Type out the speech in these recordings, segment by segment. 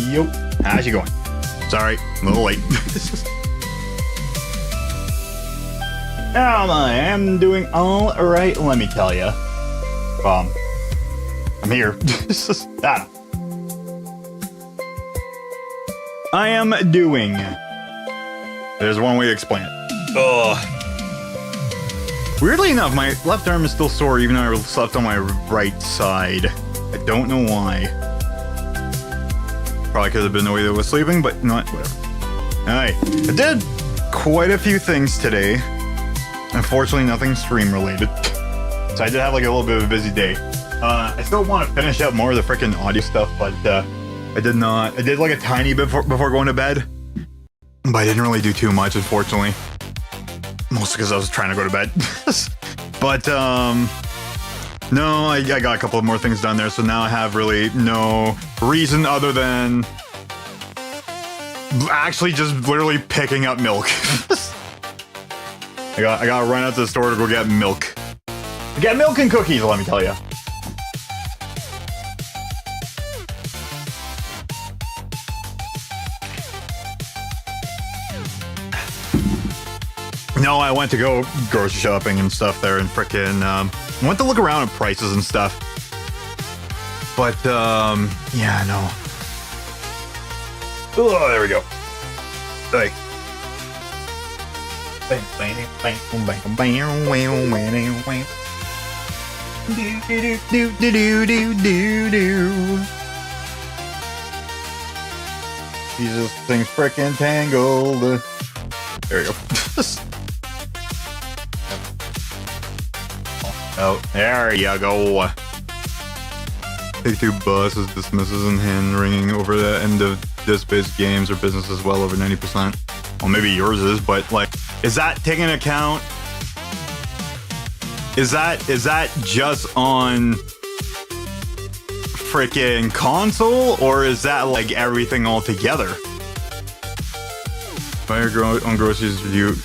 Yo, how's it going? Sorry, I'm a little late. I am doing all right, let me tell you. I'm here. I am doing. There's one way to explain it. Ugh. Weirdly enough, my left arm is still sore even though I slept on my right side. I don't know why. Probably could have been the way that I was sleeping, but not whatever. Alright. I did quite a few things today. Unfortunately, nothing stream related. So I did have like a little bit of a busy day. I still want to finish up more of the freaking audio stuff, but I did not. I did like a tiny bit before going to bed. But I didn't really do too much, unfortunately. Mostly because I was trying to go to bed. But, no, I got a couple of more things done there, so now I have really no reason other than actually just literally picking up milk. I gotta run out to the store to go get milk. Get milk and cookies, let me tell you. No, I went to go grocery shopping and stuff there and frickin' went to look around at prices and stuff. But, yeah, no. Oh, there we go. Hey. Jesus, thing's frickin' tangled. There we go. Oh, there you go. Take two buses, dismisses, and hand ringing over the end of disc-based games or businesses well over 90%. Well, maybe yours is, but like, is that taking account? Is that just on freaking console, or is that like everything all together? Buy on groceries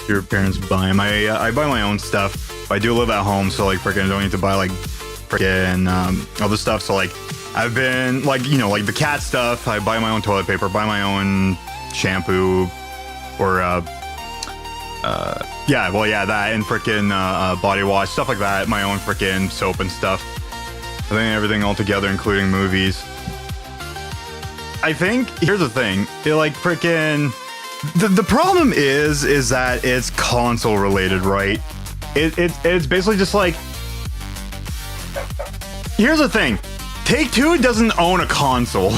your parents buy them. I buy my own stuff. I do live at home, so like freaking I don't need to buy like freaking other stuff. So like I've been like, you know, like the cat stuff. I buy my own toilet paper, buy my own shampoo, or yeah, well yeah, that and freaking body wash, stuff like that. My own freaking soap and stuff. I think everything all together, including movies. I think here's the thing. It like freaking the problem is that it's console related, right? It's basically just like, here's the thing, Take-Two doesn't own a console.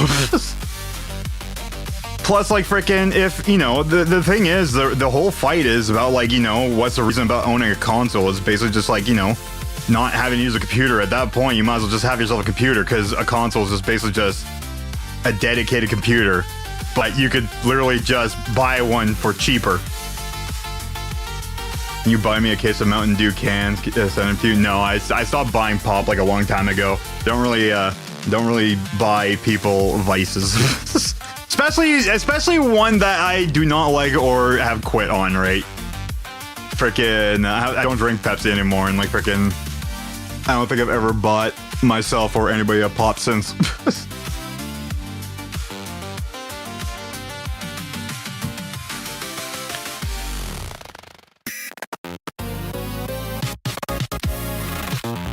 Plus, like, frickin', if, you know, the thing is, the whole fight is about, like, you know, what's the reason about owning a console? It's basically just like, you know, not having to use a computer. At that point, you might as well just have yourself a computer, because a console is just basically just a dedicated computer, but you could literally just buy one for cheaper. You buy me a case of Mountain Dew cans, send them to you. No, I stopped buying pop like a long time ago. Don't really buy people vices, especially one that I do not like or have quit on. Right? Frickin', I don't drink Pepsi anymore, and like frickin', I don't think I've ever bought myself or anybody a pop since.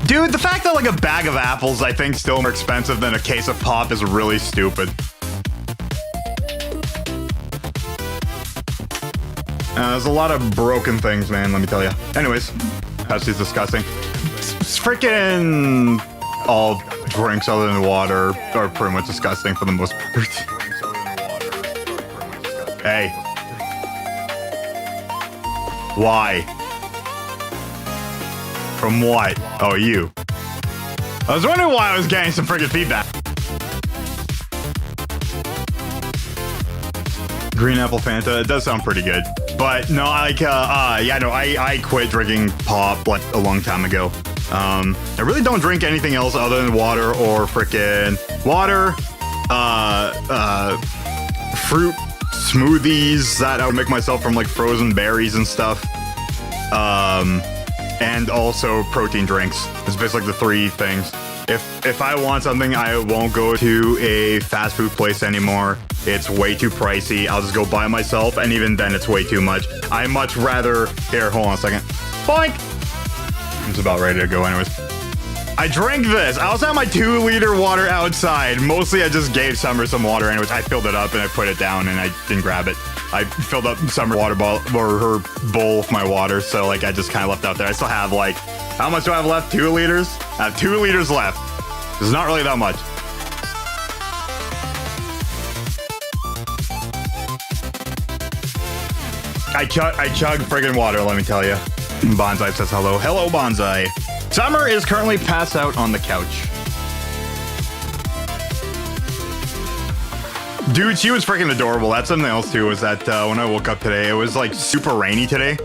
Dude, the fact that like a bag of apples, I think, still more expensive than a case of pop is really stupid. There's a lot of broken things, man, let me tell you. Anyways, Pepsi's disgusting. It's freaking all drinks other than water are pretty much disgusting for the most part. Hey. Why? From what? Oh, you. I was wondering why I was getting some freaking feedback. Green apple Fanta, it does sound pretty good. But no, like, yeah, no, I quit drinking pop like a long time ago. I really don't drink anything else other than water or freaking water, fruit smoothies that I would make myself from like frozen berries and stuff. And also protein drinks. It's basically the three things. If I want something, I won't go to a fast food place anymore. It's way too pricey. I'll just go buy it myself, and even then, it's way too much. I much rather... Here, hold on a second. Boink! I'm just about ready to go anyways. I drank this. I also had my 2-liter water outside. Mostly, I just gave Summer some water anyways. I filled it up, and I put it down, and I didn't grab it. I filled up Summer water bottle, or her bowl with my water, so, like, I just kind of left out there. I still have, like... How much do I have left? 2 liters? I have 2 liters left. It's not really that much. I chug friggin' water, let me tell you. Bonsai says hello. Hello, Bonsai. Summer is currently passed out on the couch. Dude, she was freaking adorable. That's something else too, was that when I woke up today, it was like super rainy today.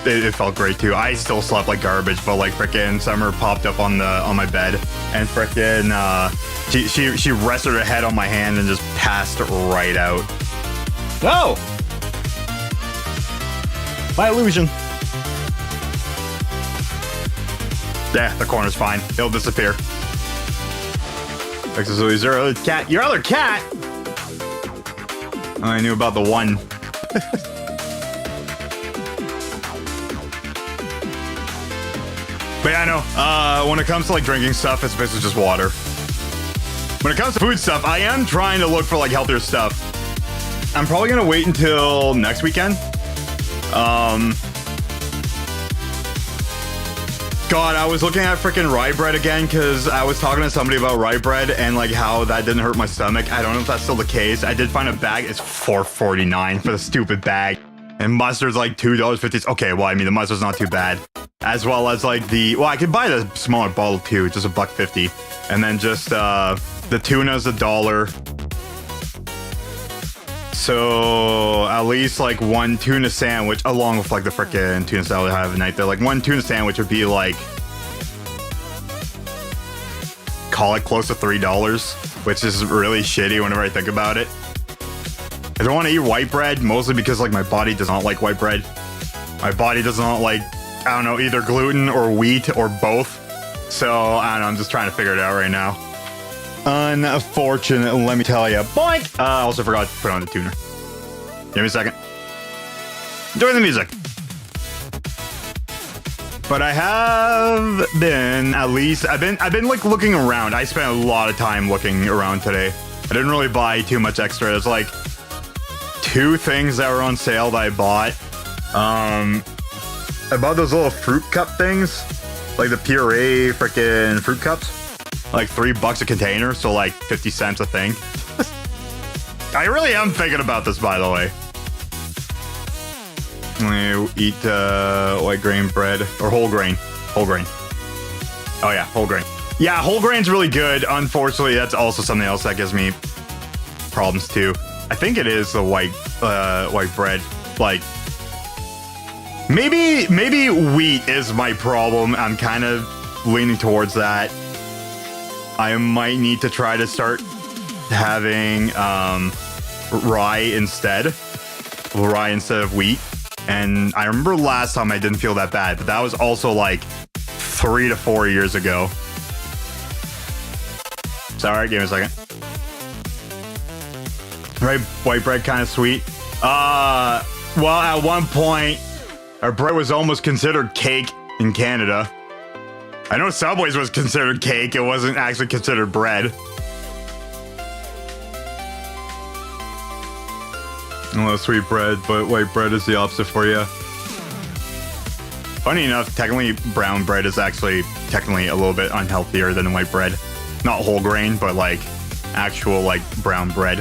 It felt great too. I still slept like garbage, but like freaking Summer popped up on my bed and freaking she rested her head on my hand and just passed right out. No! My illusion. Yeah, the corner's fine. It'll disappear. Is your other cat? Your other cat? I knew about the one. But yeah, I know. When it comes to like drinking stuff, it's basically just water. When it comes to food stuff, I am trying to look for like healthier stuff. I'm probably gonna wait until next weekend. God, I was looking at freaking rye bread again because I was talking to somebody about rye bread and like how that didn't hurt my stomach. I don't know if that's still the case. I did find a bag. It's $4.49 for the stupid bag. And mustard's like $2.50. Okay, well, I mean, the mustard's not too bad. As well as like well, I could buy the smaller bottle too, just $1.50. And then just the tuna's $1. So at least like one tuna sandwich, along with like the frickin' tuna salad I have at night there, like one tuna sandwich would be like, call it close to $3, which is really shitty whenever I think about it. I don't want to eat white bread, mostly because like my body does not like white bread. My body does not like, I don't know, either gluten or wheat or both. So I don't know, I'm just trying to figure it out right now. Unfortunate, let me tell you. Boink! I also forgot to put on the tuner. Give me a second. Enjoy the music. But I have been, at least, I've been like looking around. I spent a lot of time looking around today. I didn't really buy too much extra. There's like 2 things that were on sale that I bought. I bought those little fruit cup things, like the puree freaking fruit cups. Like $3 a container, so like 50 cents a thing. I really am thinking about this, by the way. I eat white grain bread or whole grain. Whole grain. Oh yeah, whole grain. Yeah, whole grain's really good. Unfortunately, that's also something else that gives me problems too. I think it is the white bread. Like maybe wheat is my problem. I'm kind of leaning towards that. I might need to try to start having rye instead of wheat. And I remember last time I didn't feel that bad, but that was also like 3 to 4 years ago. Sorry, give me a second. Right, white bread kind of sweet. Well, at one point, our bread was almost considered cake in Canada. I know Subway's was considered cake. It wasn't actually considered bread. I love sweet bread, but white bread is the opposite for you. Funny enough, technically brown bread is actually technically a little bit unhealthier than white bread. Not whole grain, but like actual like brown bread.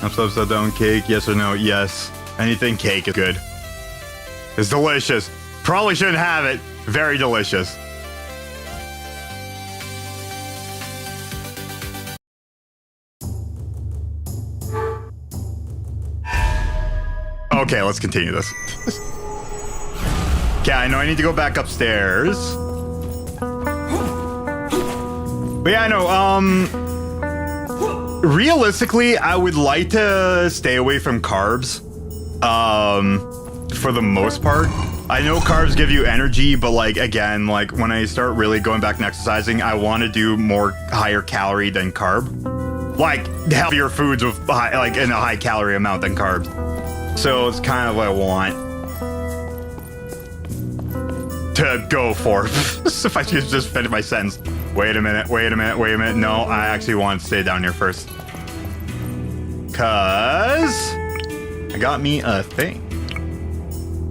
I'm so upside down cake, yes or no? Yes. Anything cake is good. It's delicious. Probably shouldn't have it. Very delicious. Okay, let's continue this. Okay, I know I need to go back upstairs. But yeah, I know, realistically, I would like to stay away from carbs, for the most part. I know carbs give you energy, but like, again, like when I start really going back and exercising, I want to do more higher calorie than carb. Like healthier foods with high, like in a high calorie amount than carbs. So it's kind of what I want to go for. If I could just finish my sentence. Wait a minute. No, I actually want to stay down here first. Cause I got me a thing.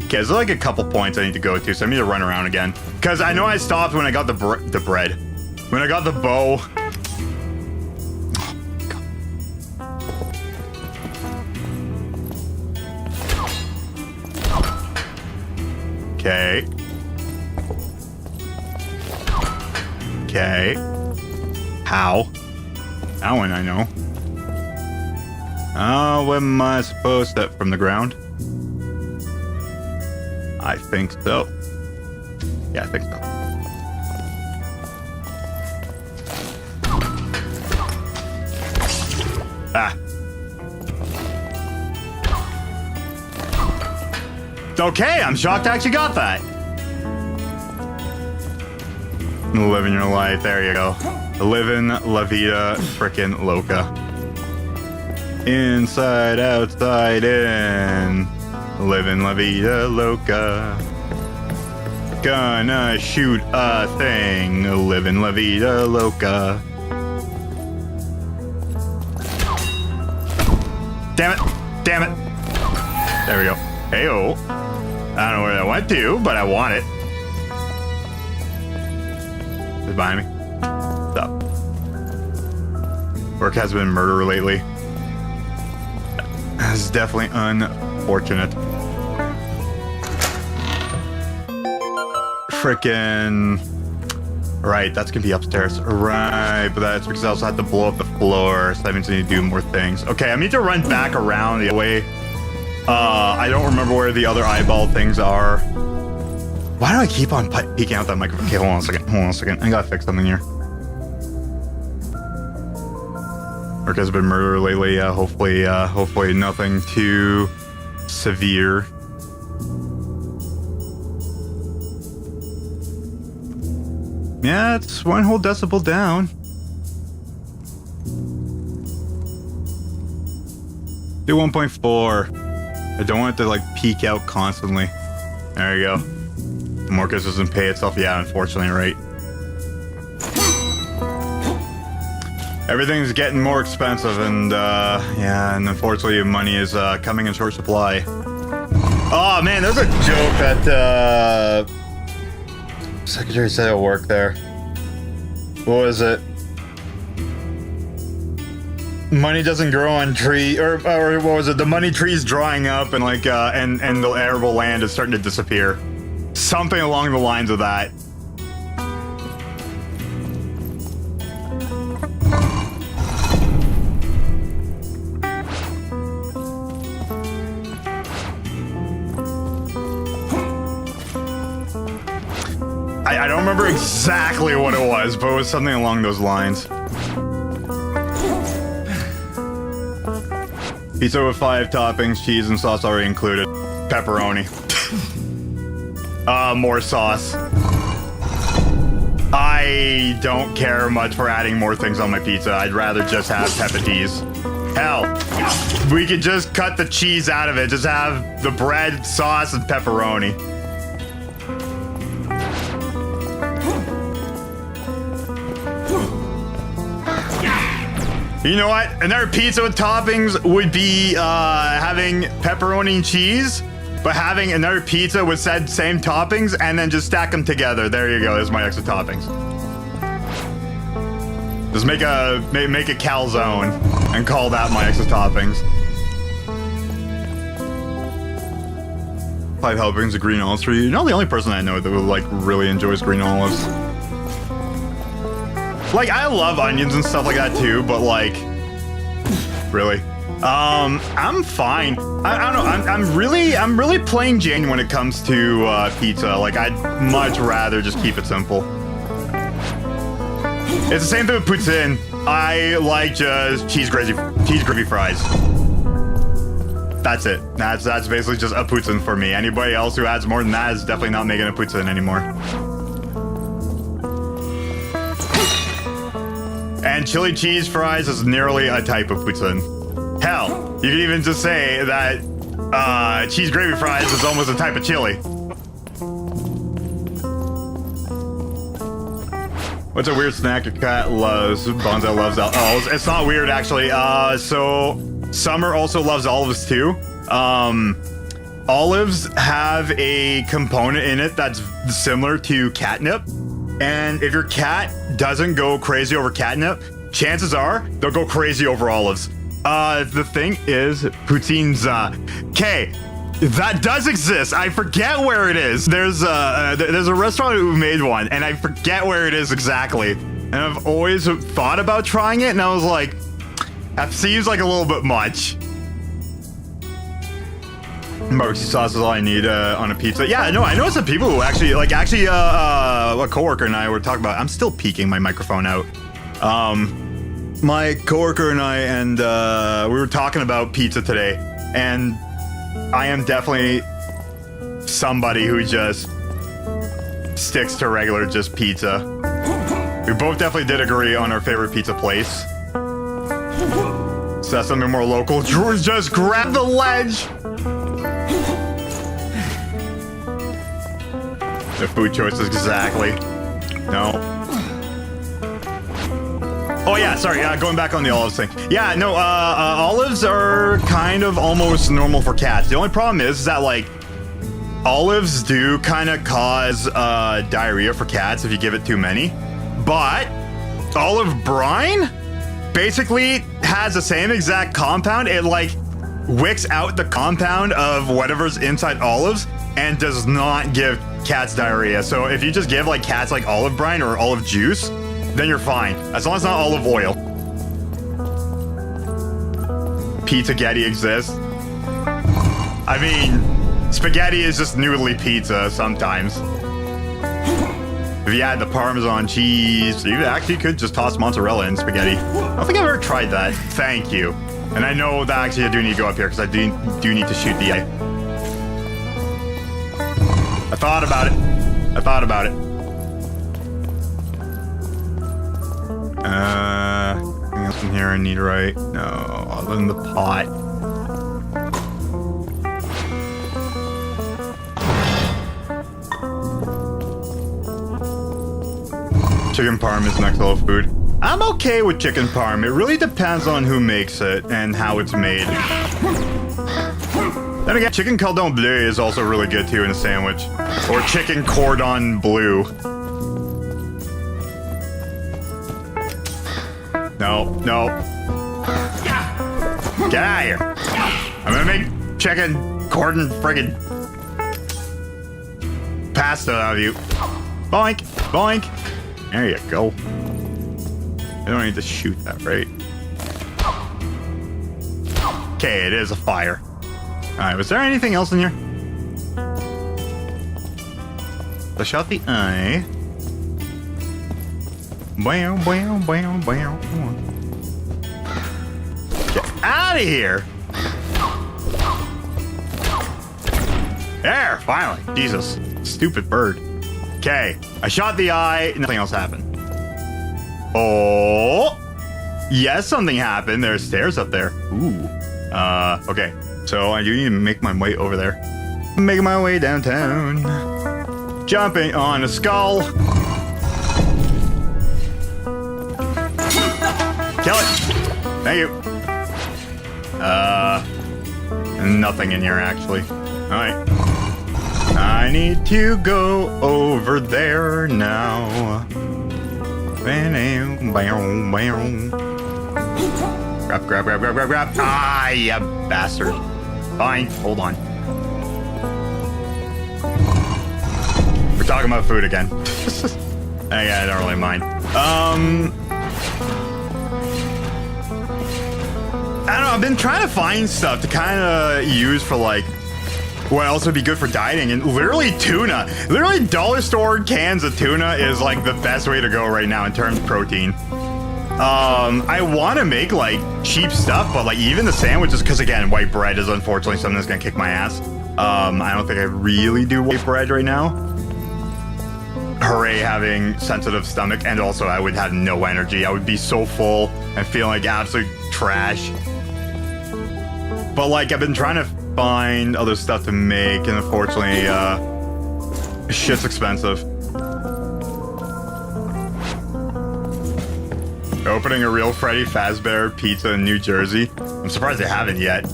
Okay, there's like a couple points I need to go to, so I need to run around again. Cause I know I stopped when I got the bread. When I got the bow. Okay. Okay. How? That one I know. Oh, what am I supposed to? From the ground? I think so. Yeah, I think so. Ah. Okay, I'm shocked I actually got that. Living your life. There you go. Living La Vida frickin' Loca. Inside, outside, in. Living La Vida Loca. Gonna shoot a thing. Living La Vida Loca. Damn it. Damn it. There we go. Hey-oh. I don't know where that went to, but I want it. It's behind me. Stop. Work has been murder lately. That's definitely unfortunate. Frickin'. Right, that's gonna be upstairs. Right, but that's because I also had to blow up the floor, so that means I need to do more things. Okay, I need to run back around the other way. I don't remember where the other eyeball things are. Why do I keep on peeking out that microphone? Okay, hold on a second. I gotta fix something here. Work has been murder lately. Hopefully nothing too severe. Yeah, it's one whole decibel down. Do 1.4. I don't want it to like peak out constantly. There you go. The Morcus doesn't pay itself. Yeah, unfortunately, right? Everything's getting more expensive, and yeah, and unfortunately, money is coming in short supply. Oh man, there's a joke that secretary said at work there. What was it? Money doesn't grow on tree, or what was it? The money tree's drying up, and like and the arable land is starting to disappear. Something along the lines of that. I don't remember exactly what it was, but it was something along those lines. Pizza with 5 toppings, cheese and sauce already included. Pepperoni. More sauce. I don't care much for adding more things on my pizza. I'd rather just have peppatees. Hell, we could just cut the cheese out of it. Just have the bread, sauce, and pepperoni. You know what? Another pizza with toppings would be having pepperoni and cheese, but having another pizza with said same toppings and then just stack them together. There you go. There's my extra toppings. Just make a calzone and call that my extra toppings. 5 helpings of green olives for you. You're not the only person I know that like really enjoys green olives. Like, I love onions and stuff like that too, but like, really? I'm fine. I don't know. I'm really plain Jane when it comes to pizza. Like, I'd much rather just keep it simple. It's the same thing with poutine. I like just cheese gravy fries. That's it. That's basically just a poutine for me. Anybody else who adds more than that is definitely not making a poutine anymore. And chili cheese fries is nearly a type of poutine. Hell, you can even just say that cheese gravy fries is almost a type of chili. What's a weird snack your cat loves? Bonzo loves olives. It's not weird, actually. So Summer also loves olives too. Olives have a component in it that's similar to catnip. And if your cat doesn't go crazy over catnip, chances are they'll go crazy over olives. The thing is, poutines, okay, that does exist. I forget where it is. There's a restaurant who made one, and I forget where it is exactly. And I've always thought about trying it, and I was like, that seems like a little bit much. Barbecue sauce is all I need on a pizza. Yeah, no, I know some people who actually, a coworker and I were talking about, I'm still peeking my microphone out. My coworker and I, and we were talking about pizza today, and I am definitely somebody who just sticks to regular just pizza. We both definitely did agree on our favorite pizza place. So that's something more local. Just grab the ledge. The food choices exactly. No. Oh yeah, sorry. Going back on the olives thing. Yeah, no. Olives are kind of almost normal for cats. The only problem is that like olives do kind of cause diarrhea for cats if you give it too many. But olive brine basically has the same exact compound. It like wicks out the compound of whatever's inside olives and does not give cats diarrhea. So if you just give like cats like olive brine or olive juice, then you're fine. As long as it's not olive oil. Pizza-getti exists. I mean, spaghetti is just noodly pizza sometimes. If you add the Parmesan cheese, you actually could just toss mozzarella in spaghetti. I don't think I've ever tried that. Thank you. And I know that actually I do need to go up here because I do need to shoot the eye. I thought about it. Anything else in here I need to write? No, other than the pot. Chicken parm is next level food. I'm okay with chicken parm. It really depends on who makes it and how it's made. Then again, chicken cordon bleu is also really good too in a sandwich. Or chicken cordon bleu. No. Get out of here. I'm gonna make chicken cordon friggin' pasta out of you. Boink, boink. There you go. I don't need to shoot that, right? Okay, it is a fire. Alright, was there anything else in here? I shot the eye. Wow. Get out of here! There, finally. Jesus. Stupid bird. Okay, I shot the eye, nothing else happened. Oh! Yes, something happened. There's stairs up there. Ooh. Okay. So I do need to make my way over there. Making my way downtown. Jumping on a skull. Kill it. Thank you. Nothing in here, actually. Alright. I need to go over there now. Grab. Ah, you bastard. Fine, hold on. We're talking about food again. I don't really mind. I don't know, I've been trying to find stuff to kind of use for like what else would be good for dieting, and literally tuna. Literally dollar store cans of tuna is like the best way to go right now in terms of protein. I want to make like cheap stuff, but like even the sandwiches, because again, white bread is unfortunately something that's gonna kick my ass. I don't think I really do white bread right now. Hooray, having sensitive stomach, and also I would have no energy. I would be so full and feeling like absolute trash. But like I've been trying to find other stuff to make, and unfortunately, shit's expensive. Opening a real Freddy Fazbear Pizza in New Jersey. I'm surprised they haven't yet.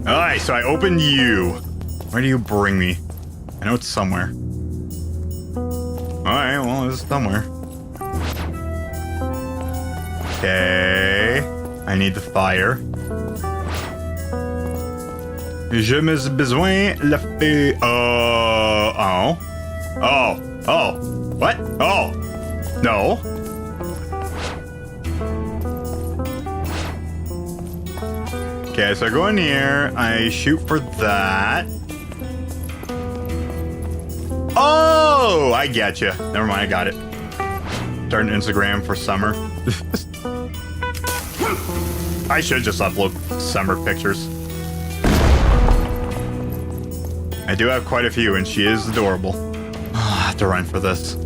Alright, so I opened you. Where do you bring me? I know it's somewhere. Alright, well, it's somewhere. Okay. I need the fire. Je me besoin la fée. Oh. What? Oh. No. Okay, so I go in here. I shoot for that. Oh, I get you. Never mind, I got it. Start an Instagram for summer. I should just upload summer pictures. I do have quite a few, and she is adorable. I have to run for this.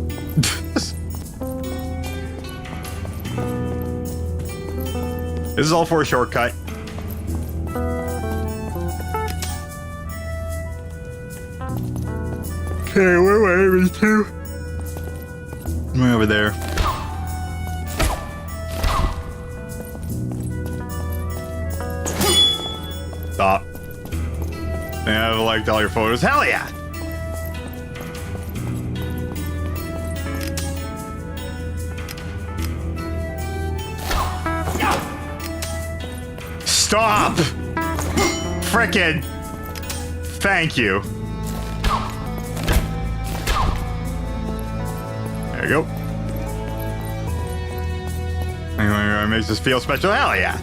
This is all for a shortcut. Okay, where am I to? Am I over there? Stop. Yeah, I've liked all your photos. Hell yeah! Stop! Frickin'! Thank you. There you go. Anyway, makes us feel special. Hell yeah!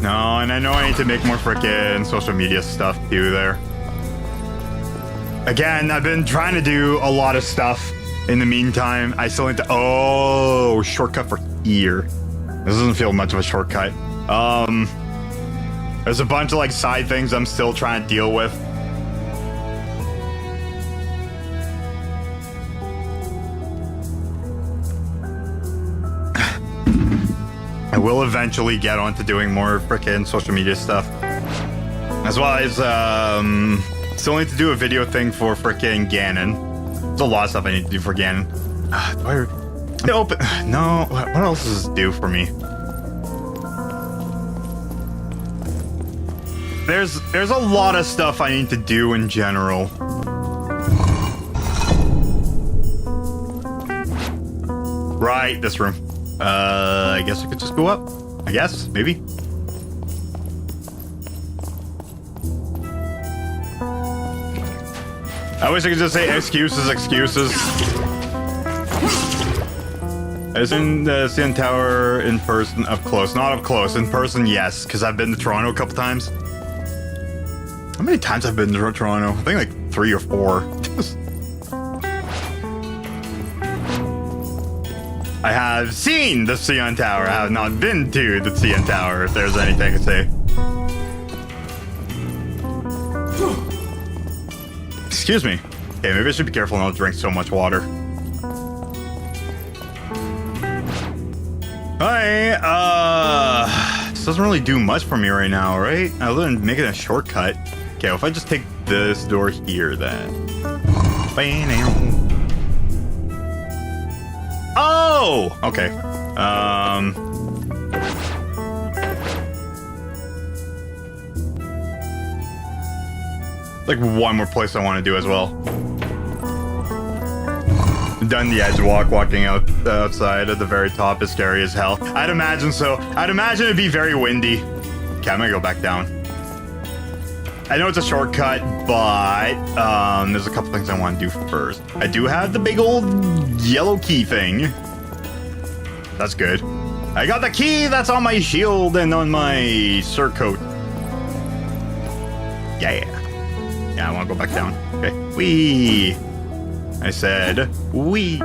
No, and I know I need to make more frickin' social media stuff too there. Again, I've been trying to do a lot of stuff in the meantime. I still need to... Oh, shortcut for here. This doesn't feel much of a shortcut. There's a bunch of like side things I'm still trying to deal with. I will eventually get on to doing more frickin' social media stuff. As well as, still need to do a video thing for frickin' Ganon. There's a lot of stuff I need to do for Ganon. Do I open? No, what else does this do for me? There's a lot of stuff I need to do in general. Right, this room. I guess I could just go up. I guess, maybe. I wish I could just say excuses. I've seen the CN Tower in person, up close. Not up close, in person, yes, because I've been to Toronto a couple times. How many times I've been to Toronto? I think like 3 or 4. I have seen the CN Tower. I have not been to the CN Tower, if there's anything to say. Excuse me. Okay, maybe I should be careful not to drink so much water. Hi, this doesn't really do much for me right now, right? Other than making a shortcut. Okay, well, if I just take this door here, then. Oh! Okay. Like one more place I want to do as well. Done the edge walk, walking outside at the very top is scary as hell. I'd imagine so. I'd imagine it'd be very windy. Okay, I'm gonna go back down. I know it's a shortcut, but there's a couple things I want to do first. I do have the big old yellow key thing. That's good. I got the key that's on my shield and on my surcoat. Yeah. Yeah, I want to go back down. Okay. Whee! I said, we.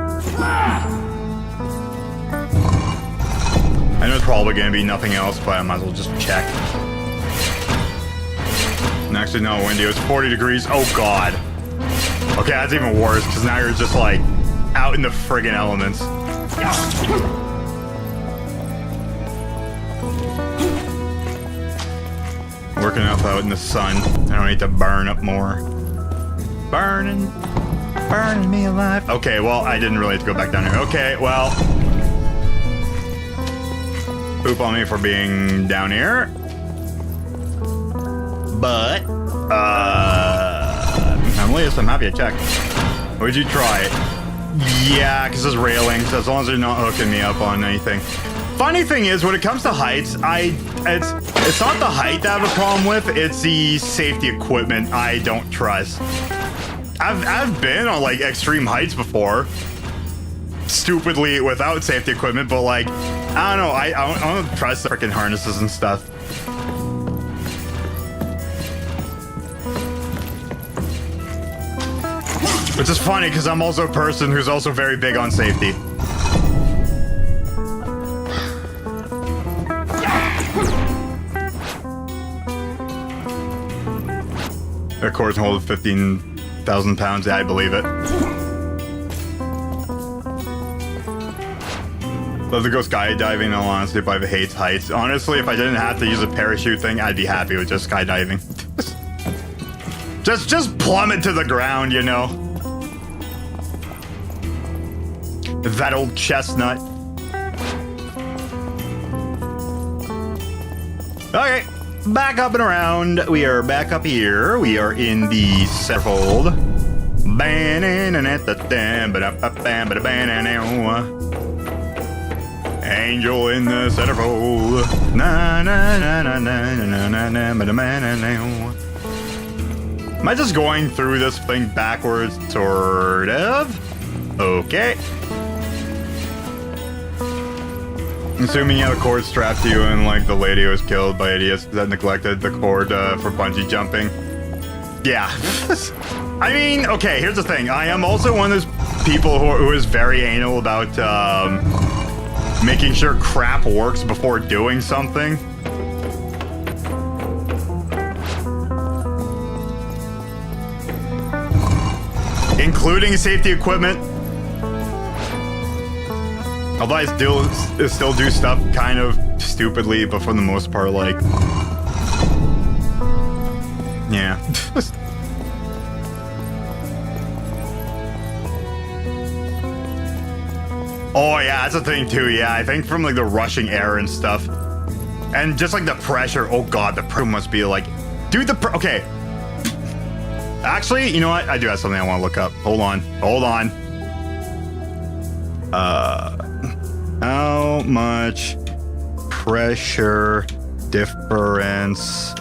I know it's probably going to be nothing else, but I might as well just check. And actually, no, windy. It was 40 degrees. Oh, God. Okay, that's even worse, because now you're just, like, out in the friggin' elements. Working out in the sun. I don't need to burn up more. Burning me alive. Okay, well, I didn't really have to go back down here. Okay, well. Poop on me for being down here. But, I'm least I'm happy I checked. Would you try it? Yeah, because there's railings, as long as they're not hooking me up on anything. Funny thing is, when it comes to heights, it's not the height that I have a problem with, it's the safety equipment I don't trust. I've been on like extreme heights before, stupidly without safety equipment, but like, I don't know, I don't trust the freaking harnesses and stuff. Which is funny because I'm also a person who's also very big on safety. That cord can hold 15,000 pounds. Yeah, I believe it. Love to go skydiving, in all honesty, but I hate heights. Honestly, if I didn't have to use a parachute thing, I'd be happy with just skydiving. just plummet to the ground, you know? That old chestnut. Okay. Back up and around. We are back up here. We are in the centerfold. Angel in the centerfold. Am I just going through this thing backwards, sort of? Okay. Assuming you have a cord strapped to you and like the lady was killed by idiots that neglected the cord for bungee jumping. Yeah. I mean, okay, here's the thing. I am also one of those people who is very anal about making sure crap works before doing something. Including safety equipment. Although I still do stuff kind of stupidly, but for the most part, like, yeah. Oh yeah, that's a thing too. Yeah, I think from like the rushing air and stuff, and just like the pressure. Oh god, the pressure must be like, dude. Okay. Actually, you know what? I do have something I want to look up. Hold on. How much pressure difference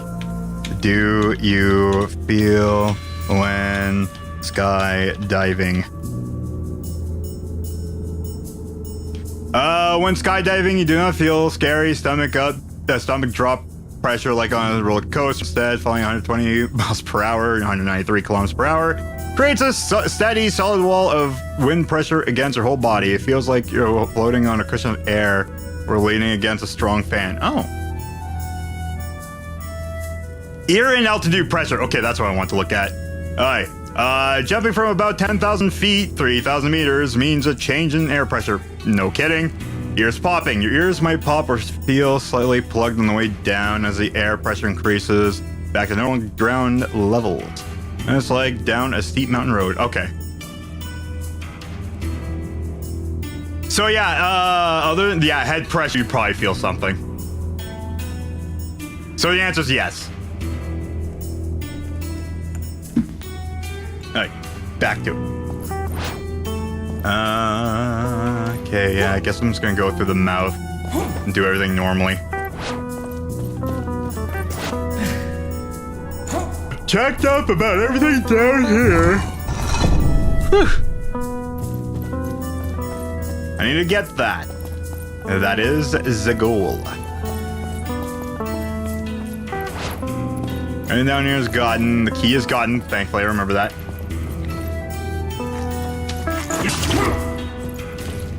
do you feel when skydiving? When skydiving, you do not feel scary stomach drop pressure like on a roller coaster. Instead, falling 120 miles per hour, 193 kilometers per hour, creates a steady, solid wall of wind pressure against your whole body. It feels like you're floating on a cushion of air or leaning against a strong fan. Oh. Ear and altitude pressure. Okay, that's what I want to look at. All right. Jumping from about 10,000 feet, 3,000 meters means a change in air pressure. No kidding. Ears popping. Your ears might pop or feel slightly plugged on the way down as the air pressure increases back to normal ground levels. And it's like down a steep mountain road. Okay. So yeah, other than head pressure, you probably feel something. So the answer is yes. Alright, back to it. Okay, yeah, I guess I'm just gonna go through the mouth and do everything normally. Checked up about everything down here. Whew. I need to get that. That is the goal. Everything down here is gotten. The key is gotten. Thankfully, I remember that.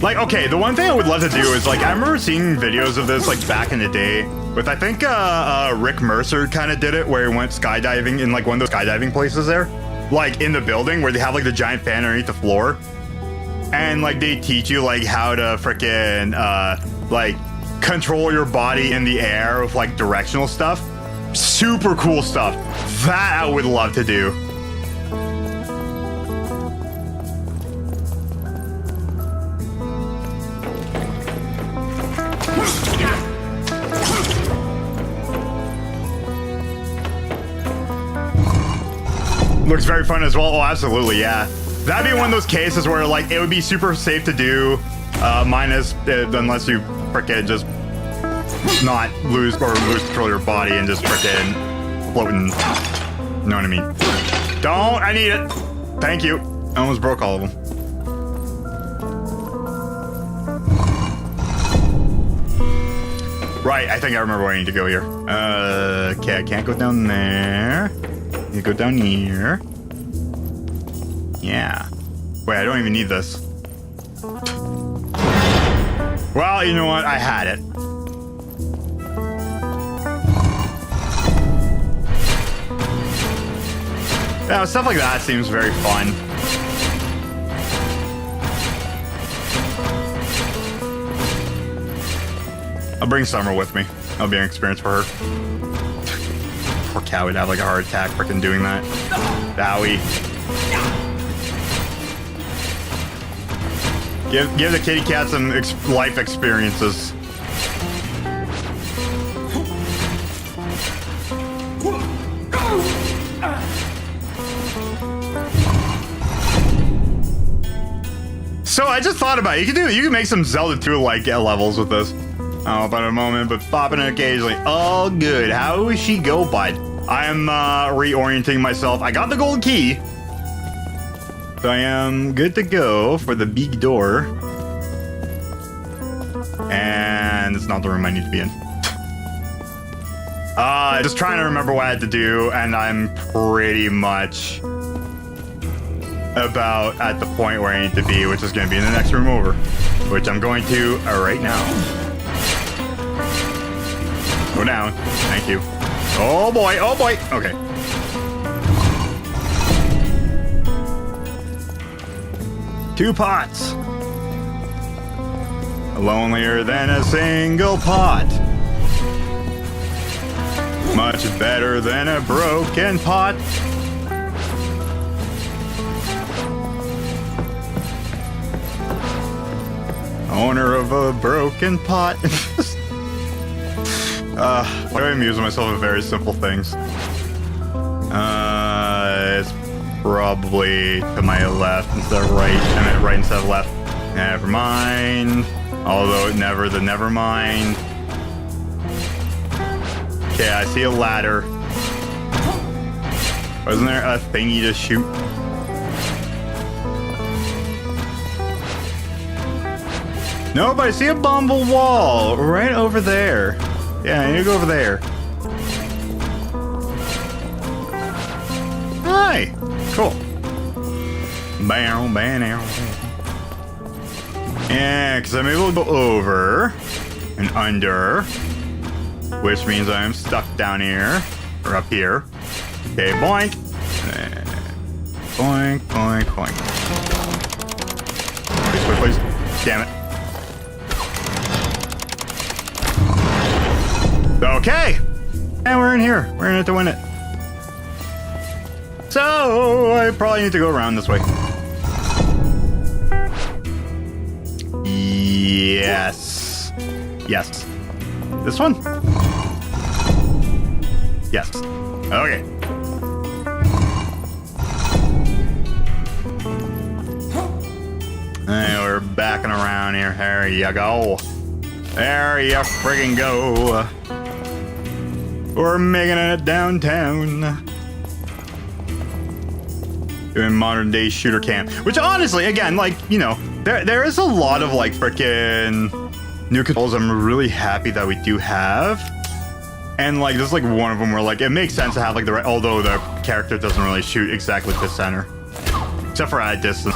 Like, okay, the one thing I would love to do is, like, I remember seeing videos of this, like, back in the day with, I think, Rick Mercer kind of did it, where he went skydiving in, like, one of those skydiving places there. Like, in the building where they have, like, the giant fan underneath the floor. And, like, they teach you, like, how to frickin', like, control your body in the air with, like, directional stuff. Super cool stuff. That I would love to do. Looks very fun as well. Oh, absolutely, yeah. That'd be one of those cases where, like, it would be super safe to do, minus, unless you frickin' just not lose control of your body and just frickin' floating. You know what I mean? Don't, I need it. Thank you. I almost broke all of them. Right, I think I remember where I need to go here. Okay, I can't go down there. You go down here. Yeah. Wait, I don't even need this. Well, you know what? I had it. Yeah, stuff like that seems very fun. I'll bring Summer with me. That'll be an experience for her. Poor cow would have like a heart attack freaking doing that. Bowie. Give the kitty cat some life experiences. So I just thought about it. You can make some Zelda 2 like levels with this. I don't know about a moment, but popping it occasionally. Oh, good. How does she go, bud? I am reorienting myself. I got the gold key. So I am good to go for the big door. And it's not the room I need to be in. Just trying to remember what I had to do, and I'm pretty much about at the point where I need to be, which is going to be in the next room over, which I'm going to right now. Go down. Thank you. Oh boy. Oh boy. Okay. Two pots. Lonelier than a single pot. Much better than a broken pot. Owner of a broken pot. Why do I amuse myself with very simple things? It's probably to my left instead of right. I meant right instead of left. Never mind. Although never mind. Okay, I see a ladder. Wasn't there a thingy to shoot? No, but I see a bumble wall right over there. Yeah, I need to go over there. Hi. Cool. Bam, bam, bam. Yeah, because I'm able to go over and under, which means I'm stuck down here or up here. Okay, boink. And boink, boink, boink. Please. Damn it. Okay, and we're in here. We're in it to win it. So I probably need to go around this way. Yes. Yes. This one? Yes. Okay. And we're backing around here. There you go. There you friggin' go. We're making it downtown. Doing modern day shooter camp. Which honestly, again, like, you know, there is a lot of like frickin' new controls I'm really happy that we do have. And like, this is like one of them where like, it makes sense to have like the right, although the character doesn't really shoot exactly to center. Except for at a distance.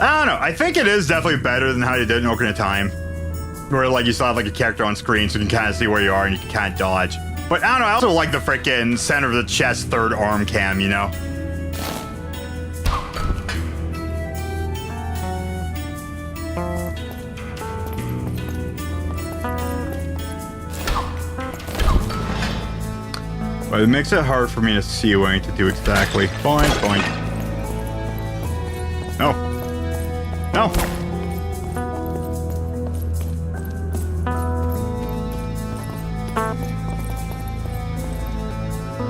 I don't know. I think it is definitely better than how you did in Ocarina of Time, where like you still have like a character on screen, so you can kind of see where you are and you can kind of dodge. But I don't know. I also like the freaking center of the chest third arm cam, you know. But it makes it hard for me to see what I need to do exactly. Boink, boink. No. No.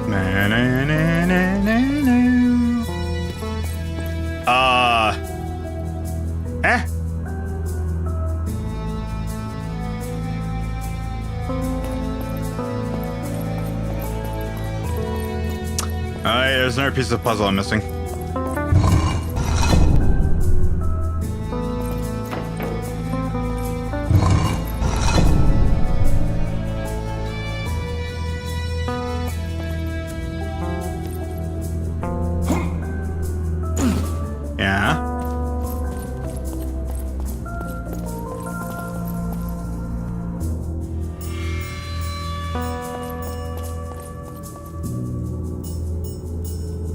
Na, na, na, na, na, na. Alright, there's another piece of the puzzle I'm missing. Yeah.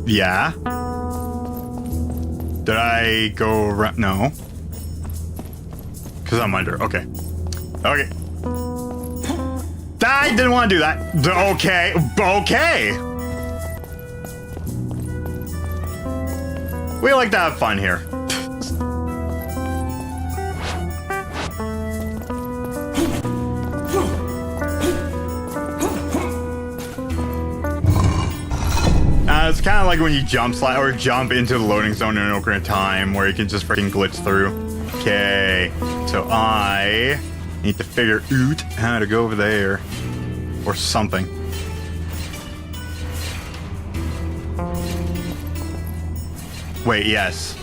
Yeah. Did I go around? No. Because I'm under. Okay. Okay. I didn't want to do that. Okay. Okay. We like to have fun here. It's kind of like when you jump slide or jump into the loading zone in an Ocarina of Time, where you can just freaking glitch through. Okay, so I need to figure out how to go over there or something. Wait, yes.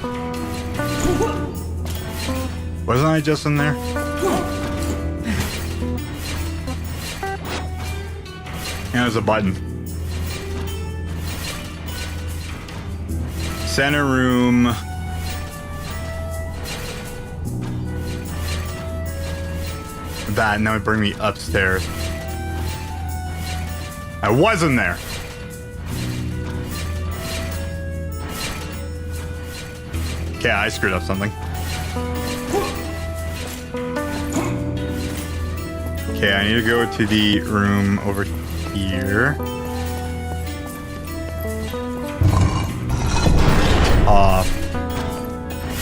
Wasn't I just in there? Yeah, there's a button. Center room. That, now bring me upstairs. I wasn't there. Okay, I screwed up something. Okay, I need to go to the room over here.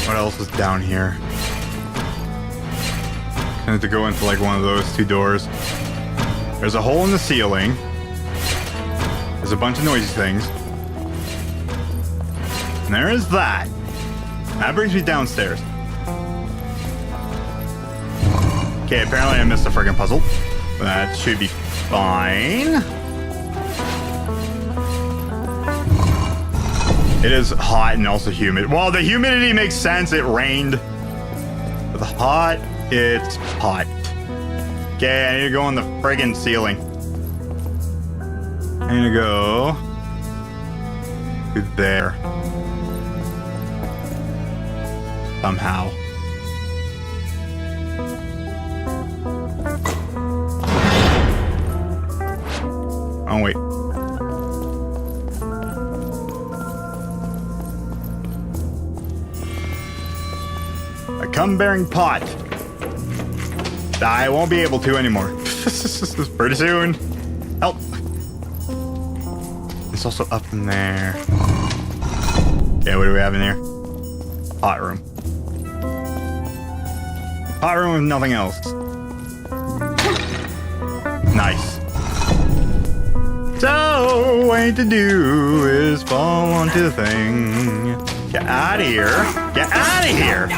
What else is down here? I have to go into like one of those two doors. There's a hole in the ceiling. There's a bunch of noisy things. And there is that. That brings me downstairs. Okay, apparently I missed a friggin' puzzle. That should be fine. It is hot and also humid. Well, the humidity makes sense. It rained. But the hot, it's hot. Okay, I need to go on the friggin' ceiling. I need to go to there. Somehow. Oh, wait. A cum-bearing pot. I won't be able to anymore. Pretty soon. Help. It's also up in there. Okay, what do we have in there? Pot room. Pot room with nothing else. Nice. So, what I need to do is fall onto the thing. Get out of here. Get out of here.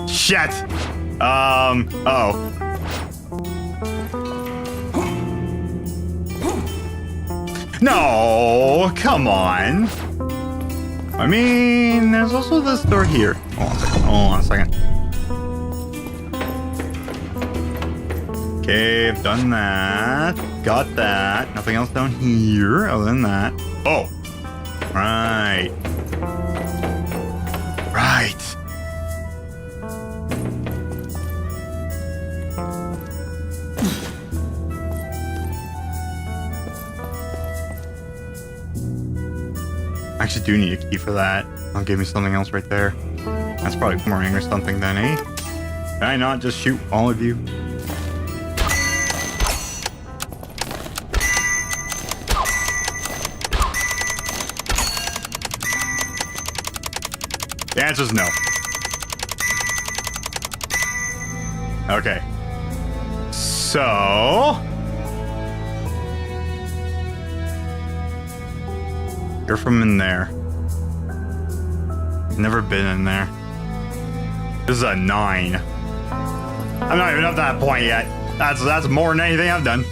Shit. Oh. No, come on. I mean, there's also this door here. Hold on a second. Okay, I've done that. got that. Nothing else down here other than that. Oh, right. Right. I actually do need a key for that. I'll give me something else right there. That's probably boomerang or something then, eh? Can I not just shoot all of you? The answer's no. Okay. So... you're from in there. Never been in there. This is a 9. I'm not even up to that point yet. That's more than anything I've done.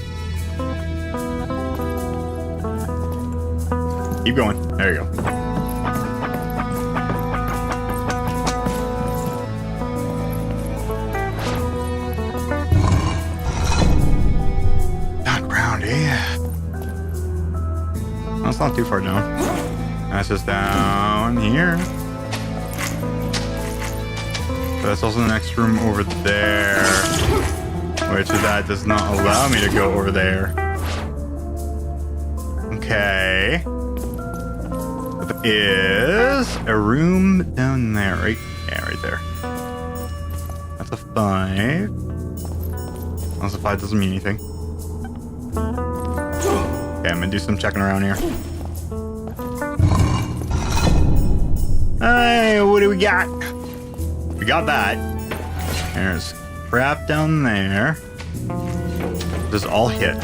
Keep going. There you go. Not ground, eh? That's not too far down. That's just down here. But that's also the next room over there. Which that does not allow me to go over there. Okay. There is a room down there, right? Yeah, right there. That's a 5. Unless a 5 doesn't mean anything. Okay, I'm gonna do some checking around here. Hey, what do we got? We got that. There's crap down there. Just all hit.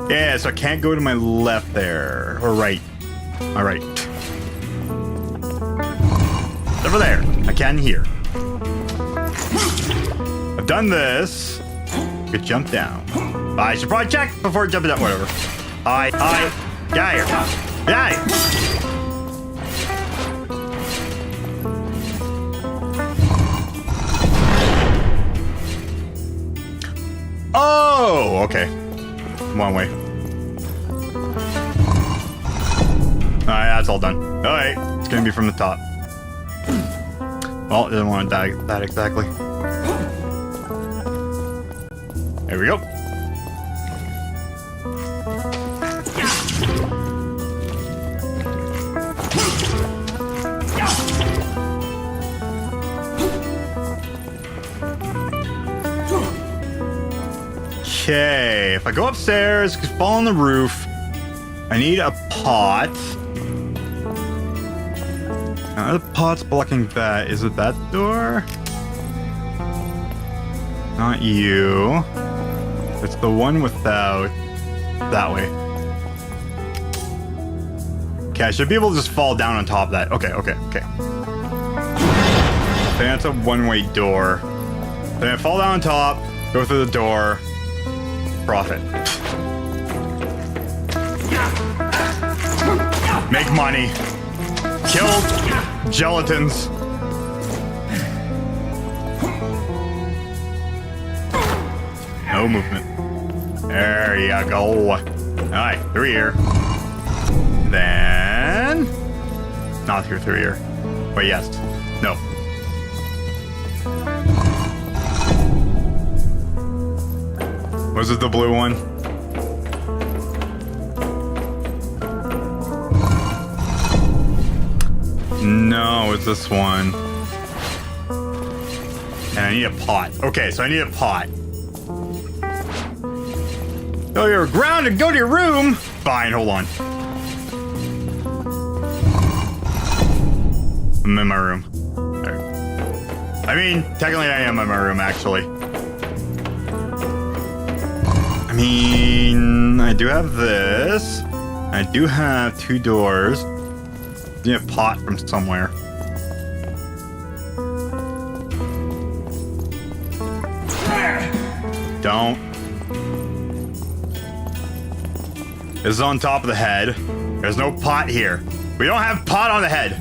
Yeah, so I can't go to my left there. Or right. My right. Over there. I can here. I've done this. Could jump down. I should probably check before jumping down. Whatever. Hi. Get out of here. Get out of here. Oh, okay. One way. Alright, that's all done. Alright, it's gonna be from the top. Well, didn't want to die that exactly. There we go. Okay, if I go upstairs, fall on the roof, I need a pot. Now, the pot's blocking that. Is it that door? Not you. It's the one without. That way. Okay, I should be able to just fall down on top of that. Okay. That's a one-way door. Then I fall down on top, go through the door. Profit. Make money. Kill gelatins. No movement. There you go. Alright, through here. Then... not through here. But yes. No. Was it the blue one? No, it's this one. And I need a pot. Okay, so I need a pot. Oh, you're grounded. Go to your room. Fine, hold on. I'm in my room. There. I mean, technically I am in my room, actually. I mean, I do have this. I do have 2 doors. I need a pot from somewhere. Don't. This is on top of the head. There's no pot here. We don't have pot on the head.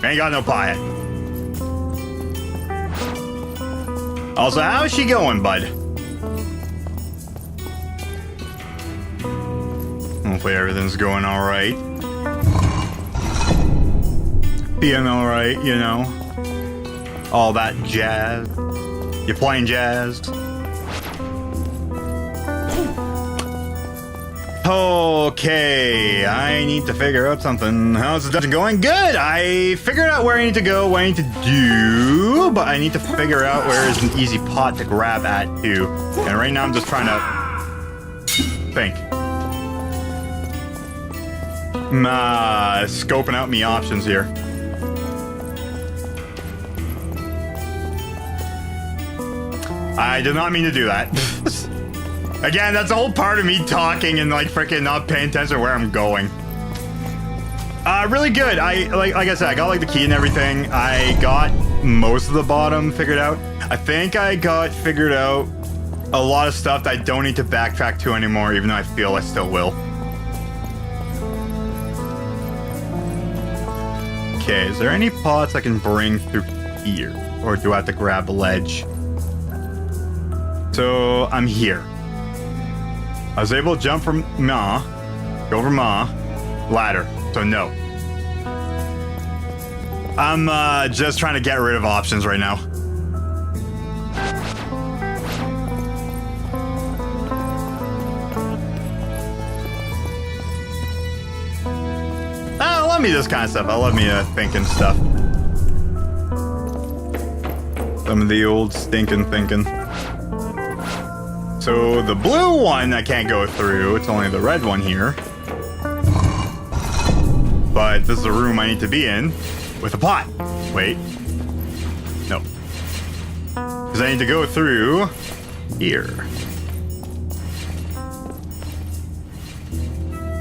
We ain't got no pot head. Also, how is she going, bud? Hopefully everything's going all right. Being all right, you know. All that jazz. You playing jazz? Okay, I need to figure out something. How's the dungeon going? Good! I figured out where I need to go, what I need to do, but I need to figure out where is an easy pot to grab at, too. And right now I'm just trying to think. Scoping out me options here. I did not mean to do that. Again, that's a whole part of me talking and like freaking not paying attention to where I'm going. Really good. Like I said, I got like the key and everything. I got most of the bottom figured out. I think I got figured out a lot of stuff that I don't need to backtrack to anymore, even though I feel I still will. Okay, is there any pots I can bring through here? Or do I have to grab a ledge? So I'm here. I was able to jump from Ma, go over Ma, ladder, so no. I'm just trying to get rid of options right now. I love me this kind of stuff. I love me thinking stuff. Some of the old stinking thinking. So the blue one I can't go through. It's only the red one here. But this is the room I need to be in with a pot. Wait. No. Because I need to go through here.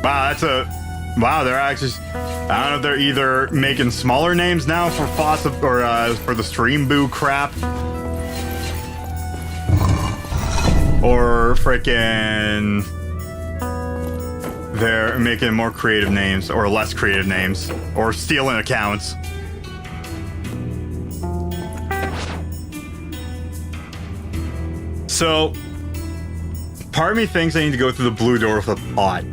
Wow, that's a... Wow, they're actually... I don't know if they're either making smaller names now for Fossa or for the Stream Boo crap. Or frickin' they're making more creative names or less creative names or stealing accounts. So part of me thinks I need to go through the blue door with a pot.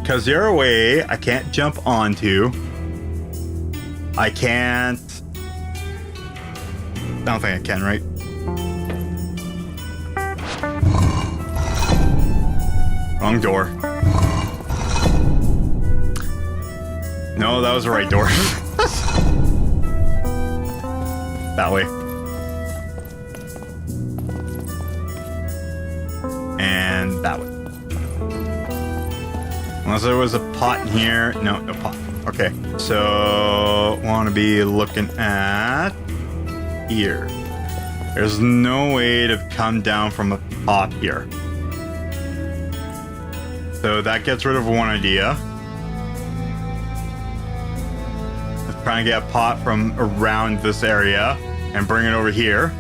Because the other way I can't jump onto. I can't. I don't think I can, right? Wrong door. No, that was the right door. That way. And that way. Unless there was a pot in here. No, no pot. Okay. So, want to be looking at here. There's no way to come down from a top here. So that gets rid of one idea. Let's try and get a pot from around this area and bring it over here.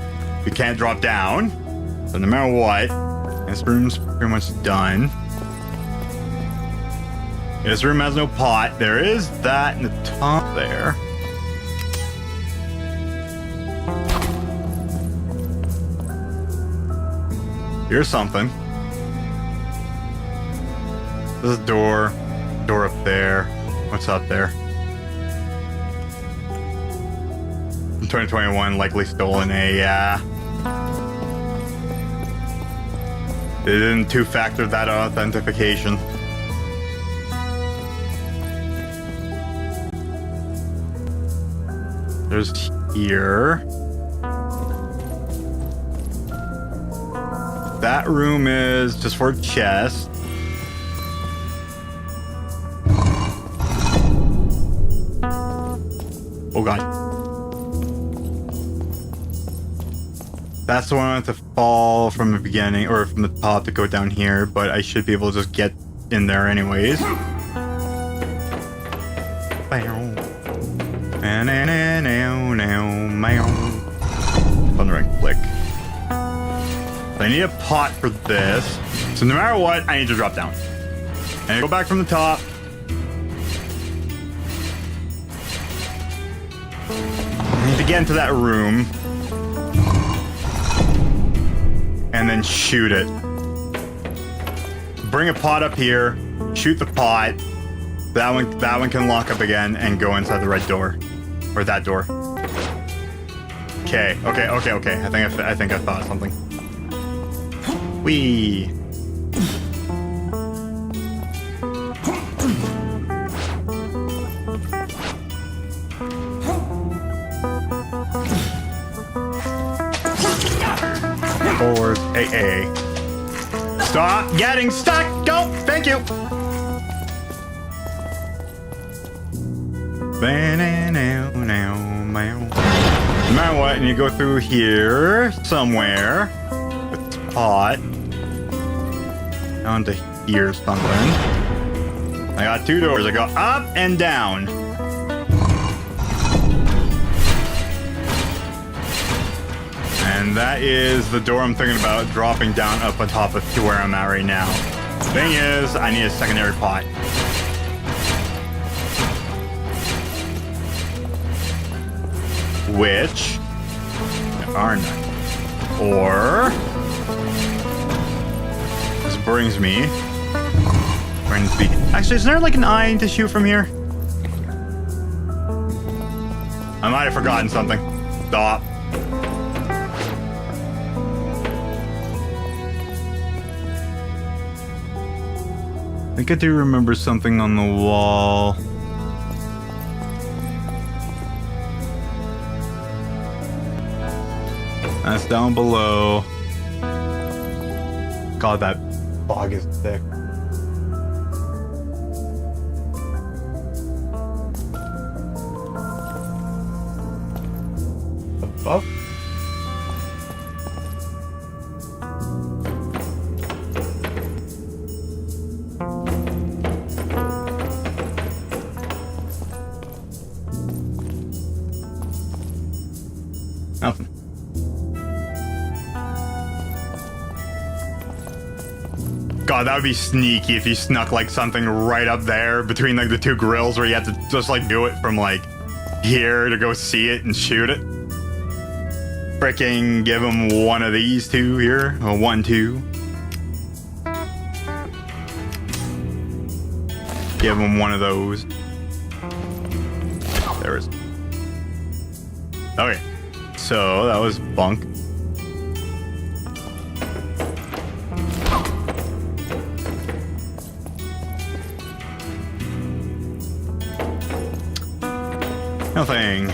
We can't drop down. So no matter what, this room's pretty much done. This room has no pot. There is that in the top there. Here's something. This is a door. Door up there. What's up there? In 2021, likely stolen a, they didn't two-factor that authentication. There's here. That room is just for a chest. Oh god. That's the one I have to fall from the beginning, or from the top to go down here, but I should be able to just get in there anyways. Thundering click. I need a pot for this. So no matter what, I need to drop down. And go back from the top. I need to get into that room. And then shoot it. Bring a pot up here. Shoot the pot. That one can lock up again and go inside the red door. Or that door. Okay. I think I thought of something. Whee! Forward. AA. Stop getting stuck! Go! Thank you! No matter what, and you go through here somewhere. With the pot. Down to here something. I got two doors. I go up and down. And that is the door I'm thinking about dropping down up on top of to where I'm at right now. Thing is, I need a secondary pot. Which there are none. Or this brings me. Actually, is there like an eye to shoot from here? I might have forgotten something. Stop. I think I do remember something on the wall. That's down below. God, that fog is thick. Above? Nothing. God, that would be sneaky if you snuck like something right up there between like the two grills where you have to just like do it from like here to go see it and shoot it. Fricking give him one of these two here. Oh, 1, 2. Give him one of those. There is. Okay. So that was bunk. Nothing.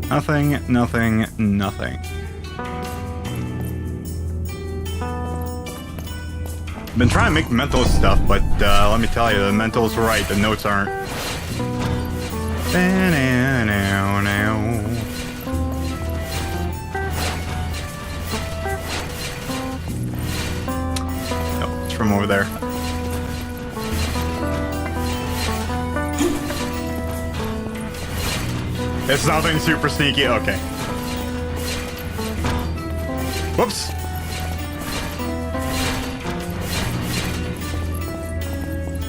Nothing, nothing, nothing. Been trying to make mental stuff, but let me tell you, the mental's right, the notes aren't. No, it's from over there. It's nothing super sneaky. Okay. Whoops.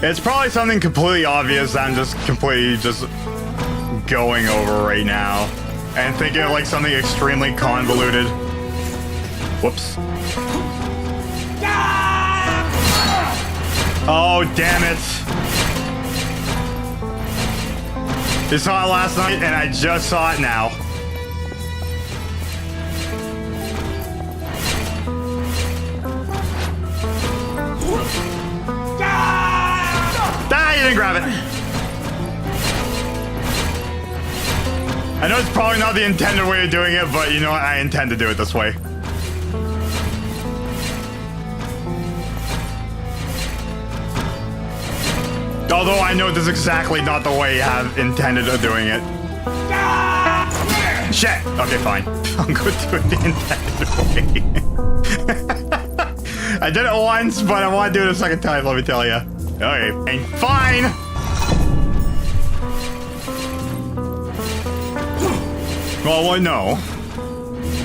It's probably something completely obvious that I'm just completely just going over right now. And thinking of like something extremely convoluted. Whoops. Oh, damn it. I saw it last night, and I just saw it now. Ah, you didn't grab it. I know it's probably not the intended way of doing it, but you know what? I intend to do it this way. Although I know this is exactly not the way you have intended of doing it. Shit! Okay, fine. I'll go do it the intended way. I did it once, but I want to do it a second time, let me tell you. Okay, fine! Well, no.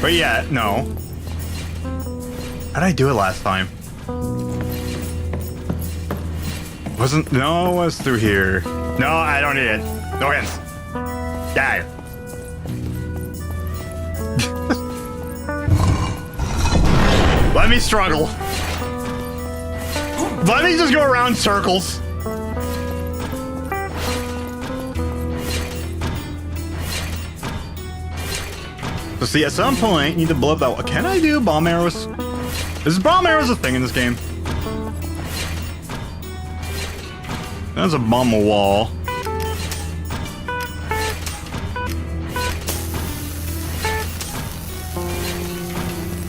But yeah, no. How did I do it last time? No, it was through here. No, I don't need it. No hints. Die. Let me struggle. Let me just go around circles. So see, at some point, you need to blow up that. Can I do bomb arrows? Is bomb arrows a thing in this game? That's a bomb a wall.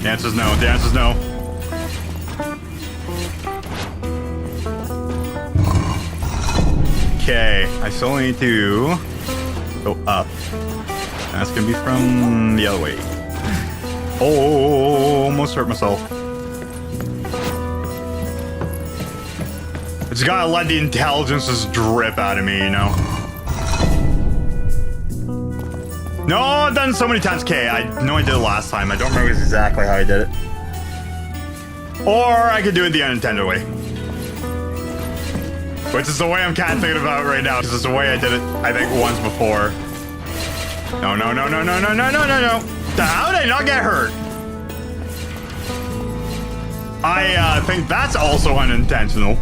The answer's no. The answer's no. Okay, I still need to go up. That's gonna be from the other way. Oh, almost hurt myself. It's gotta let the intelligence just drip out of me, you know? No, I've done it so many times. Okay, I know I did it last time. I don't remember exactly how I did it. Or I could do it the unintended way. Which is the way I'm kind of thinking about right now. Because it's the way I did it, I think, once before. No, no, no, no, no, no, no, no, no, no. How did I not get hurt? I think that's also unintentional.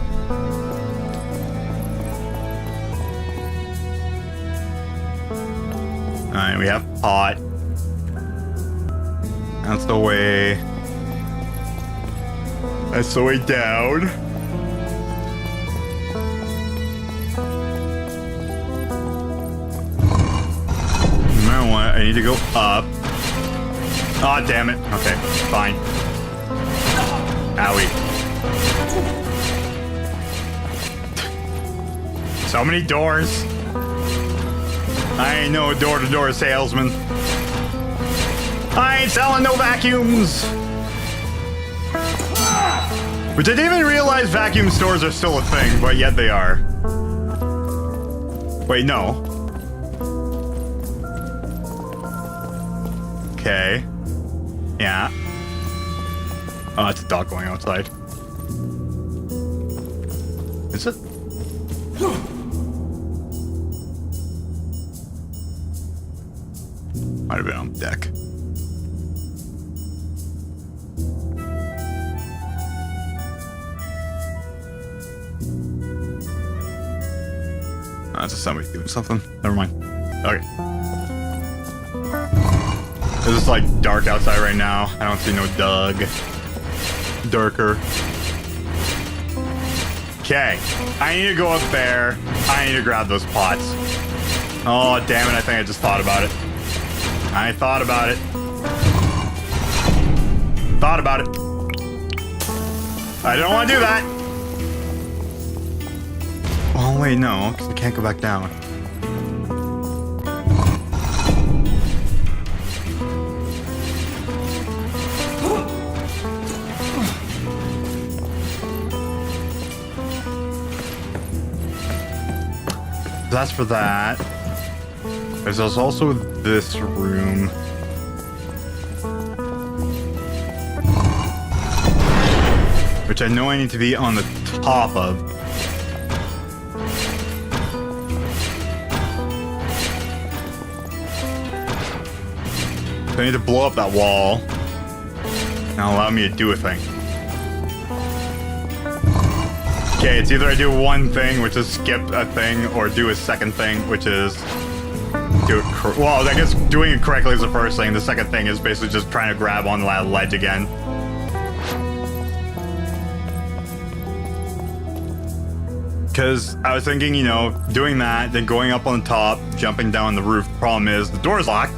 Alright, we have pot. That's the way. That's the way down. I need to go up. Aw, oh, damn it. Okay, fine. Owie. So many doors. I ain't no door-to-door salesman. I ain't selling no vacuums. Which I didn't even realize vacuum stores are still a thing, but yet they are. Wait, no. Okay. Yeah. Oh, it's a dog going outside. Is it? Might have been on deck. Oh, that's just somebody doing something. Never mind. Okay. It's just like dark outside right now. I don't see no Doug. Darker. Okay. I need to go up there. I need to grab those pots. Oh, damn it. I think I just thought about it. I thought about it. Thought about it. I don't want to do that. Oh, wait, no. Because I can't go back down. That's for that. There's also this room. Which I know I need to be on the top of. So I need to blow up that wall. Now allow me to do a thing. Okay, it's either I do one thing, which is skip a thing, or do a second thing, which is do it. Well, I guess doing it correctly is the first thing. The second thing is basically just trying to grab on that ledge again. Because I was thinking, you know, doing that, then going up on the top, jumping down the roof. The problem is the door's locked.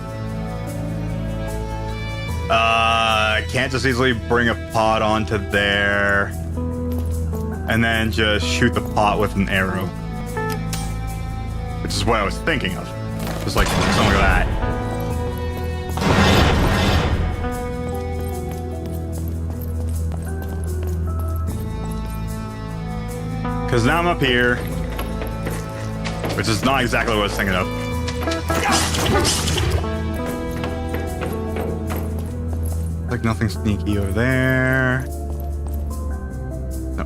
I can't just easily bring a pot onto there. And then just shoot the pot with an arrow. Which is what I was thinking of. Just like something like that. Because now I'm up here. Which is not exactly what I was thinking of. like nothing sneaky over there. No,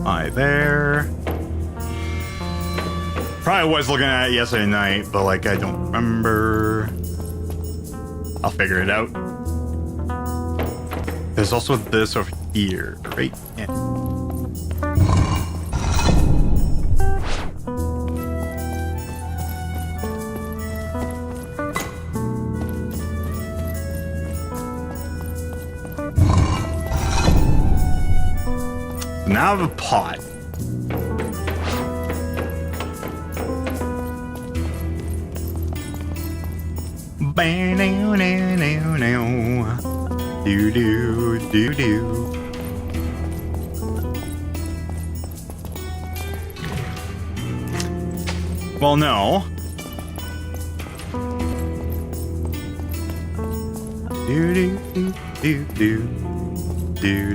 I there. Probably was looking at it yesterday night, but like I don't remember. I'll figure it out. There's also this over here, right? Yeah. Now I have a pot. Do do do do. Well, no. Do do do do do do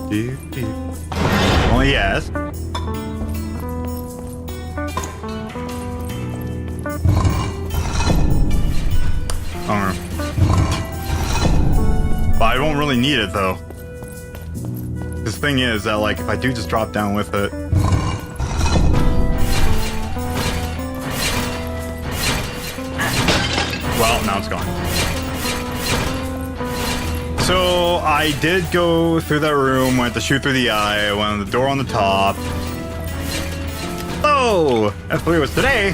do do. Well, yes. But I won't really need it though. The thing is that like if I do just drop down with it. Well, now it's gone. So I did go through that room, went to shoot through the eye, went on the door on the top. Oh, F3 was today.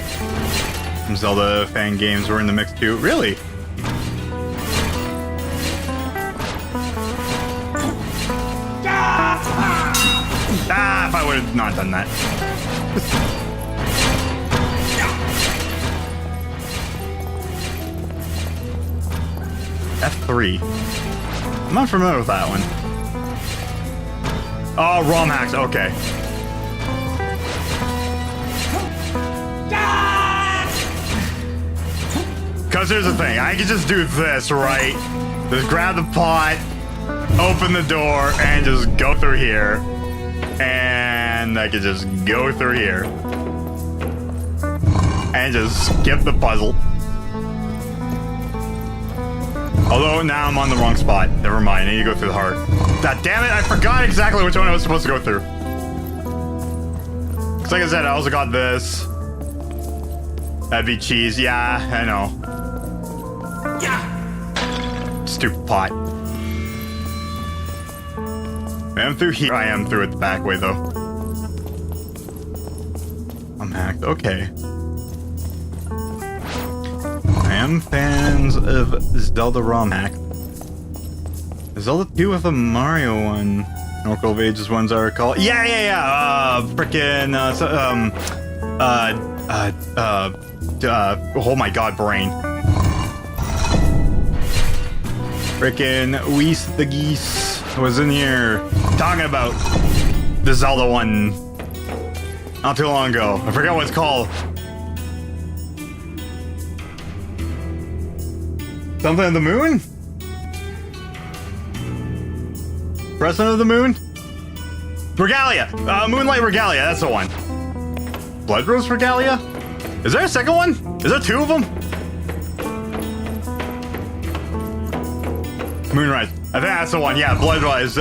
Some Zelda fan games were in the mix too. Really? Ah, if I would have not done that. F3. I'm not familiar with that one. Oh, ROM hacks. Okay. Because here's the thing. I can just do this, right? Just grab the pot, open the door, and just go through here. And I can just go through here. And just skip the puzzle. Although now I'm on the wrong spot. Never mind, I need to go through the heart. God damn it, I forgot exactly which one I was supposed to go through. Because like I said, I also got this. That'd be cheese. Yeah, I know. Yeah. Stupid pot. I am through here. I am through it the back way, though. I'm hacked. Okay. I am fans of Zelda ROM hack. Zelda 2 with a Mario one. Oracle of Ages ones are called. Yeah. Frickin' oh my god, brain. Frickin' Weiss the Geese was in here talking about the Zelda one not too long ago. I forgot what it's called. Something of the Moon? President of the Moon? Regalia! Moonlight Regalia, that's the one. Blood Rose Regalia? Is there a second one? Is there two of them? Moonrise. I think that's the one, yeah, Bloodrise,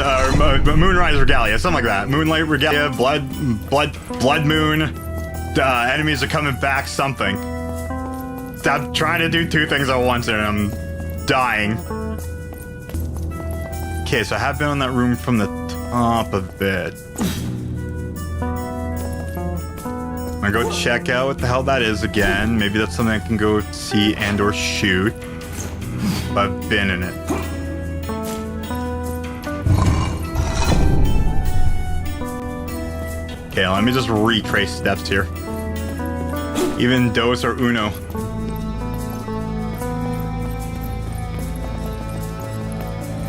Moonrise Regalia, something like that. Moonlight Regalia, Blood Moon, enemies are coming back, something. I'm trying to do two things at once and I'm dying. Okay, so I have been on that room from the top of it. I'm gonna go check out what the hell that is again. Maybe that's something I can go see and or shoot. But I've been in it. Okay, let me just retrace steps here. Even dos or uno.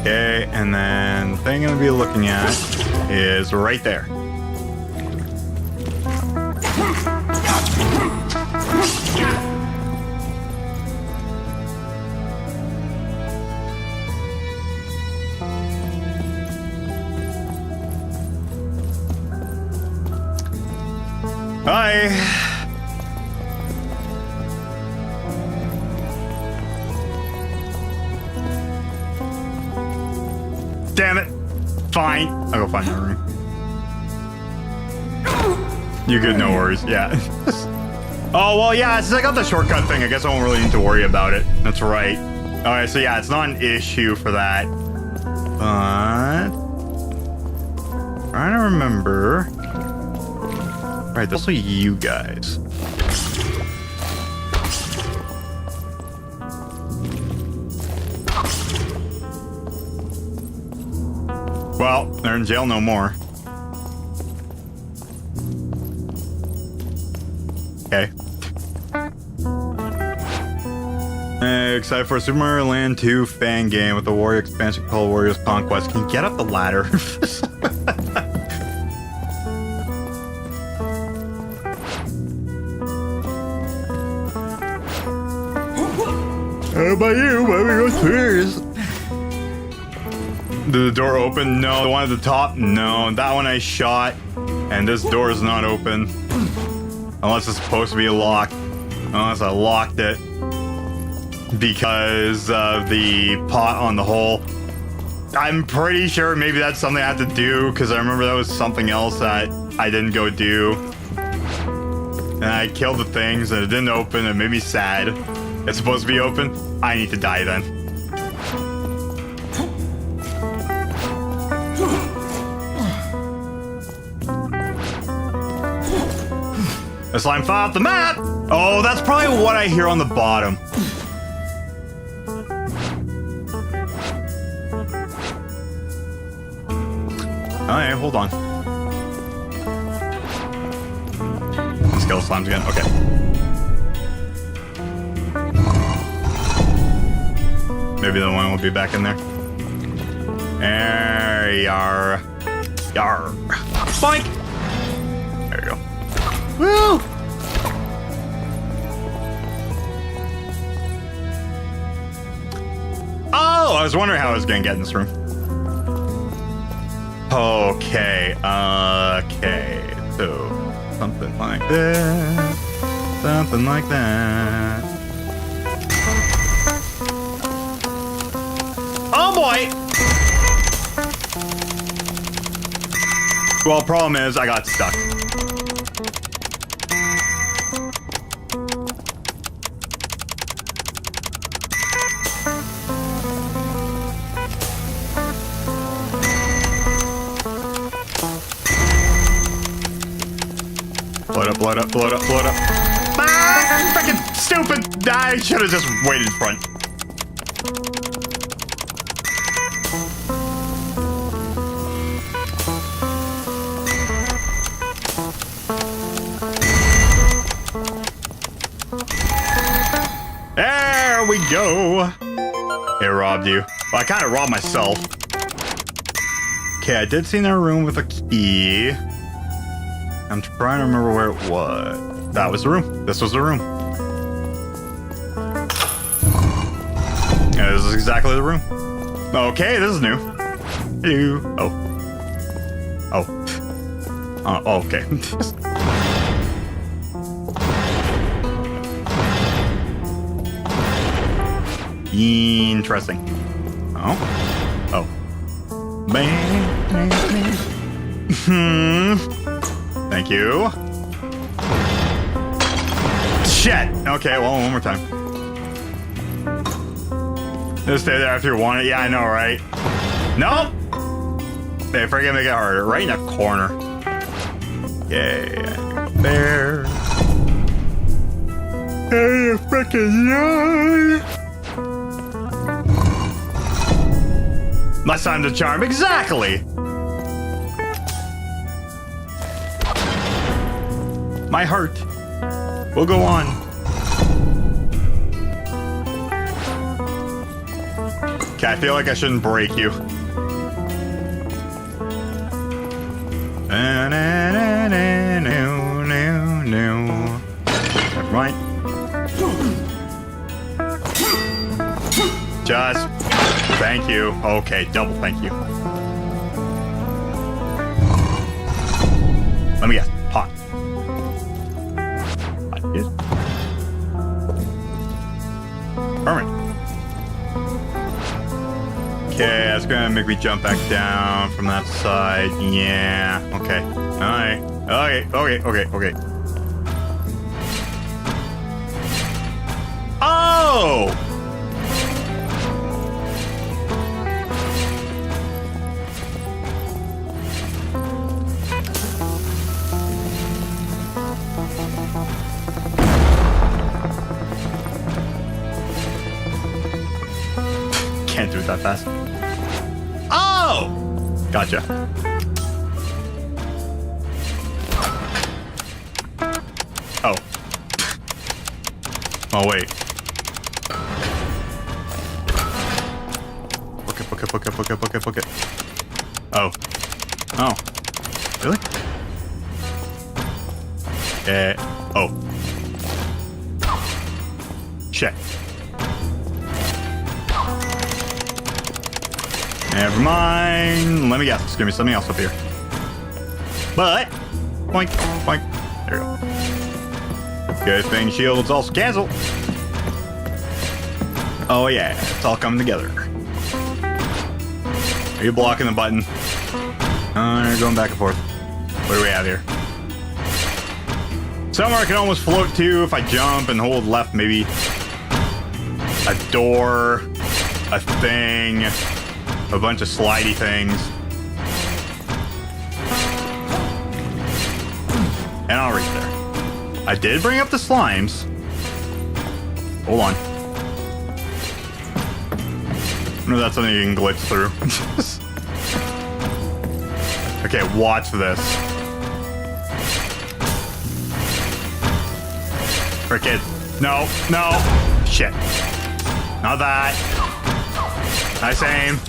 Okay, and then the thing I'm gonna be looking at is right there. Hi. Damn it. Fine. I'll go find my room. You good, no worries. Yeah. Oh, well, yeah, since I got the shortcut thing, I guess I won't really need to worry about it. That's right. Alright, so yeah, it's not an issue for that. But... trying to remember... Alright, that's also you guys. Well, they're in jail no more. Okay. Excited for a Super Mario Land 2 fan game with the Wario expansion called Wario's Conquest. Can you get up the ladder? How about you? Why we go upstairs? Did the door open? No. The one at the top? No. That one I shot. And this door is not open. Unless it's supposed to be locked. Unless I locked it. Because of the pot on the hole. I'm pretty sure maybe that's something I have to do. Because I remember that was something else that I didn't go do. And I killed the things and it didn't open. It made me sad. It's supposed to be open. I need to die then. The slime fell off the map! Oh, that's probably what I hear on the bottom. Alright, hold on. Let's kill the slimes again. Okay. Maybe the one will be back in there. There you are. Yar. Boink! There you go. Woo! Oh, I was wondering how I was gonna get in this room. Okay, okay. So, something like that. Something like that. Oh boy! Well, problem is, I got stuck. Blow it up, blow it up, blow it up, blow it up. Ah! Freaking stupid! I should have just waited in front. There we go. It robbed you. Well, I kind of robbed myself. Okay, I did see in a room with a key. I'm trying to remember where it was. That was the room. This was the room. Yeah, this is exactly the room. Okay, this is new. Hello. Oh. Oh. Oh, okay. Interesting. Oh. Oh. Thank you. Shit. Okay, well, one more time. Just stay there after you want it. Yeah, I know, right? Nope. They forget to make it harder. Right in the corner. Yeah. There. Hey, you freaking yay. Last time to charm. Exactly. My heart will go on. Okay, I feel like I shouldn't break you. Never mind. Just thank you. Okay, double thank you. Let me guess. Pot. Permanent. Okay, that's gonna make me jump back down from that side. Yeah, okay. Alright. Okay. Oh! Can't do it that fast. Oh! Gotcha. Oh. Oh, wait. Book it. Oh. Oh. Really? Oh. Shit. Never mind. Let me guess. There's gonna be something else up here. But, boink, boink. There you go. Good thing shields also cancel. Oh yeah, it's all coming together. Are you blocking the button? You're going back and forth. What do we have here? Somewhere I can almost float to if I jump and hold left, maybe. A door, a thing, a bunch of slidey things. And I'll reach there. I did bring up the slimes. Hold on. I know that's something you can glitch through. Okay, watch this. Frickin'. No. Shit. Not that. Nice aim.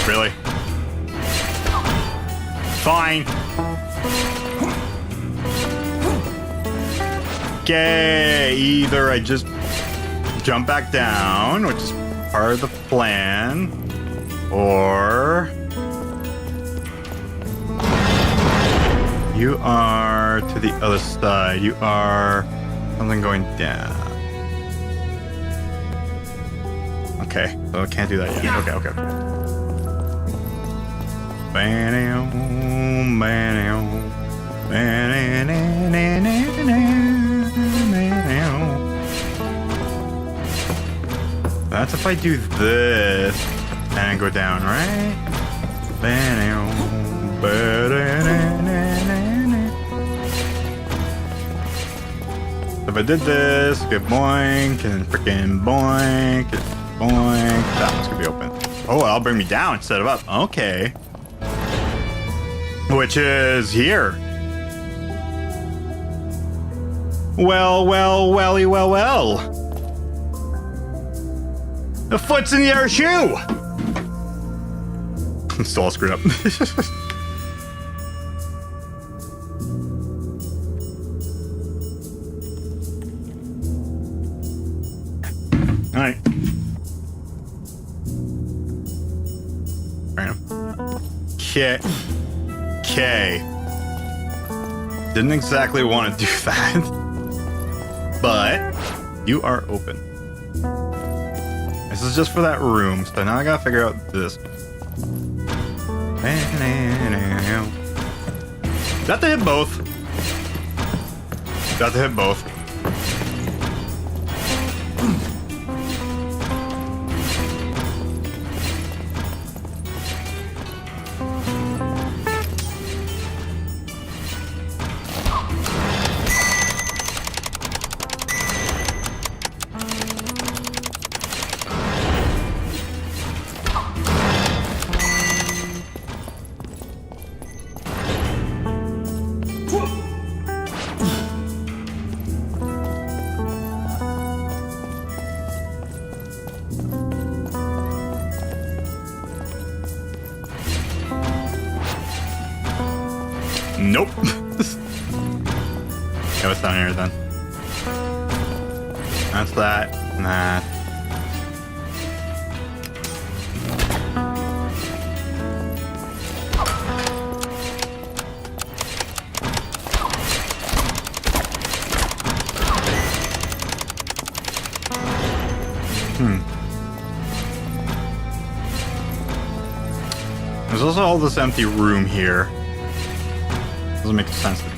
Really? Fine. Okay, either I just jump back down, which is part of the plan, or you are to the other side. You are something going down. Okay, so I can't do that yet. Okay. That's if I do this and go down, right? If I did this, get boink and freaking boink, boink, that one's gonna be open. Oh, that'll bring me down instead of up. Okay. Which is here. Well. The foot's in the other shoe! I'm still all screwed up. Alright. Okay. Didn't exactly want to do that. But you are open. This is just for that room, so now I gotta figure out this. Got to hit both. Nope. Okay, what's down here then? That's that and that. There's also all this empty room here. Doesn't make sense to me.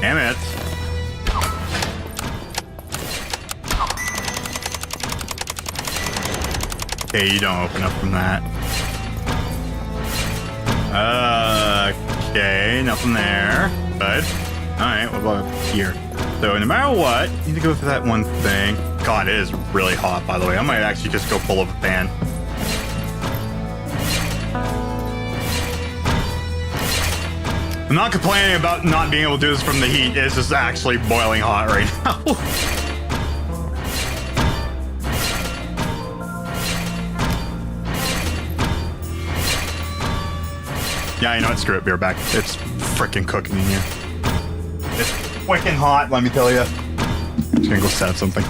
Damn it. Okay, you don't open up from that. Okay, nothing there. Good. Alright, what about here? So no matter what, you need to go through that one thing. God, it is really hot, by the way. I might actually just go pull up a fan. I'm not complaining about not being able to do this from the heat. It's just actually boiling hot right now. Yeah, you know what? Screw it. Be right back. It's freaking cooking in here. It's wicked hot, let me tell you. I'm just gonna go set up something.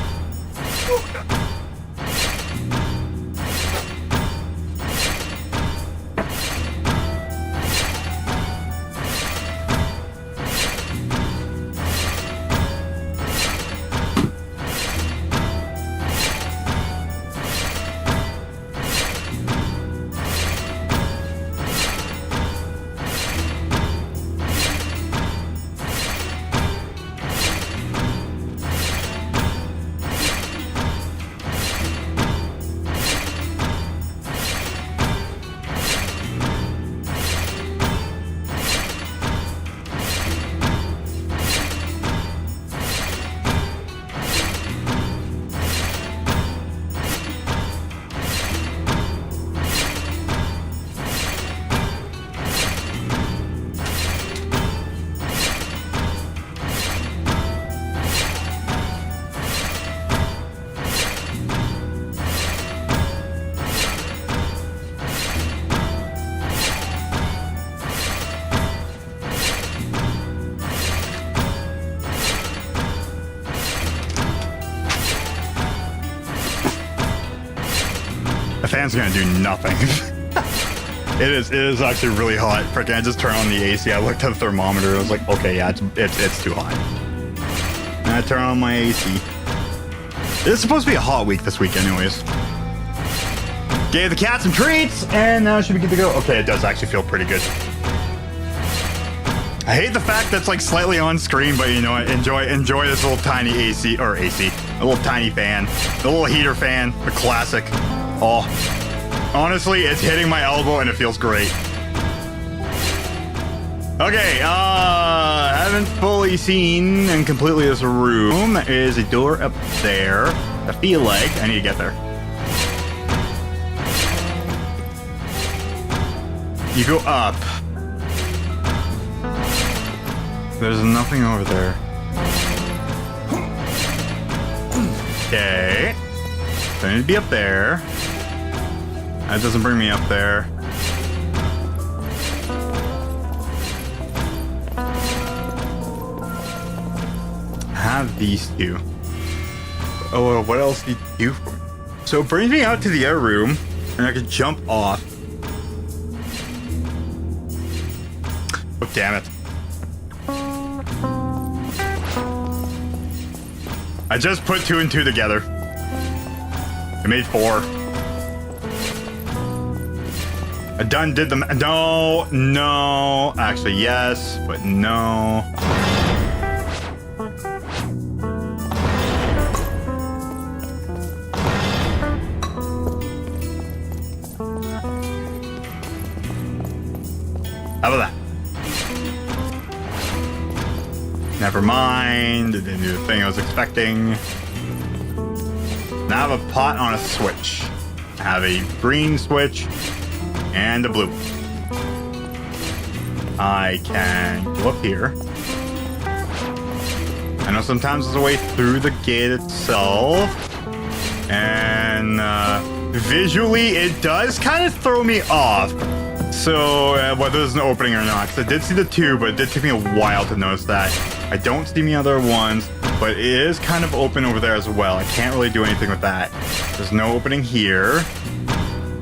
The fan's gonna do nothing. It is actually really hot. Freaking, I just turned on the AC. I looked at the thermometer. I was like, okay, yeah, it's too hot. And I turn on my AC. It's supposed to be a hot week this week, anyways. Gave the cat some treats, and now she should be good to go. Okay, it does actually feel pretty good. I hate the fact that's like slightly on screen, but you know what? Enjoy this little tiny AC, a little tiny fan, the little heater fan, the classic. Oh, honestly, it's hitting my elbow and it feels great. Okay, I haven't fully seen and completely this room. There is a door up there. I feel like I need to get there. You go up. There's nothing over there. Okay. So I need to be up there. That doesn't bring me up there. I have these two. Oh, what else do you do for me? So it brings me out to the air room, and I can jump off. Oh, damn it. I just put 2 and 2 together. I made 4. I did them. No. Actually, yes, but no. How about that? Never mind. It didn't do the thing I was expecting. Now I have a pot on a switch. I have a green switch and a blue. I can go up here. I know sometimes there's a way through the gate itself. And visually, it does kind of throw me off. So whether there's an opening or not. Because I did see the 2, but it did take me a while to notice that. I don't see any other ones, but it is kind of open over there as well. I can't really do anything with that. There's no opening here.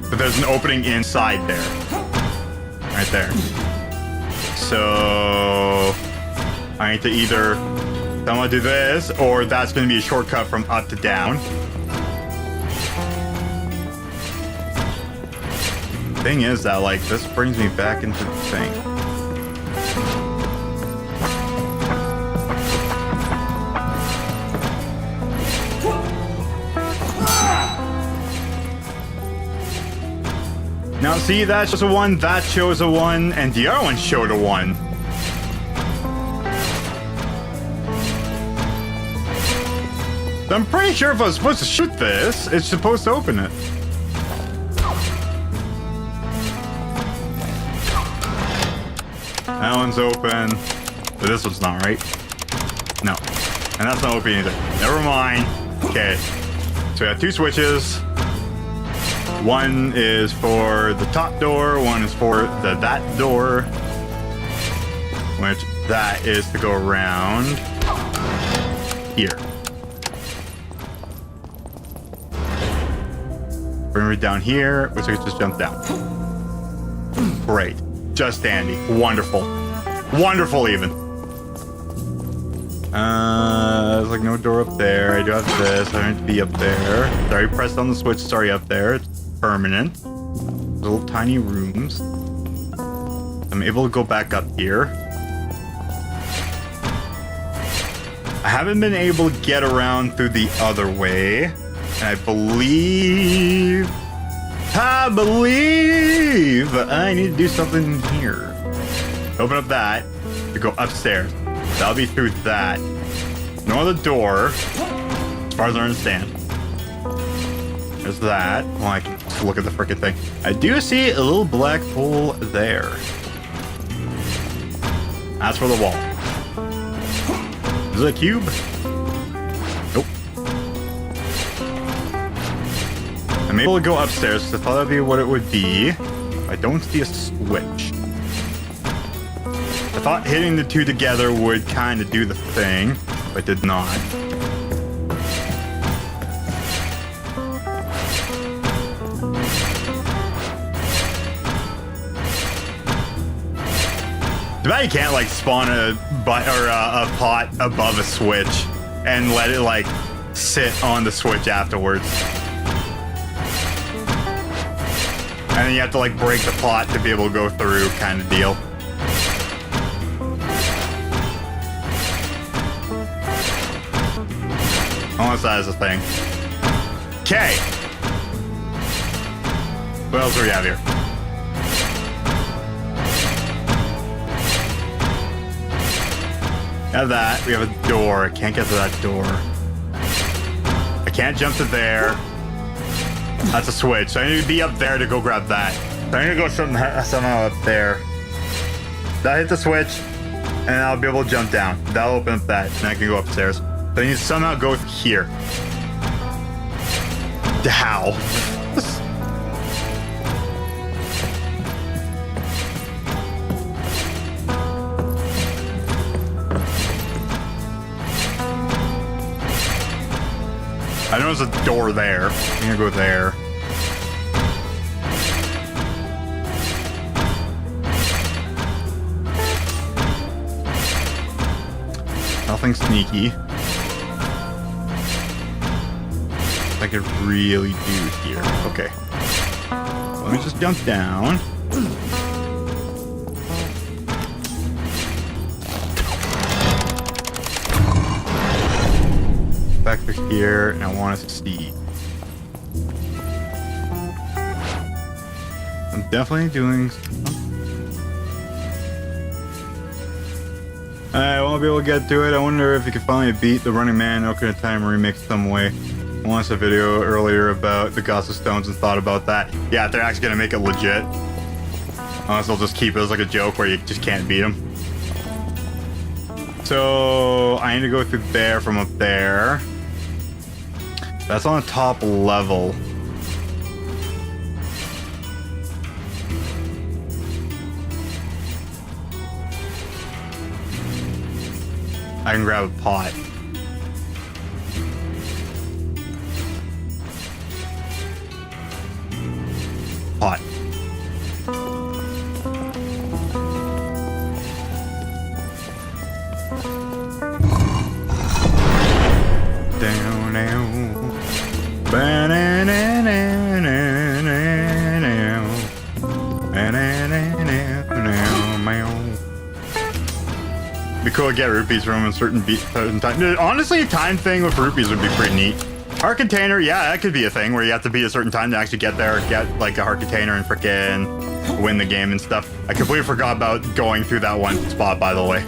But there's an opening inside there. Right there. So I need to either I'm gonna do this, or that's gonna be a shortcut from up to down. Thing is that, like, this brings me back into the thing. Now, see, that shows a 1, that shows a 1, and the other one showed a 1. I'm pretty sure if I was supposed to shoot this, it's supposed to open it. That one's open, but this one's not, right? No. And that's not open either. Never mind. Okay. So we have 2 switches. One is for the top door, one is for that door, which that is to go around here. Bring it down here, which I can just jump down. Great. Just dandy. Wonderful. Wonderful even. There's like no door up there. I do have this. I don't need to be up there. Sorry, pressed on the switch. Sorry, up there. It's permanent. Little tiny rooms. I'm able to go back up here. I haven't been able to get around through the other way. And I believe I need to do something here. Open up that to go upstairs. That'll be through that. No other door, as far as I understand. There's that. Well, I can just look at the frickin' thing. I do see a little black hole there. That's for the wall. Is it a cube? Nope. I'm able to go upstairs, so I thought that'd be what it would be. I don't see a switch. I thought hitting the 2 together would kind of do the thing, but did not. Too bad you can't like spawn a pot above a switch and let it like sit on the switch afterwards. And then you have to like break the pot to be able to go through, kind of deal. Unless that is a thing. Okay. What else do we have here? We have that. We have a door. I can't get to that door. I can't jump to there. That's a switch. So I need to be up there to go grab that. So I need to go somehow up there. That hit the switch, and I'll be able to jump down. That'll open up that, and I can go upstairs. So I need to somehow go here. How? I know there's a door there. I'm gonna go there. Nothing sneaky. I could really do here. Okay. Let me just jump down. Back to here, and I want to see. I'm definitely doing something. I won't be able to get to it. I wonder if you could finally beat the Running Man Ocarina of Time remix some way. I watched a video earlier about the Gods of Stones and thought about that. Yeah, they're actually gonna make it legit. Unless they'll just keep it as like a joke where you just can't beat them. So I need to go through there from up there. That's on the top level. I can grab a pot. Pot. Be cool to get rupees from a certain time. Honestly, a time thing with rupees would be pretty neat. Heart container, yeah, that could be a thing where you have to be a certain time to actually get there, get like a heart container and frickin' win the game and stuff. I completely forgot about going through that one spot, by the way.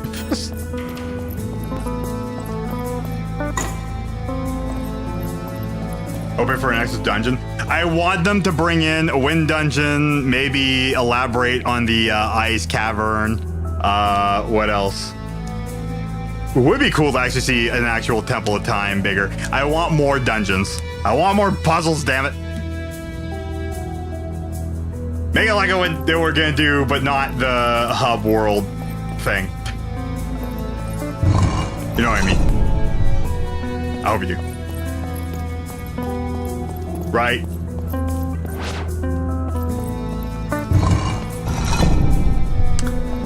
Hoping for an extra dungeon. I want them to bring in a wind dungeon, maybe elaborate on the ice cavern. What else? It would be cool to actually see an actual Temple of Time bigger. I want more dungeons. I want more puzzles, damn it. Make it like what they were gonna do, but not the hub world thing. You know what I mean? I hope you do. Right.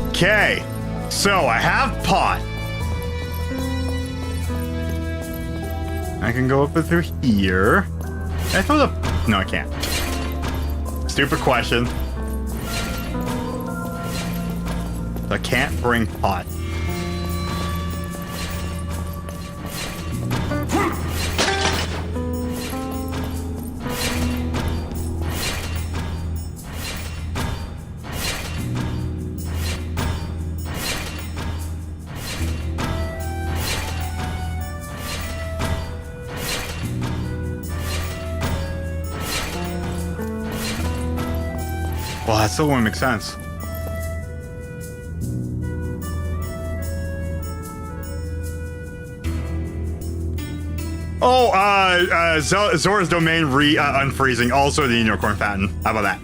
Okay. So I have pot. I can go up through here. Can I throw the... No, I can't. Stupid question. I can't bring pot. Well, that still wouldn't make sense. Oh, Zora's Domain unfreezing. Also the unicorn fountain. How about that?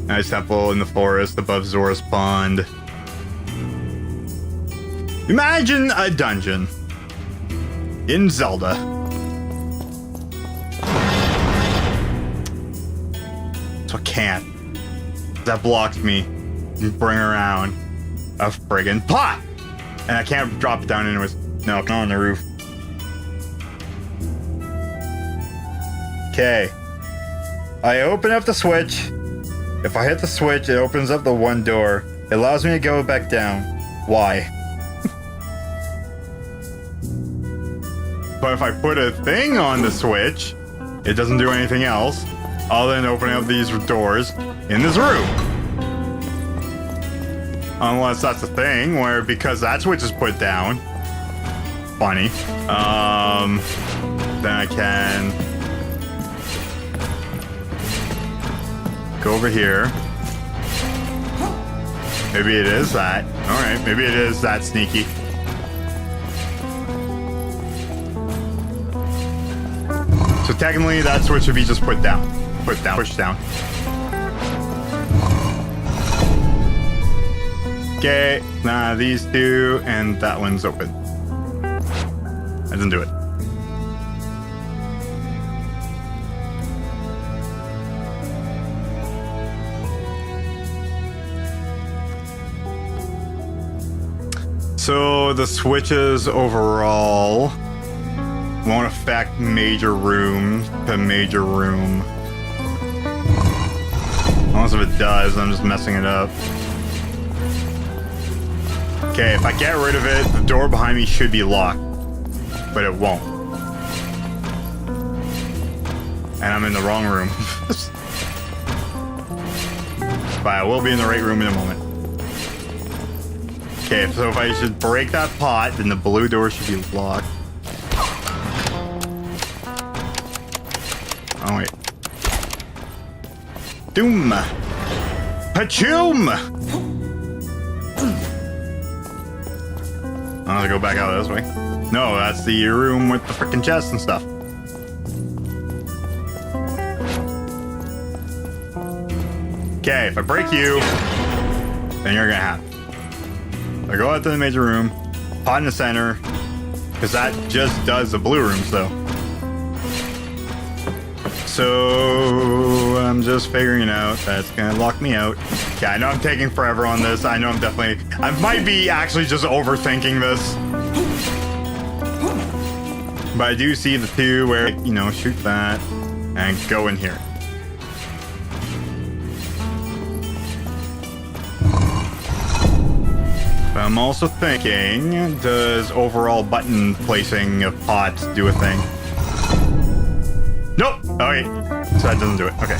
Nice temple in the forest above Zora's pond. Imagine a dungeon in Zelda. So I can't. That blocks me and bring around a friggin' pot. And I can't drop it down anyways. No, not on the roof. Okay. I open up the switch. If I hit the switch, it opens up the one door. It allows me to go back down. Why? But if I put a thing on the switch, it doesn't do anything else other than opening up these doors in this room. Unless that's the thing where, because that switch is put down, funny, then I can go over here. Maybe it is that. All right, maybe it is that sneaky. So technically that switch should be just put down. Put down, push down. Okay, nah, these two, and that one's open. I didn't do it. So the switches overall won't affect major room to major room. Unless if it does, I'm just messing it up. Okay, if I get rid of it, the door behind me should be locked. But it won't. And I'm in the wrong room. But I will be in the right room in a moment. Okay, so if I should break that pot, then the blue door should be locked. Oh, wait. Doom! Pachoom! I'm gonna go back out this way. No, that's the room with the frickin' chests and stuff. Okay, if I break you, then you're gonna have. I go out to the major room, pot in the center, because that just does the blue rooms though. So I'm just figuring it out. That's gonna lock me out. Okay, I know I'm taking forever on this. I know I might be actually just overthinking this. But I do see the two where, you know, shoot that and go in here. I'm also thinking, does overall button placing of pots do a thing? Nope. Okay. So that doesn't do it. Okay.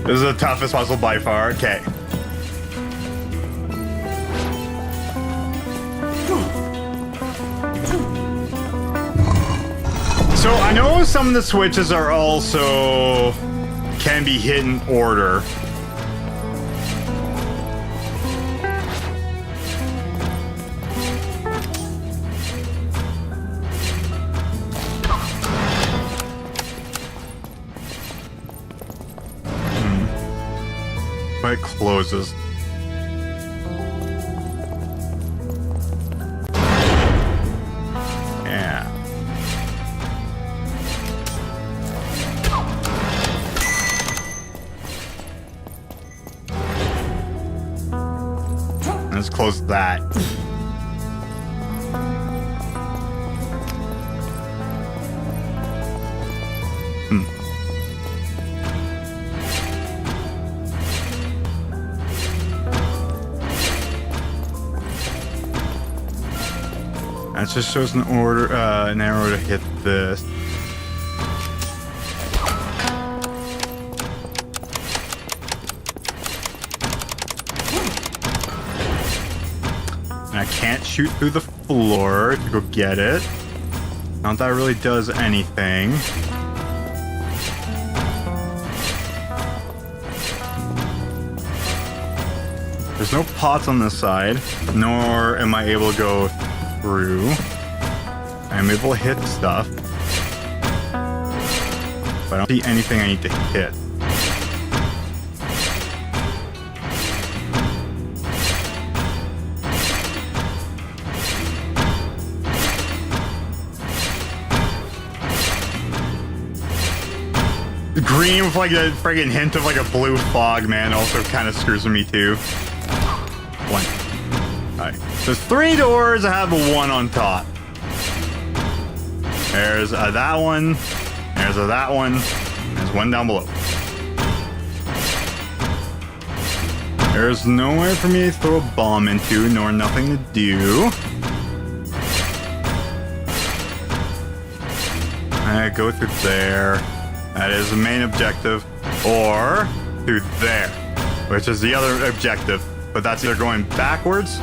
This is the toughest puzzle by far. Okay. So I know some of the switches are also can be hit in order. But it closes. Yeah. Let's close that. That just shows an order, an arrow to hit this. And I can't shoot through the floor to go get it. Not that really does anything. There's no pots on this side, nor am I able to go through. I'm able to hit stuff, but I don't see anything I need to hit. Green with like a friggin' hint of like a blue fog, man, also kind of screws with me too. One. Alright. There's 3 doors. I have a 1 on top. There's that one. There's that one. There's 1 down below. There's nowhere for me to throw a bomb into, nor nothing to do. I go through there. That is the main objective. Or through there, which is the other objective. But that's either going backwards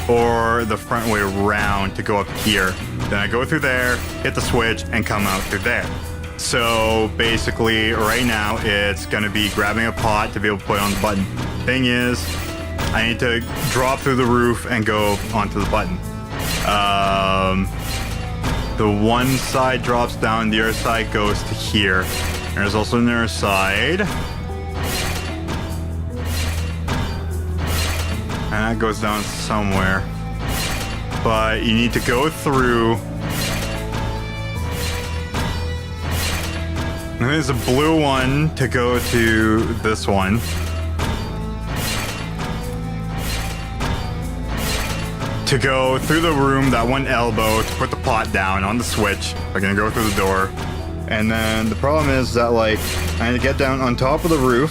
or the front way around to go up here. Then I go through there, hit the switch, and come out through there. So basically, right now, it's going to be grabbing a pot to be able to put on the button. Thing is, I need to drop through the roof and go onto the button. The one side drops down, the other side goes to here. There's also another side. And that goes down somewhere. But you need to go through. And there's a blue one to go to this one. To go through the room, that one elbow, to put the pot down on the switch. I'm gonna go through the door. And then the problem is that, like, I need to get down on top of the roof,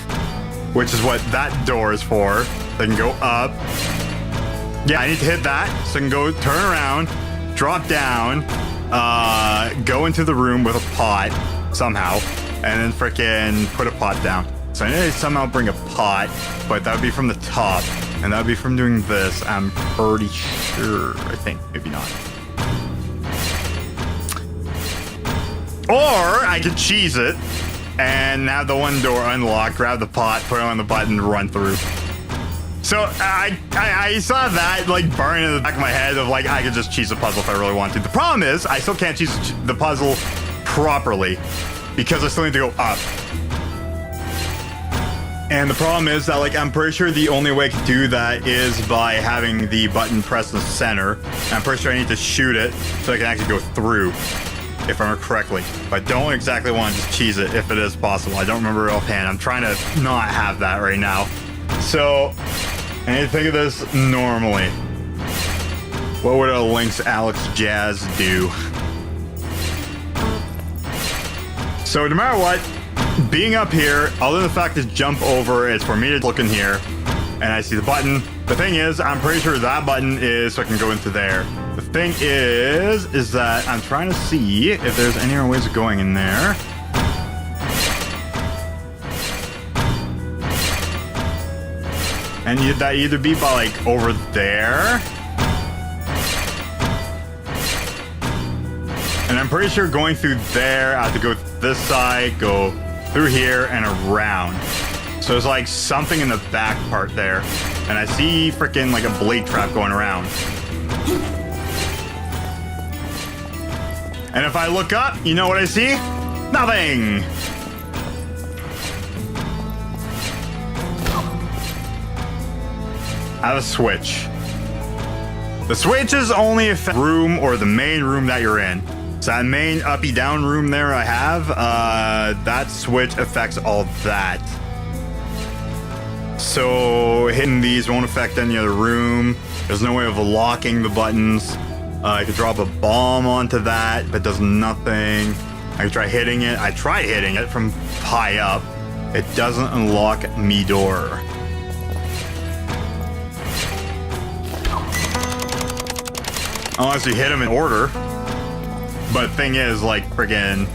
which is what that door is for. So I can go up. Yeah, I need to hit that, so I can go turn around, drop down, go into the room with a pot somehow, and then frickin' put a pot down. So I need to somehow bring a pot, but that would be from the top, and that would be from doing this, I'm pretty sure. I think, maybe not. Or I could cheese it and have the one door unlocked, grab the pot, put it on the button, run through. So I saw that like burn in the back of my head of like I could just cheese the puzzle if I really want to. The problem is I still can't cheese the puzzle properly because I still need to go up. And the problem is that, like, I'm pretty sure the only way I can do that is by having the button pressed in the center. I'm pretty sure I need to shoot it so I can actually go through, if I remember correctly. But I don't exactly want to just cheese it if it is possible. I don't remember offhand. I'm trying to not have that right now. So, I need to think of this normally. What would a Link's Alex Jazz do? So no matter what, being up here, other than the fact to jump over, it's for me to look in here, and I see the button. The thing is, I'm pretty sure that button is so I can go into there. The thing is that I'm trying to see if there's any other ways of going in there. And that either be by like over there. And I'm pretty sure going through there, I have to go this side, go through here and around. So there's like something in the back part there. And I see freaking like a blade trap going around. And if I look up, you know what I see? Nothing! I have a switch. The switch is only if room or the main room that you're in. So that main uppy down room there I have, that switch affects all that. So hitting these won't affect any other room. There's no way of locking the buttons. I could drop a bomb onto that, but does nothing. I could try hitting it. I tried hitting it from high up. It doesn't unlock me door. Unless you hit them in order. But thing is, like, friggin'...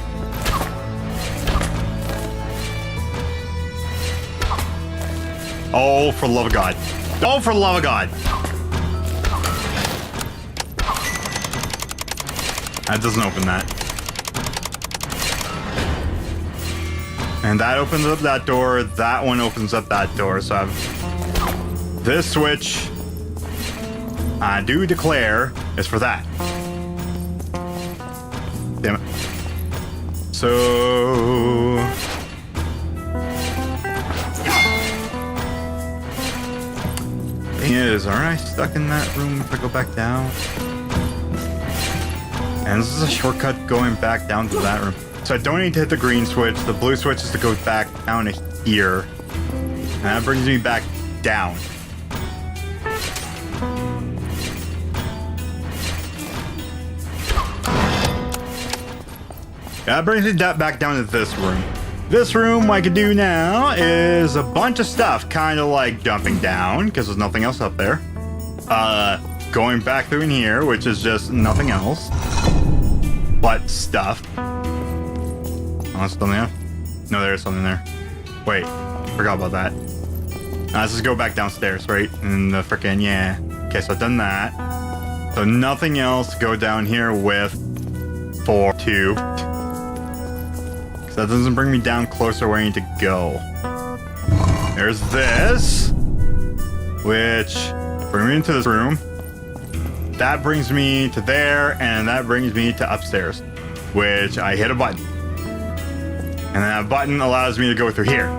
Oh, for the love of God. Oh, for the love of God. That doesn't open that. And that opens up that door. That one opens up that door. So I have this switch. I do declare is for that. Damn it. So... Thing is, aren't I stuck in that room if I go back down? And this is a shortcut going back down to that room. So I don't need to hit the green switch. The blue switch is to go back down to here. And that brings me back down. That brings me back down to this room. This room, what I could do now is a bunch of stuff, kind of like jumping down, because there's nothing else up there. Going back through in here, which is just nothing else but stuff. Oh, there's something there? No, there's something there. Wait, forgot about that. Let's just go back downstairs, right? And the frickin', yeah. Okay, so I've done that. So nothing else to go down here with for 2. That doesn't bring me down closer where I need to go. There's this, which brings me into this room. That brings me to there, and that brings me to upstairs, which I hit a button. And then that button allows me to go through here,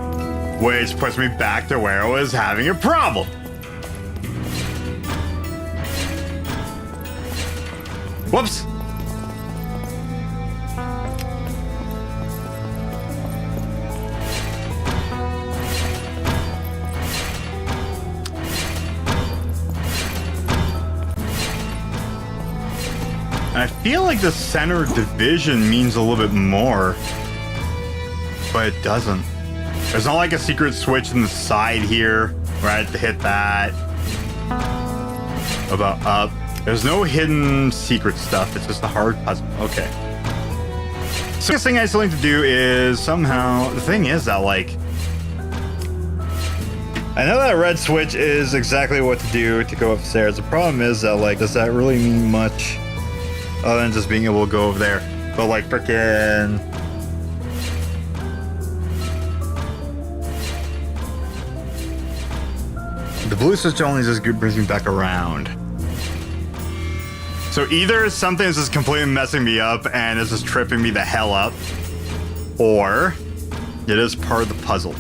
which puts me back to where I was having a problem. Whoops. I feel like the center division means a little bit more, but it doesn't. There's not like a secret switch in the side here where I have to hit that. About up. There's no hidden secret stuff. It's just a hard puzzle. Okay. So the thing I still need to do is somehow... The thing is that, like... I know that red switch is exactly what to do to go upstairs. The problem is that, like, does that really mean much other than just being able to go over there? But, like, frickin'... The blue switch only just brings me back around. So either something is just completely messing me up and is just tripping me the hell up, or it is part of the puzzle.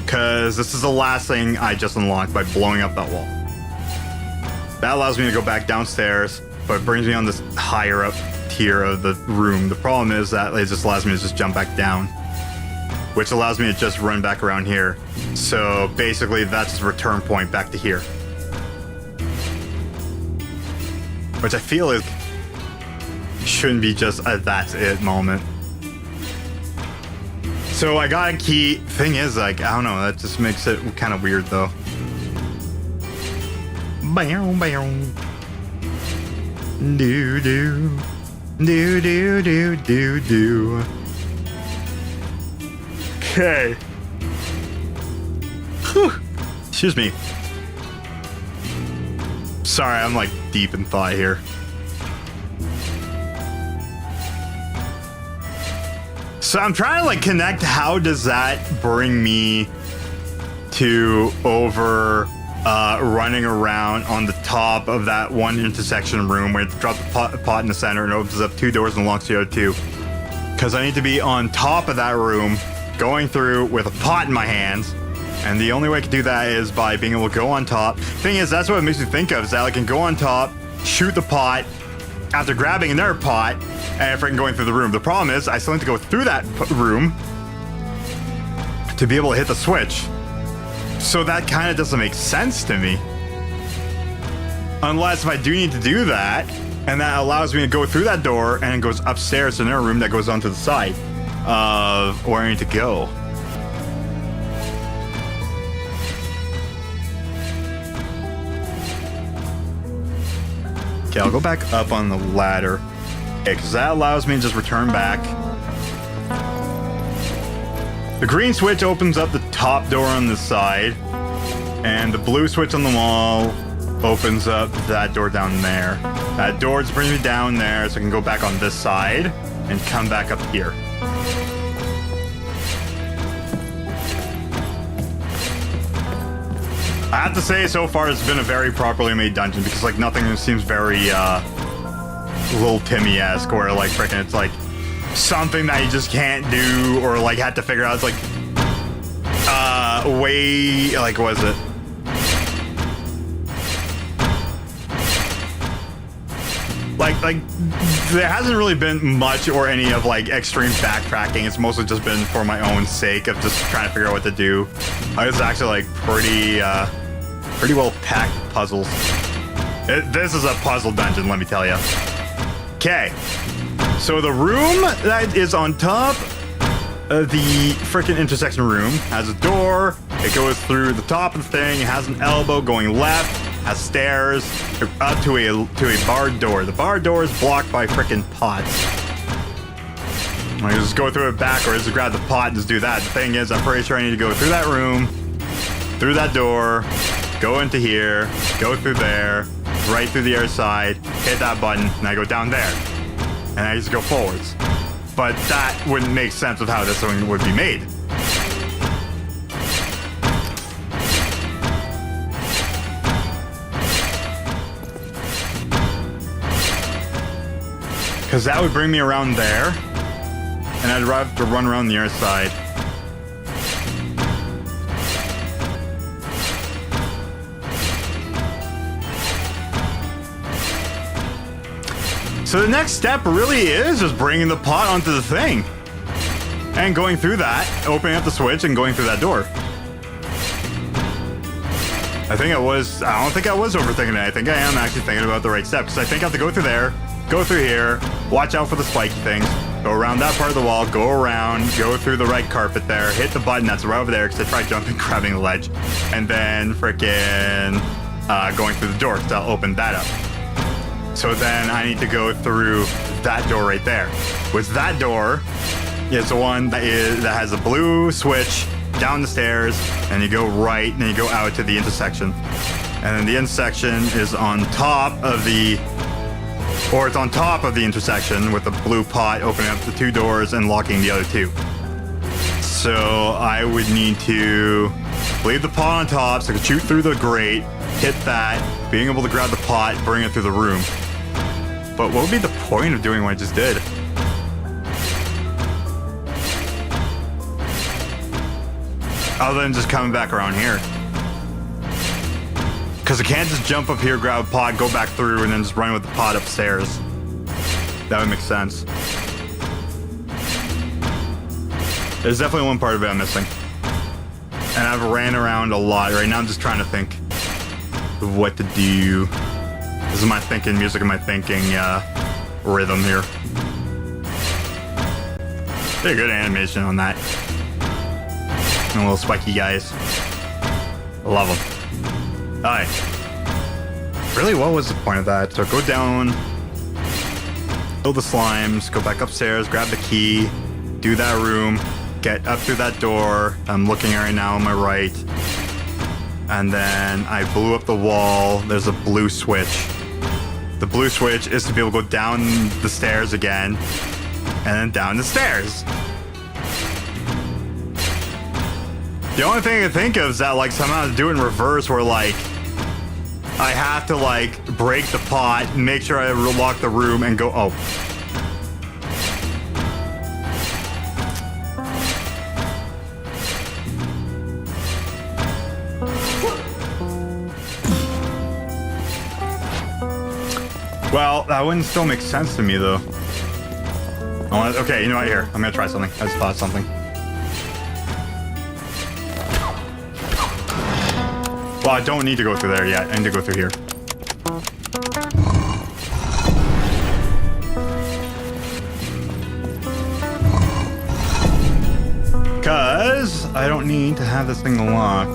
Because this is the last thing I just unlocked by blowing up that wall. That allows me to go back downstairs, but it brings me on this higher up tier of the room. The problem is that it just allows me to just jump back down, which allows me to just run back around here. So basically that's the return point back to here. Which I feel is shouldn't be just a that's it moment. So I got a key. Thing is, like, I don't know, that just makes it kind of weird though. Bam, bam. Do do. Do do do do do. Okay. Whew. Excuse me. Sorry, I'm like deep in thought here. So I'm trying to like connect, how does that bring me to over running around on the top of that one intersection room where you drop the pot in the center and opens up 2 doors and unlocks the other 2. Because I need to be on top of that room, going through with a pot in my hands. And the only way I can do that is by being able to go on top. Thing is, that's what it makes me think of, is that I can go on top, shoot the pot, after grabbing another pot, and freaking going through the room. The problem is, I still need to go through that room to be able to hit the switch. So that kind of doesn't make sense to me. Unless if I do need to do that, and that allows me to go through that door, and it goes upstairs to another room that goes onto the side of where I need to go. Okay, I'll go back up on the ladder. Okay, because that allows me to just return back. The green switch opens up the top door on the side, and the blue switch on the wall opens up that door down there. That door just brings me down there, so I can go back on this side and come back up here. I have to say, so far it's been a very properly made dungeon, because like nothing seems very Little Timmy-esque, where like freaking it's like something that you just can't do, or like had to figure out. It's like way, like, what is it? Like there hasn't really been much or any of like extreme backtracking. It's mostly just been for my own sake of just trying to figure out what to do. It's actually like pretty well packed puzzles. This is a puzzle dungeon, let me tell you. Okay, so the room that is on top of the freaking intersection room has a door. It goes through the top of the thing. It has an elbow going left. Has stairs up to a barred door. The barred door is blocked by freaking pots. I can just go through it backwards to grab the pot and just do that. The thing is, I'm pretty sure I need to go through that room, through that door, go into here, go through there, right through the other side, hit that button, and I go down there. And I just go forwards. But that wouldn't make sense of how this one would be made. Because that would bring me around there, and I'd have to run around the other side. So the next step really is just bringing the pot onto the thing. And going through that, opening up the switch, and going through that door. I don't think I was overthinking it. I think I am actually thinking about the right step, because I think I have to go through there, go through here, watch out for the spiky things, go around that part of the wall, go around, go through the right carpet there, hit the button that's right over there, because I tried jumping, grabbing the ledge, and then frickin' going through the door, because I'll open that up. So then I need to go through that door right there. With that door, it's the one that has a blue switch down the stairs, and you go right, and then you go out to the intersection. And then the intersection is on top of the intersection with the blue pot opening up the 2 doors and locking the other 2. So I would need to leave the pot on top so I can shoot through the grate, hit that, being able to grab the pot, bring it through the room. But what would be the point of doing what I just did? Other than just coming back around here. Because I can't just jump up here, grab a pot, go back through, and then just run with the pot upstairs. That would make sense. There's definitely one part of it I'm missing. And I've ran around a lot. Right now I'm just trying to think of what to do. This is my thinking, music of my thinking rhythm here. Pretty good animation on that. And little spiky guys. Love them. Alright. Really, what was the point of that? So go down, kill the slimes, go back upstairs, grab the key, do that room, get up through that door. I'm looking right now on my right. And then I blew up the wall. There's a blue switch. The blue switch is to be able to go down the stairs again, and then down the stairs. The only thing I can think of is that, like, somehow to do it in reverse, where, like, I have to, like, break the pot, make sure I lock the room, and go, oh. Well, that wouldn't still make sense to me, though. Okay, you know what? Here, I'm gonna try something. I just thought of something. Well, I don't need to go through there yet. I need to go through here. Because I don't need to have this thing locked.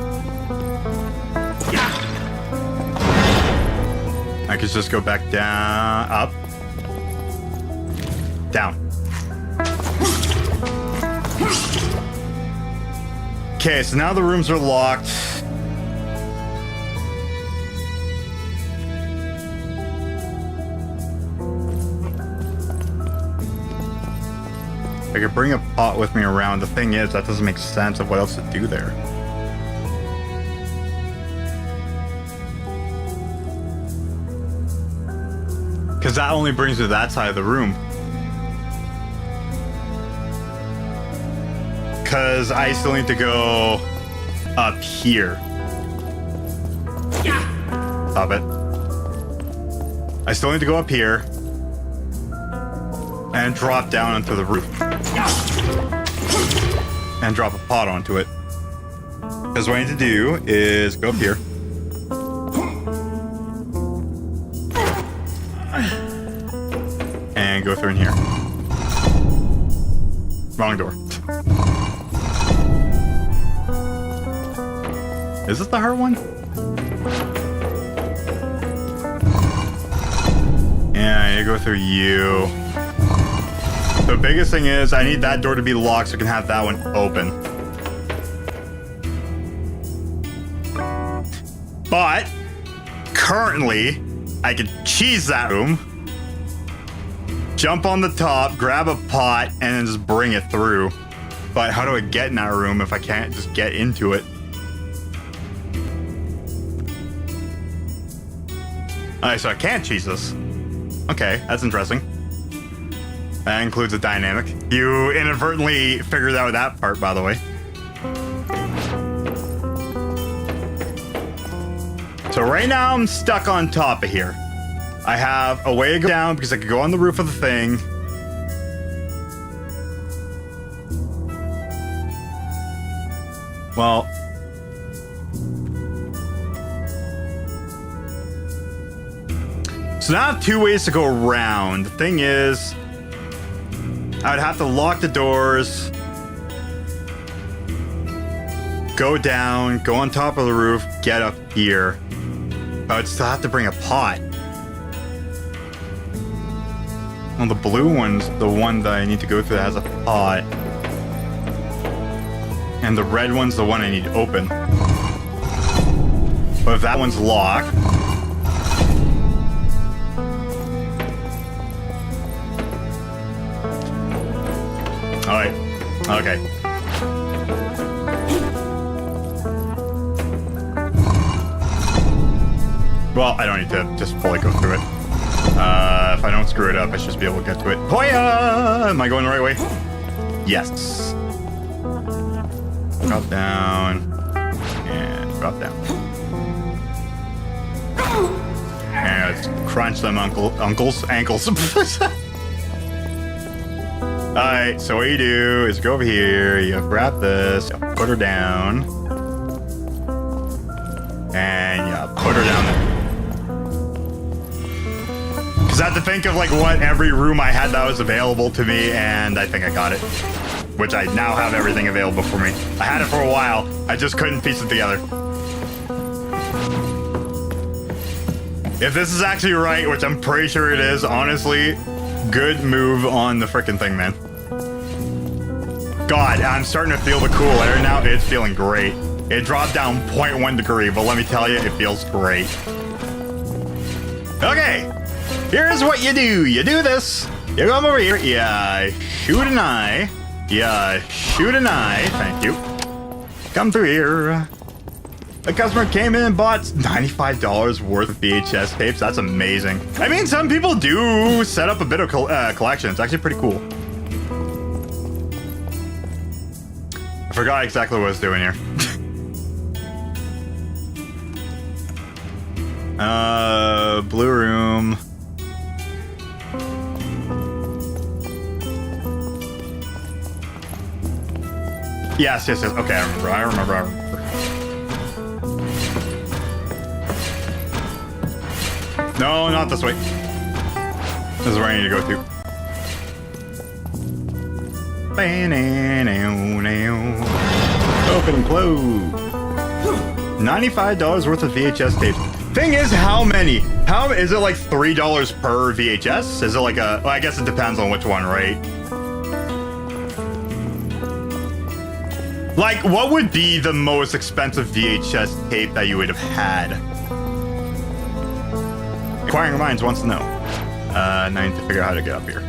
I could just go back down, up, down. Okay, so now the rooms are locked. I could bring a pot with me around. The thing is, that doesn't make sense of what else to do there. Because that only brings me to that side of the room. Because I still need to go up here. Stop it. I still need to go up here and drop down onto the roof. And drop a pot onto it. Because what I need to do is go up here. And go through in here. Wrong door. Is this the hard one? Yeah, I need to go through you. The biggest thing is I need that door to be locked so I can have that one open. But currently, I can cheese that room, jump on the top, grab a pot, and then just bring it through. But how do I get in that room if I can't just get into it? Alright, so I can't cheese this. Okay, that's interesting. That includes a dynamic. You inadvertently figured out that part, by the way. So right now I'm stuck on top of here. I have a way to go down because I could go on the roof of the thing. Well, so now I have two ways to go around. The thing is, I would have to lock the doors, go down, go on top of the roof, get up here. I would still have to bring a pot. Well, the blue one's the one that I need to go through that has a pot. And the red one's the one I need to open. But if that one's locked... Alright. Okay. Well, I don't need to just fully go through it. If I don't screw it up, I should just be able to get to it. Hoya! Am I going the right way? Yes. Drop down. And drop down. And let's crunch them ankles. Alright, so what you do is go over here, you grab this, you put her down. And you put her down there. Because at the think of like what every room I had that was available to me, and I think I got it. Which I now have everything available for me. I had it for a while. I just couldn't piece it together. If this is actually right, which I'm pretty sure it is, honestly, good move on the freaking thing, man. God, I'm starting to feel the cool air now. It's feeling great. It dropped down 0.1 degree, but let me tell you, it feels great. Okay, here's what you do. You do this. You come over here. Yeah, shoot an eye. Yeah, shoot an eye. Thank you. Come through here. A customer came in and bought $95 worth of VHS tapes. That's amazing. I mean, some people do set up a bit of collection. It's actually pretty cool. I forgot exactly what I was doing here. Blue room. Yes. Okay, I remember. No, not this way. This is where I need to go to. Open and close. $95 worth of VHS tapes. Thing is, how many? How is it like $3 per VHS? Is it like a? Well, I guess it depends on which one, right? Like, what would be the most expensive VHS tape that you would have had? Inquiring Minds wants to know. Now I need to figure out how to get up here.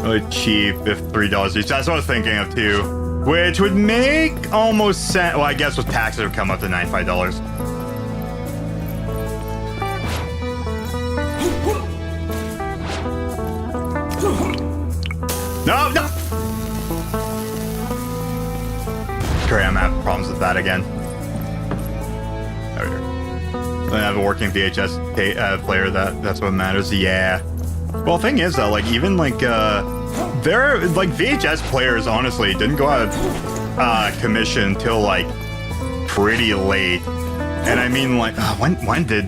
Really cheap, if $3 each. That's what I was thinking of too. Which would make almost sense. Well, I guess with taxes it would come up to $95. No! Great, I'm having problems with that again. There we go. I have a working VHS player. That's what matters. Yeah. Well, the thing is though, like even like they're like VHS players. Honestly, didn't go out of commission till like pretty late. And I mean, like when did?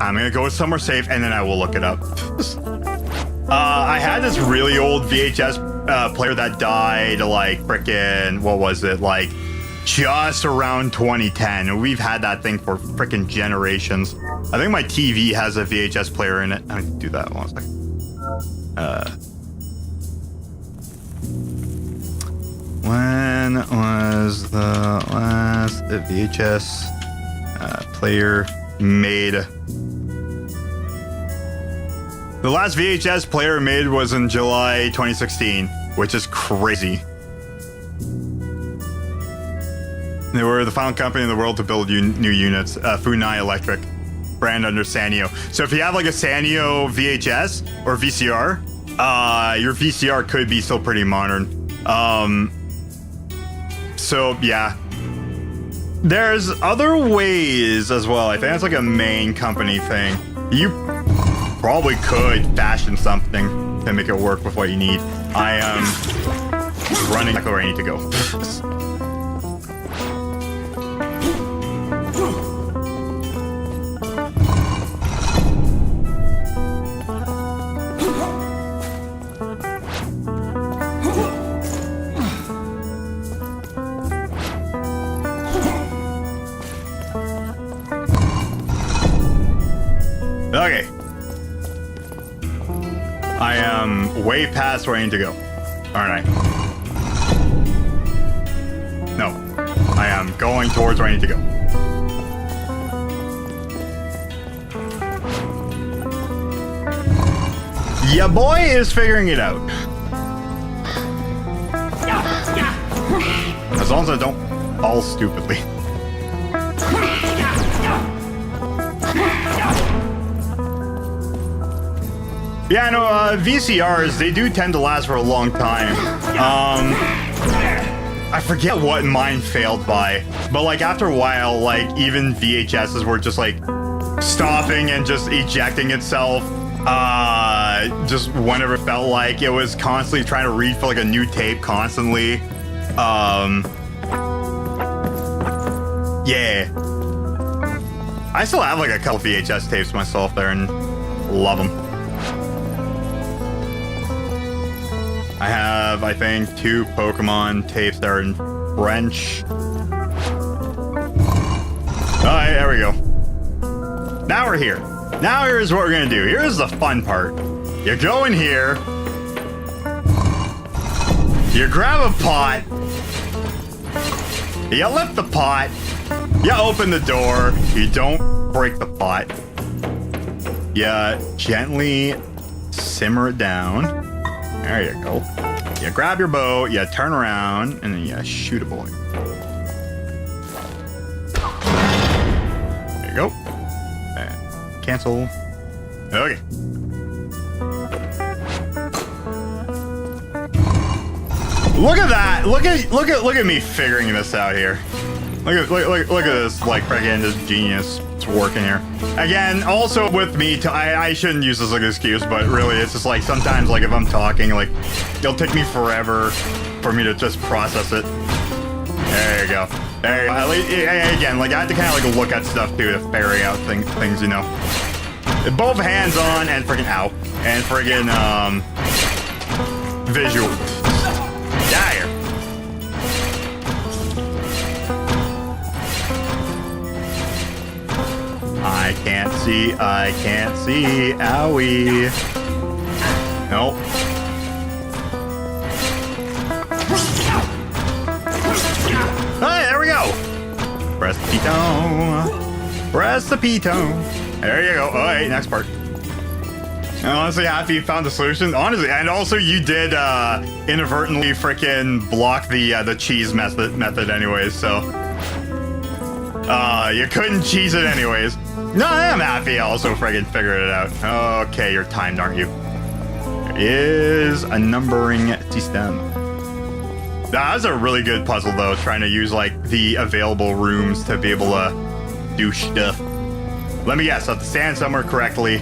I'm gonna go somewhere safe, and then I will look it up. I had this really old VHS player that died like frickin', what was it, like just around 2010. We've had that thing for frickin' generations. I think my TV has a VHS player in it. I need to do that one second. When was the last VHS player made? The last VHS player made was in July 2016, which is crazy. They were the final company in the world to build new units, Funai Electric, brand under Sanyo. So if you have like a Sanyo VHS or VCR, your VCR could be still pretty modern. So yeah. There's other ways as well. I think that's like a main company thing. You probably could fashion something to make it work with what you need. I am running exactly where I need to go. Okay. I am way past where I need to go, aren't I? No. I am going towards where I need to go. Ya boy is figuring it out. As long as I don't fall stupidly. Yeah, no, VCRs, they do tend to last for a long time. I forget what mine failed by, but like after a while, like even VHSs were just like stopping and just ejecting itself. Just whenever it felt like. It was constantly trying to read for like a new tape constantly. Yeah. I still have like a couple VHS tapes myself there and love them. I have, I think, 2 Pokemon tapes that are in French. Alright, there we go. Now we're here. Now here's what we're gonna do. Here's the fun part. You go in here. You grab a pot. You lift the pot. You open the door. You don't break the pot. You gently simmer it down. There you go. You grab your bow, you turn around, and then you shoot a boy. There you go. Cancel. Okay. Look at that! Look at me figuring this out here. Look at this, like, freaking this genius. It's working here. Again, also with me, I shouldn't use this as an excuse, but really, it's just like sometimes, like, if I'm talking, like, it'll take me forever for me to just process it. There you go. There you go. Again, like, I have to kind of, like, look at stuff, too, to figure out things, you know. Both hands on and freaking ow. And friggin', visual. Die here. I can't see. Owie. Nope. Alright, there we go. Press the P-tone. Press the P-tone. There you go. Alright, next part. I'm honestly happy you found the solution. Honestly, and also you did inadvertently frickin' block the cheese method anyways, so you couldn't cheese it anyways. No, I am happy I also friggin' figured it out. Okay, you're timed, aren't you? There is a numbering system. That was a really good puzzle though, trying to use like the available rooms to be able to do stuff. Let me guess, I have to stand somewhere correctly.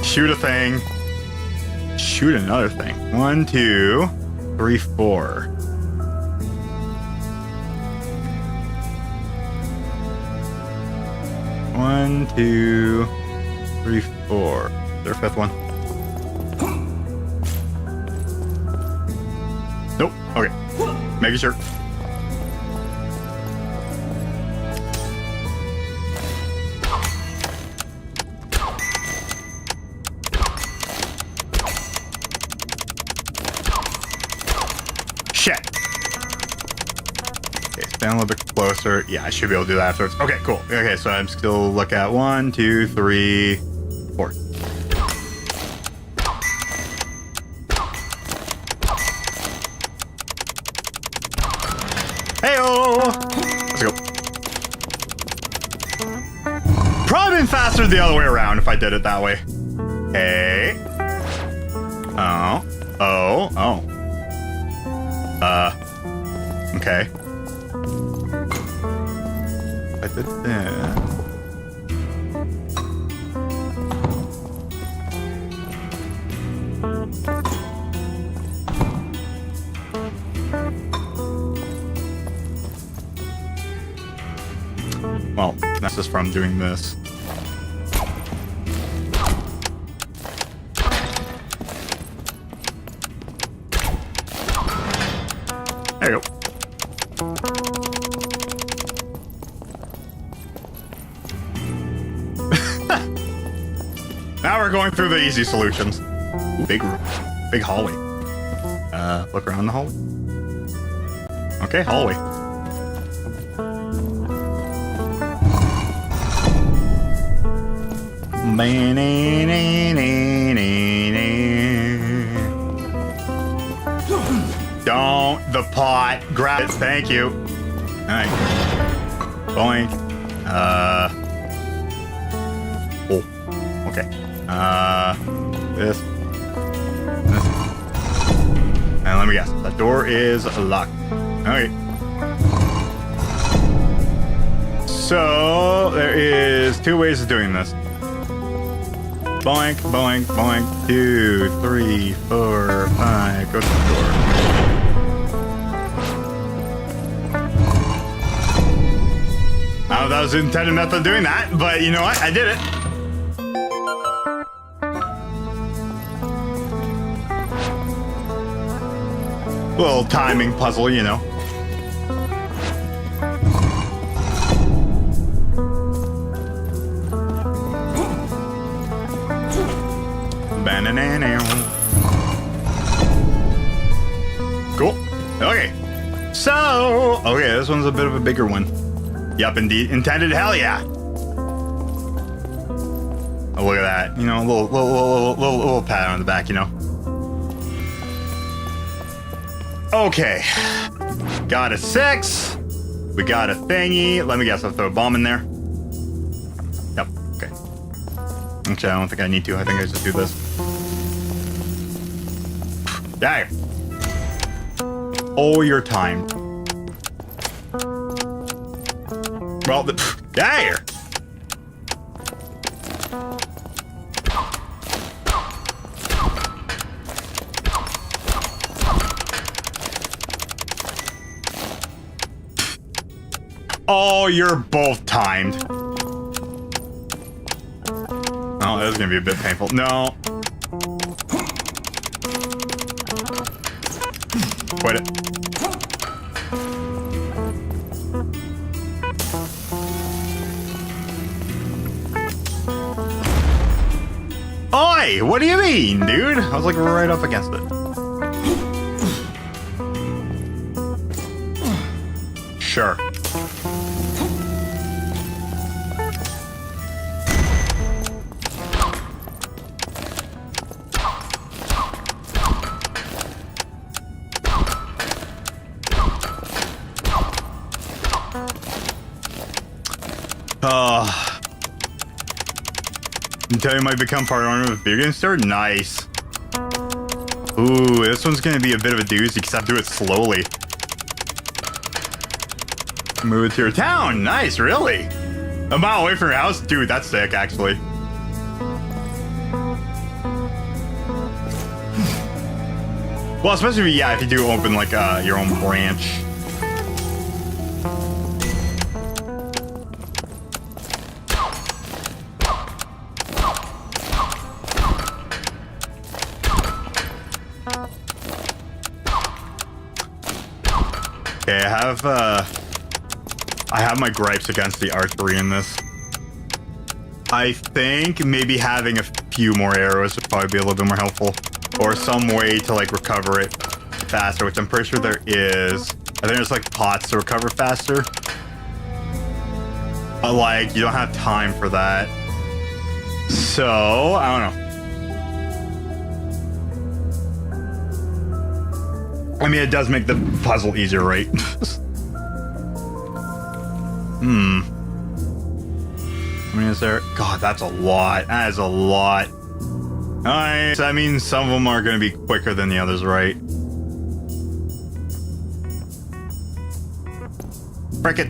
Shoot a thing. Shoot another thing. 1, 2, 3, 4. One, 2, 3, 4. Is there a 5th one? Nope. Okay. Making sure. Shit. Okay, stand a little bit closer. Yeah, I should be able to do that afterwards. Okay, cool. Okay, so I'm still look at 1, 2, 3, 4. Hey-oh! Let's go. Probably been faster the other way around if I did it that way. Okay. Oh. Oh. Oh. Okay. I did that. Well, that's just from doing this. There you go. Now we're going through the easy solutions. Ooh, big hallway. Look around the hallway. Okay, hallway. Don't the pot. Grab it. Thank you. Alright. Boink. Oh. Okay. This. And let me guess. The door is locked. Okay. So there is 2 ways of doing this. Boink, boink, boink. 2, 3, 4, 5. Go to the door. I don't know if that was the intended method of doing that, but you know what? I did it. Little timing puzzle, you know. Banana. Cool. Okay. So, okay, this one's a bit of a bigger one. Yup, indeed. Intended, hell yeah. Oh, look at that. You know, a little pat on the back, you know. Okay. Got a 6. We got a thingy. Let me guess, I'll throw a bomb in there. Yep, okay. Actually, I don't think I need to. I think I just do this. There. Oh, you're timed. Well, there. Oh, you're both timed. Oh, this is gonna be a bit painful. No. Quit it. Oi! What do you mean, dude? I was like right up against it. Sure. Until you might become part owner of a video game store? Nice. Ooh, this one's gonna be a bit of a doozy because I have to do it slowly. Move it to your town. Nice, really? A mile away from your house? Dude, that's sick, actually. Well, especially, yeah, if you do open, like, your own branch. Okay, I have my gripes against the archery in this. I think maybe having a few more arrows would probably be a little bit more helpful. Or some way to, like, recover it faster, which I'm pretty sure there is. I think there's, like, pots to recover faster. But, like, you don't have time for that. So, I don't know. I mean, it does make the puzzle easier, right? I mean, is there... God, that's a lot. That is a lot. Alright, so that means some of them are going to be quicker than the others, right? Frick it.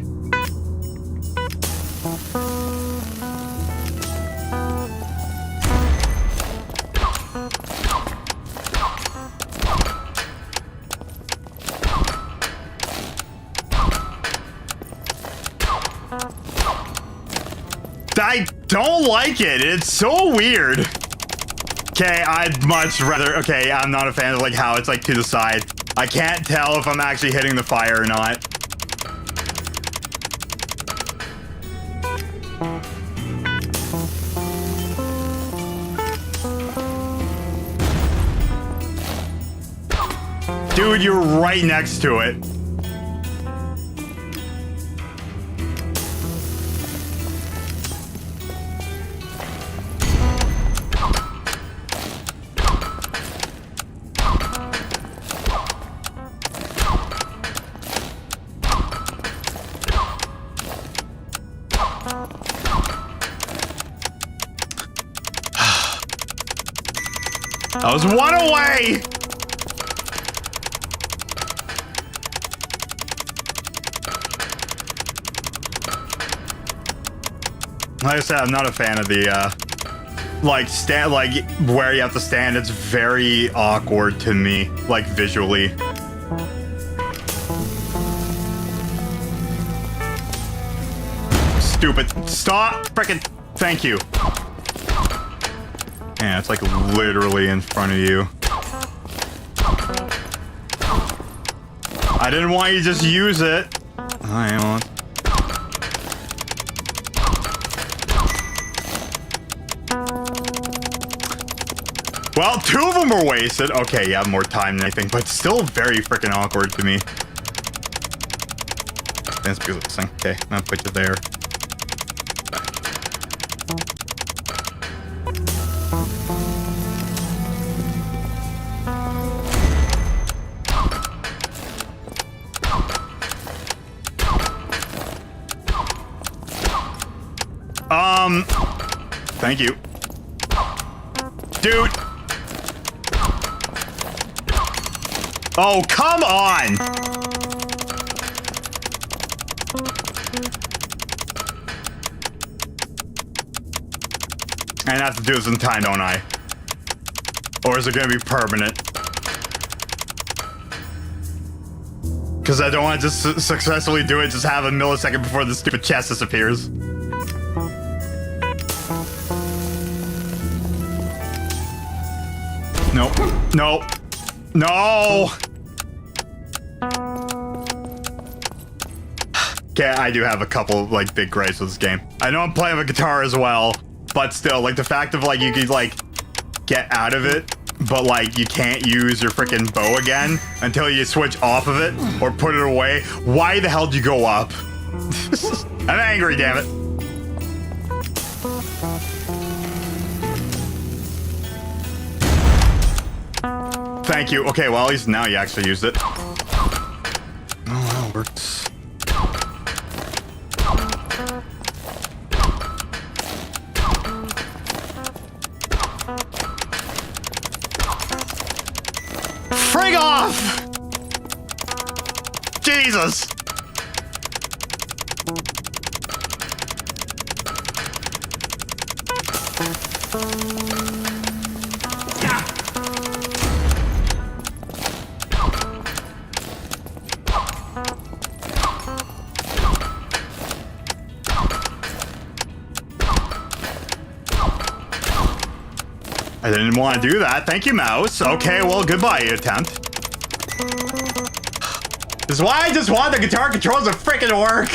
I don't like it. It's so weird. Okay, I'd much rather... Okay, I'm not a fan of, like, how it's, like, to the side. I can't tell if I'm actually hitting the fire or not. Dude, you're right next to it. I was one away! Like I said, I'm not a fan of the, like, where you have to stand. It's very awkward to me, like, visually. Stupid. Stop! Frickin' thank you. Yeah, it's like literally in front of you. I didn't want you to just use it. I am. Well, 2 of them were wasted. Okay, you have more time than anything, but still very freaking awkward to me. That's because of this thing. Okay, I'm gonna put you there. Thank you. Dude. Oh, come on! And I have to do this in time, don't I? Or is it gonna be permanent? Because I don't want to just successfully do it, just have a millisecond before the stupid chest disappears. Nope. Nope. No! Okay, I do have a couple of, like, big gripes with this game. I know I'm playing with guitar as well, but still, like, the fact of, like, you could, like, get out of it, but, like, you can't use your freaking bow again until you switch off of it or put it away. Why the hell did you go up? I'm angry, damn it. Thank you. Okay, well, at least now you actually used it. Oh, that works. Frig off! Jesus! I didn't want to do that. Thank you, mouse. Okay, well, goodbye, attempt. This is why I just want the guitar controls to freaking work.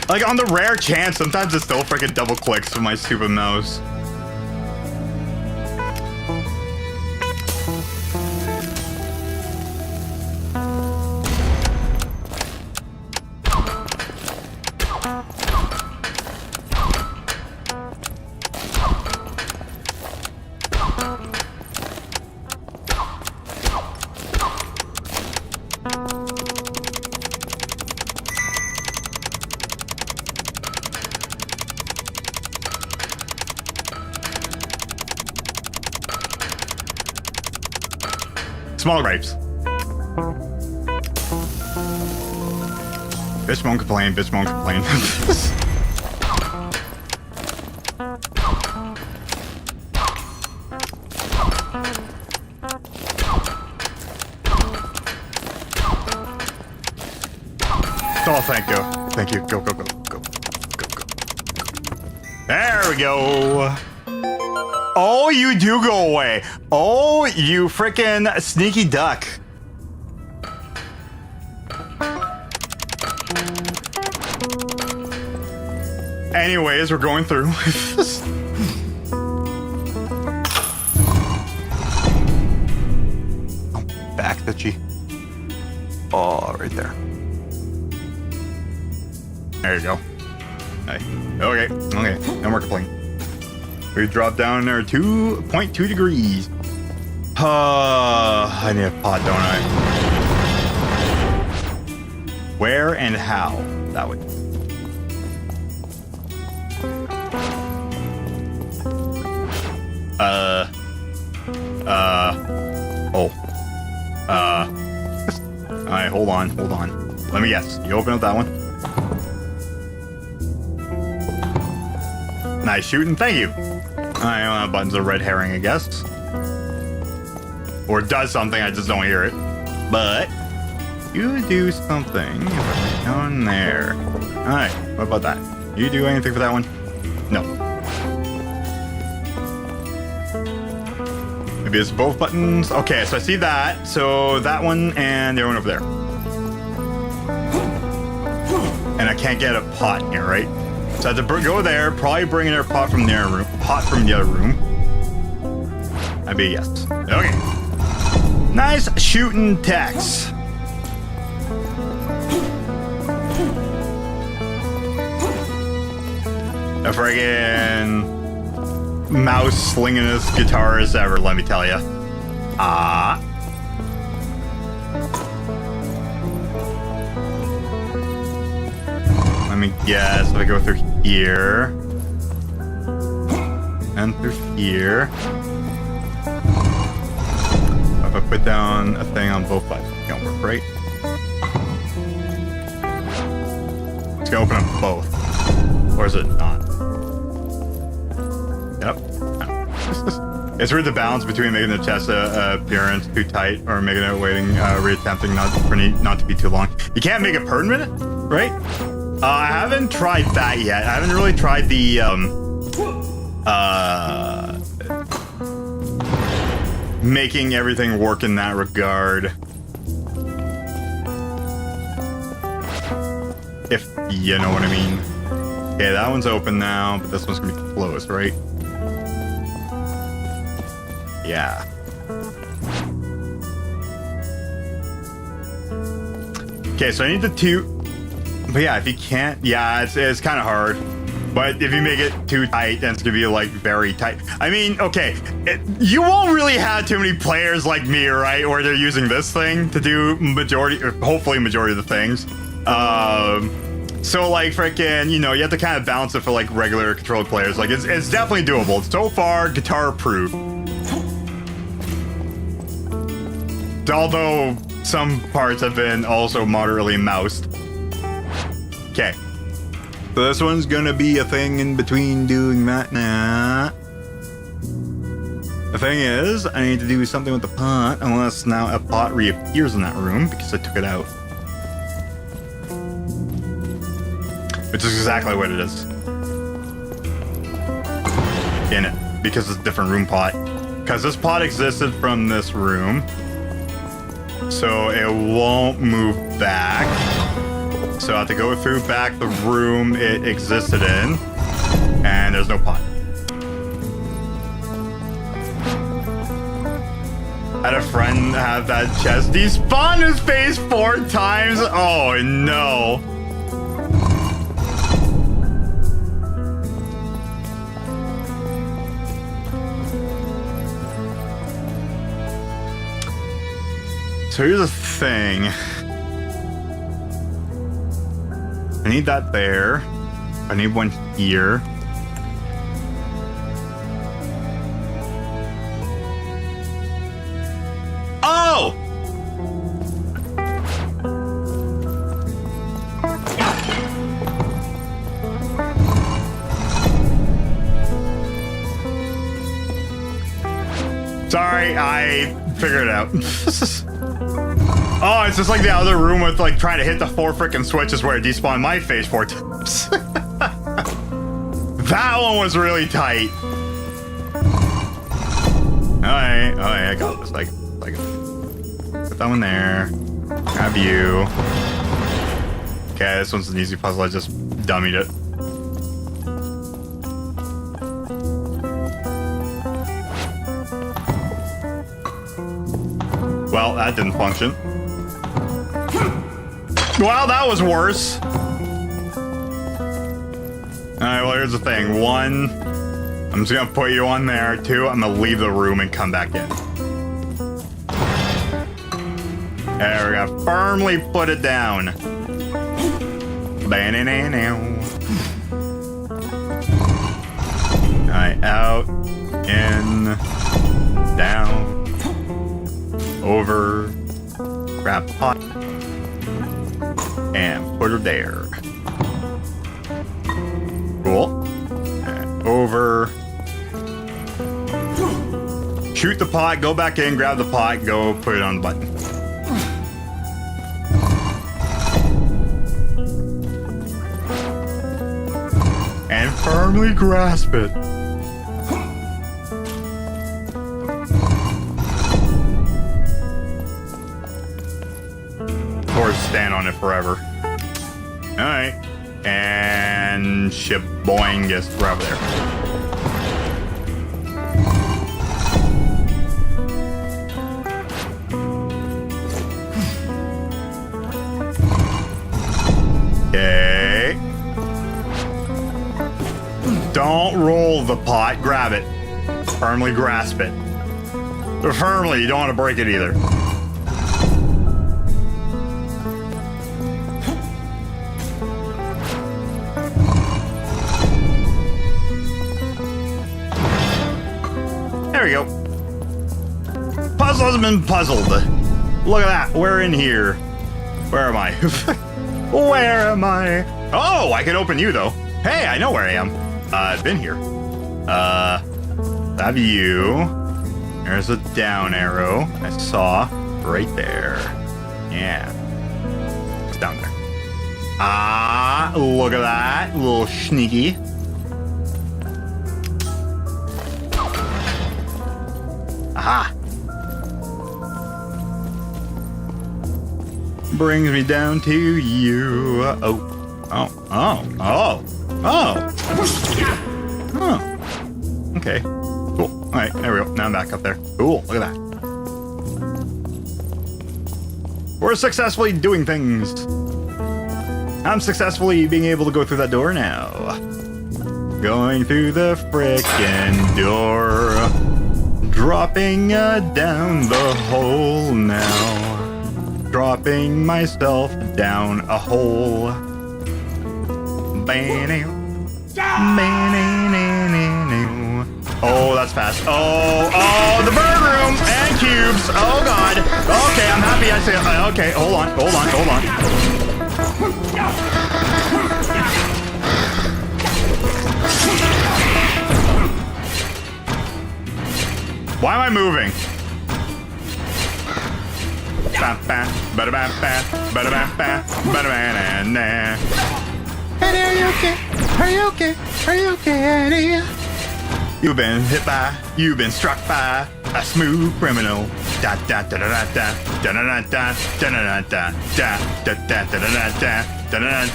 Like, on the rare chance, sometimes it still freaking double clicks with my stupid mouse. Small grapes. Bitch won't complain, bitch won't complain. Oh, thank you. Thank you. Go, go, go, go, go, go. There we go. Oh, you do go away. Oh, you frickin' sneaky duck. Anyways, we're going through. Oh, back itchy. Oh, right there. There you go. Hey. Okay, okay. No more complaining. We drop down there 2.2 degrees. I need a pot, don't I? Where and how? That way. Oh. Alright, hold on. Let me guess. You open up that one. Nice shooting, thank you. Alright, buttons are red herring, I guess. Or it does something, I just don't hear it. But you do something down there. Alright, what about that? You do anything for that one? No. Maybe it's both buttons. Okay, so I see that. So that one and the other one over there. And I can't get a pot in here, right? So I have to go there, probably bring in a pot from the other room. That'd be a yes. Okay. Nice shooting text. A friggin' mouse slingingest guitarist ever, let me tell you. Let me guess. If I go through here and through here. If I put down a thing on both sides, it's gonna work, right? It's gonna open up both. Or is it not? Yep. It's weird the balance between making the chest appearance too tight or making it waiting, reattempting not to be too long. You can't make it permanent, right? I haven't tried that yet. I haven't really tried the making everything work in that regard. If you know what I mean. Okay, that one's open now, but this one's gonna be closed, right? Yeah. Okay, so I need the two. But yeah, if you can't, yeah, it's kind of hard. But if you make it too tight, then it's gonna be like very tight. I mean, okay, you won't really have too many players like me, right? Where they're using this thing to do majority, or hopefully majority of the things. So like freaking, you know, you have to kind of balance it for like regular controlled players. Like it's definitely doable. So far, guitar approved. Although some parts have been also moderately moused. Okay. So this one's gonna be a thing in between doing that now. The thing is, I need to do something with the pot, unless now a pot reappears in that room because I took it out. Which is exactly what it is. In it, because it's a different room pot. Because this pot existed from this room. So it won't move back. So I have to go through back the room it existed in. And there's no pot. I had a friend have that chest. Despawn his face 4 times. Oh no. So here's the thing. I need that there. I need one here. Oh! Sorry, I figured it out. Oh, it's just like the other room with like trying to hit the 4 freaking switches where it despawned my face 4 times. That one was really tight. Alright, I got this. Like, put that one there. Grab you. Okay, this one's an easy puzzle. I just dummied it. Well, that didn't function. Well, that was worse. Alright, well, here's the thing. 1, I'm just gonna put you on there. 2, I'm gonna leave the room and come back in. There, we're gonna firmly put it down. Alright, out, in, down, over, grab pot. And put her there. Cool. And over. Shoot the pot, go back in, grab the pot, go put it on the button. And firmly grasp it. stand on it forever. Alright. And shaboingus, we're over there. Okay. Don't roll the pot, grab it. Firmly grasp it. But firmly, you don't want to break it either. There we go. Puzzle hasn't been puzzled. Look at that. We're in here. Where am I? Where am I? Oh, I can open you though. Hey, I know where I am. I've been here. Have you? There's a down arrow. I saw right there. Yeah. It's down there. Ah, look at that. A little sneaky. Aha. Brings me down to you. Oh. Okay. Cool. All right, there we go. Now I'm back up there. Cool. Look at that. We're successfully doing things. I'm successfully being able to go through that door now. Going through the frickin' door. Dropping down the hole now. Dropping myself down a hole. Oh, that's fast. Oh, the bird room and cubes. Oh, God. Okay, I'm happy I see it. Okay, hold on. Why am I moving? Eddie, are you okay? Are you okay? Are you okay, Eddie? You've been hit by, you've been struck by a smooth criminal. Da da da da da da da da da da da da da da da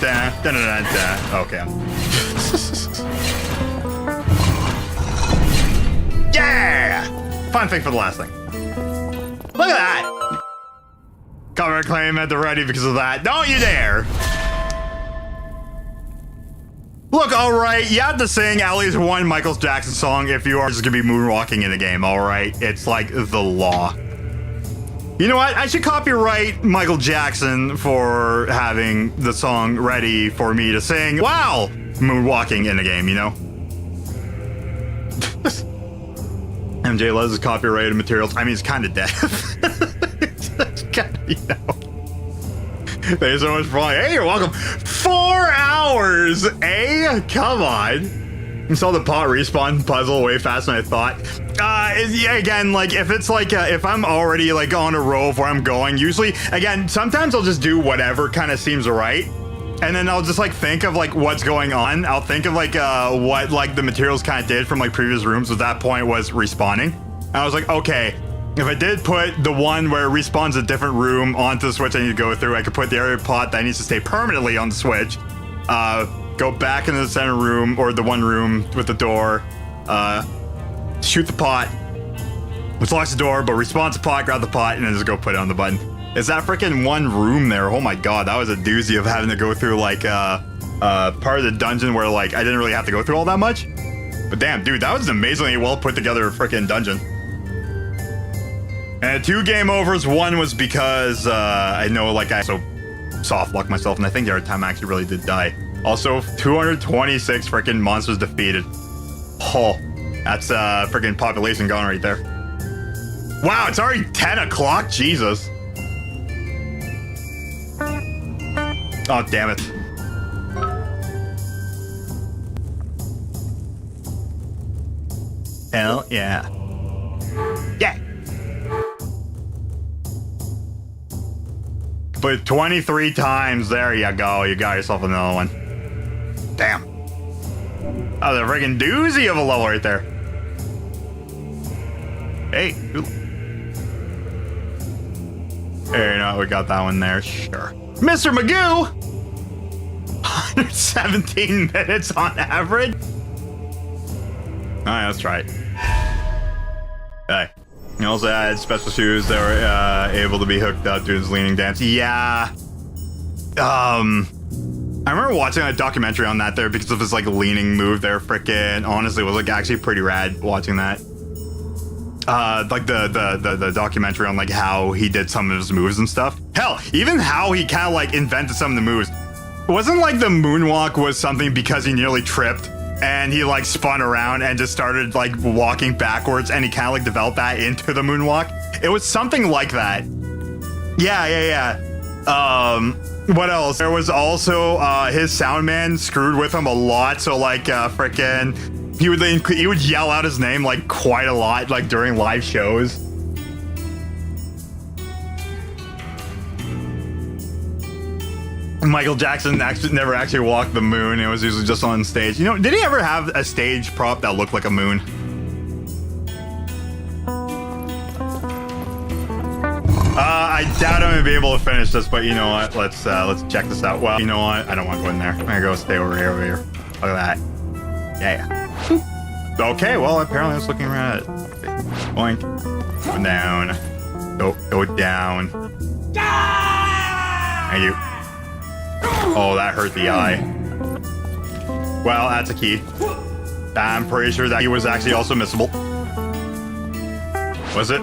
da da da da. Okay. Yeah! Fun thing for the last thing. Look at that! Cover claim at the ready because of that. Don't you dare! Look, alright, you have to sing at least one Michael Jackson song if you are just gonna be moonwalking in the game, alright? It's like the law. You know what? I should copyright Michael Jackson for having the song ready for me to sing while moonwalking in the game, you know? MJ loves his copyrighted materials. I mean, it's kind of dead. It's kind of, you know. Thank you so much for playing. Hey, you're welcome. 4 hours, eh? Come on. You saw the pot respawn puzzle way faster than I thought. Yeah, again, like, if it's like, if I'm already, like, on a roll of where I'm going, usually, again, sometimes I'll just do whatever kind of seems right. And then I'll just, like, think of, like, what's going on. I'll think of, like, what, like, the materials kind of did from, like, previous rooms. At that point was respawning. And I was like, okay, if I did put the one where it respawns a different room onto the switch I need to go through, I could put the area pot that needs to stay permanently on the switch, go back into the center room, or the one room with the door, shoot the pot, which locks the door, but respawns the pot, grab the pot, and then just go put it on the button. Is that freaking one room there? Oh my God, that was a doozy of having to go through, like, part of the dungeon where, like, I didn't really have to go through all that much. But damn, dude, that was an amazingly well put together freaking dungeon. And 2 game overs. One was because I know, like, I so soft locked myself, and I think the other time I actually really did die. Also, 226 freaking monsters defeated. Oh, that's freaking population gone right there. Wow, it's already 10 o'clock. Jesus. Oh, damn it. Hell yeah. Yeah. But 23 times, there you go. You got yourself another one. Damn. That was a freaking doozy of a level right there. Hey. Hey, you know, we got that one there. Sure. Mr. Magoo! 117 minutes on average? Alright, let's try it. Hey. He also had special shoes that were able to be hooked up to his leaning dance. Yeah. I remember watching a documentary on that there because of his like leaning move there. Frickin' honestly, it was like actually pretty rad watching that. Like the documentary on like how he did some of his moves and stuff. Hell, even how he kind of like invented some of the moves. It wasn't like the moonwalk was something because he nearly tripped and he like spun around and just started like walking backwards and he kind of like developed that into the moonwalk. It was something like that. Yeah. What else? There was also his sound man screwed with him a lot. So like frickin' he would yell out his name like quite a lot like during live shows. Michael Jackson never actually walked the moon. It was usually just on stage. You know, did he ever have a stage prop that looked like a moon? I doubt I'm gonna be able to finish this, but you know what? Let's check this out. Well, you know what? I don't want to go in there. I'm gonna go stay over here. Look at that. Yeah. Okay. Well, apparently I was looking right at it. Boink. Go down. Go down. Thank you. Oh, that hurt the eye. Well, that's a key. I'm pretty sure that key was actually also missable. Was it?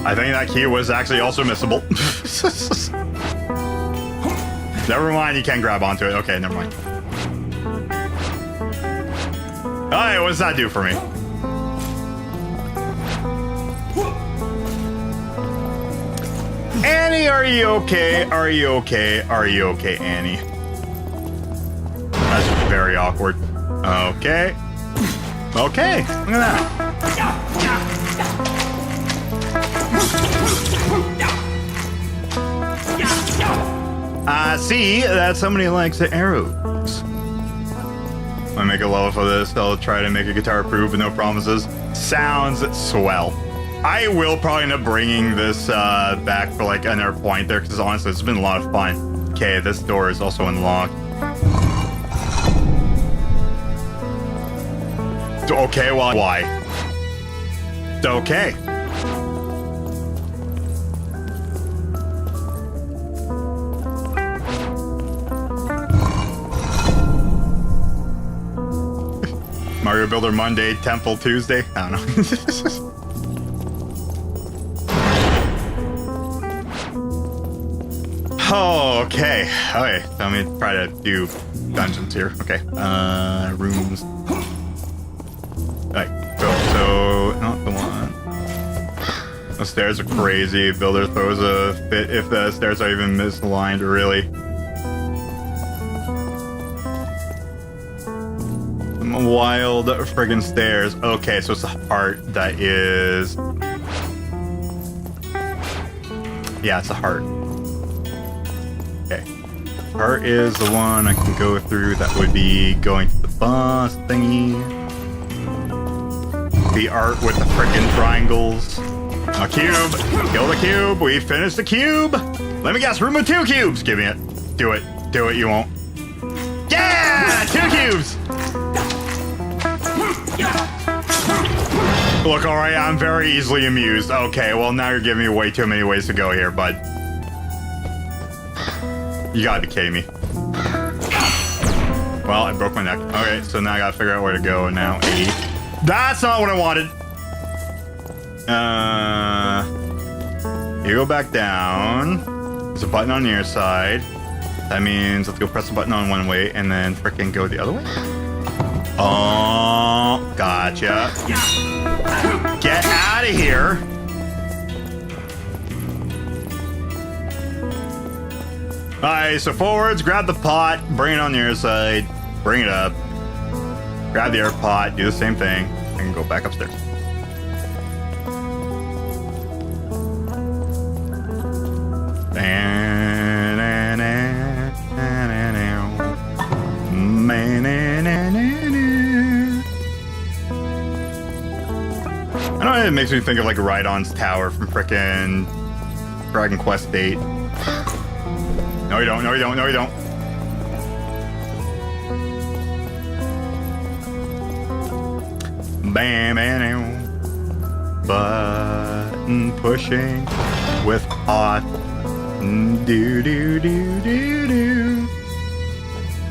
I think that key was actually also missable. Never mind, you can't grab onto it. Okay, never mind. Alright, what does that do for me? Annie, are you okay? Are you okay? Are you okay, Annie? That's very awkward. Okay. Okay, look at that. I see that somebody likes the arrows. I make a level for this. I'll try to make a guitar proof, but no promises. Sounds swell. I will probably end up bringing this back for like another point there because honestly, it's been a lot of fun. Okay, this door is also unlocked. Okay, well, why? Okay. Mario Builder Monday, Temple Tuesday. I don't know. Oh, okay. Okay, so let me try to do dungeons here. Okay. Rooms. Alright, go. So, not the one. The stairs are crazy. Builder throws a fit if the stairs are even misaligned, really. Wild friggin' stairs. Okay, so it's the heart that is... Yeah, it's the heart. Okay. Heart is the one I can go through. That would be going to the boss thingy. The art with the friggin' triangles. A cube. Kill the cube. We finished the cube. Let me guess, room with 2 cubes. Give me it. Do it. Do it, you won't. Yeah! 2 cubes! Look, alright, I'm very easily amused. Okay, well, now you're giving me way too many ways to go here, bud. You gotta be kidding me. Well, I broke my neck. Okay, so now I gotta figure out where to go now. 80. That's not what I wanted! You go back down. There's a button on your side. That means let's go press the button on one way and then frickin' go the other way. Oh, gotcha. Get out of here. Alright, so forwards, grab the pot, bring it on your side, bring it up, grab the other pot, do the same thing, and go back upstairs. I don't know, it makes me think of like Rhydon's tower from frickin' Dragon Quest 8. No, you don't. No, you don't. No, you don't. Bam, bam, button pushing with hot. Do, do, do, do, do.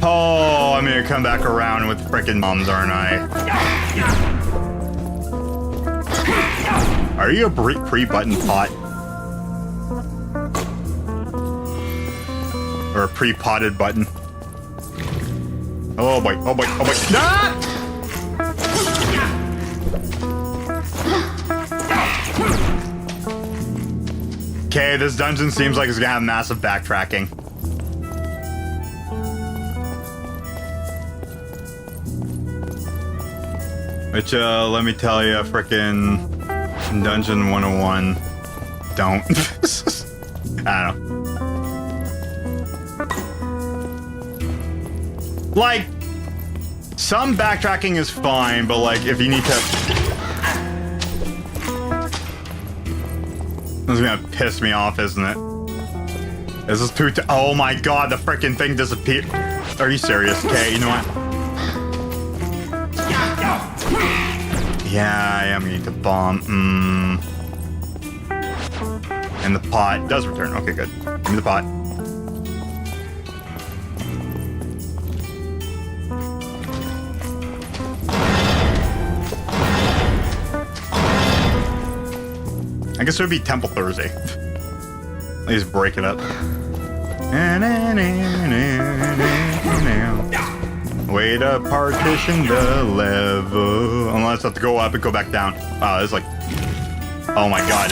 Oh, I'm gonna come back around with frickin' bombs, aren't I? Are you a pre-button pot? Or a pre-potted button? Oh boy, oh boy, oh boy. Ah! Okay, this dungeon seems like it's gonna have massive backtracking. Which, let me tell you, frickin' Dungeon 101, don't. I don't know. Like, some backtracking is fine, but like, if you need to... This is gonna piss me off, isn't it? This is too... Oh my god, the frickin' thing disappeared. Are you serious? Okay, you know what? Yeah, I am gonna need to bomb. And the pot does return. Okay, good. Give me the pot. I guess it would be Temple Thursday. At least break it up. Way to partition the level. Unless I have to go up and go back down. Wow, it's like... Oh my god,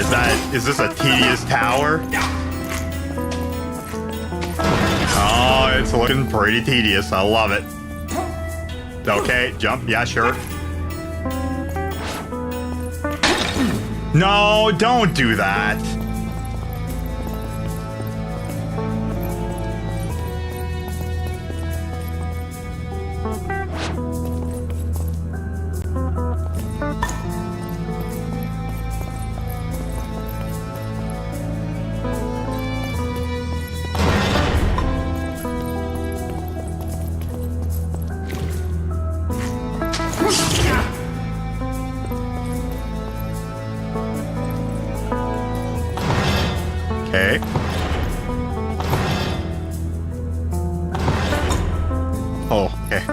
is this a tedious tower? Oh, it's looking pretty tedious. I love it. Okay, jump. Yeah, sure. No, don't do that. Okay. Oh, okay.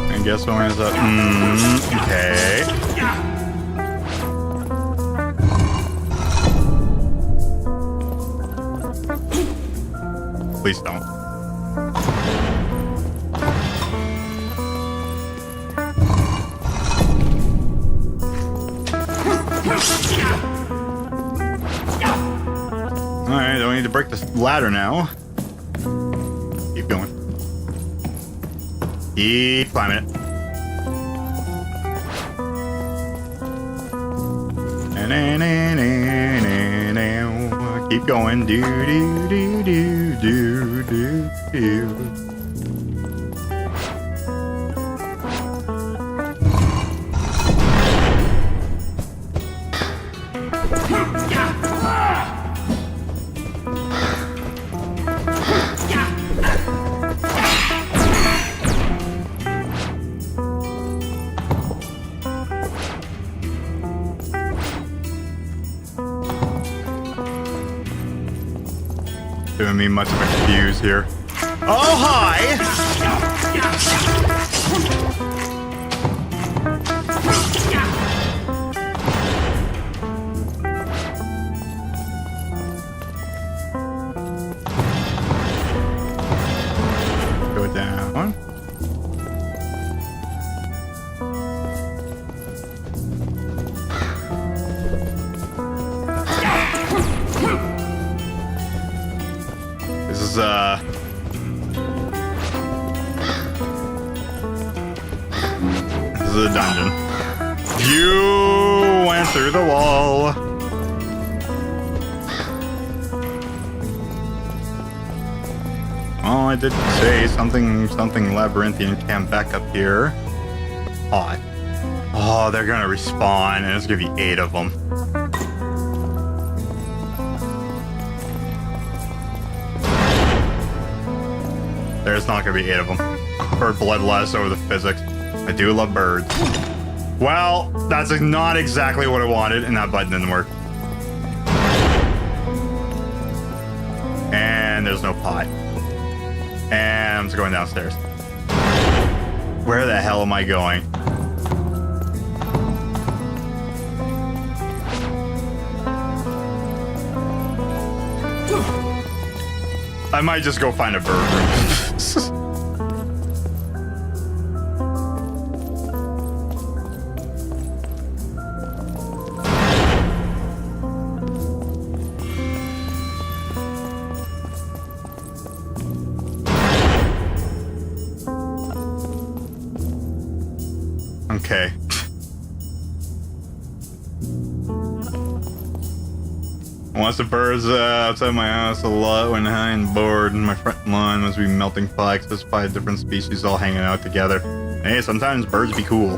I guess one is up. Okay. Please don't. Alright, don't need to break this ladder now. Keep going. Keep climbing it. Keep going. Do do do do do do do. Doing me much of a confuse here. Oh, hi! Go down. This is a dungeon. You went through the wall. Oh, I did say something labyrinthian camp back up here. Pot. Oh, Oh, they're gonna respawn, and there's gonna be 8 of them. There's not gonna be 8 of them. Or bloodlust over the physics. I do love birds. Well, that's not exactly what I wanted, and that button didn't work. And there's no pot. And I'm just going downstairs. Where the hell am I going? I might just go find a bird room. Okay. Once the birds outside my house a lot when high and bored, and my front lawn must be melting flags. There's 5 different species all hanging out together. Hey, sometimes birds be cool.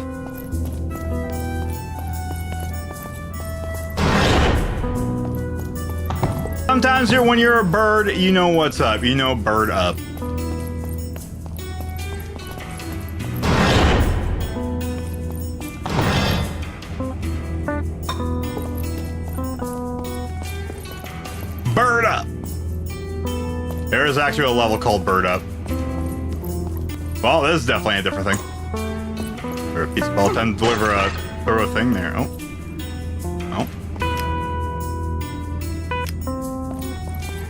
Sometimes when you're a bird, you know what's up. You know bird up. Bird up! There is actually a level called Bird Up. Well, this is definitely a different thing. Or a piece of ball time to deliver a throw a thing there. Oh. Oh.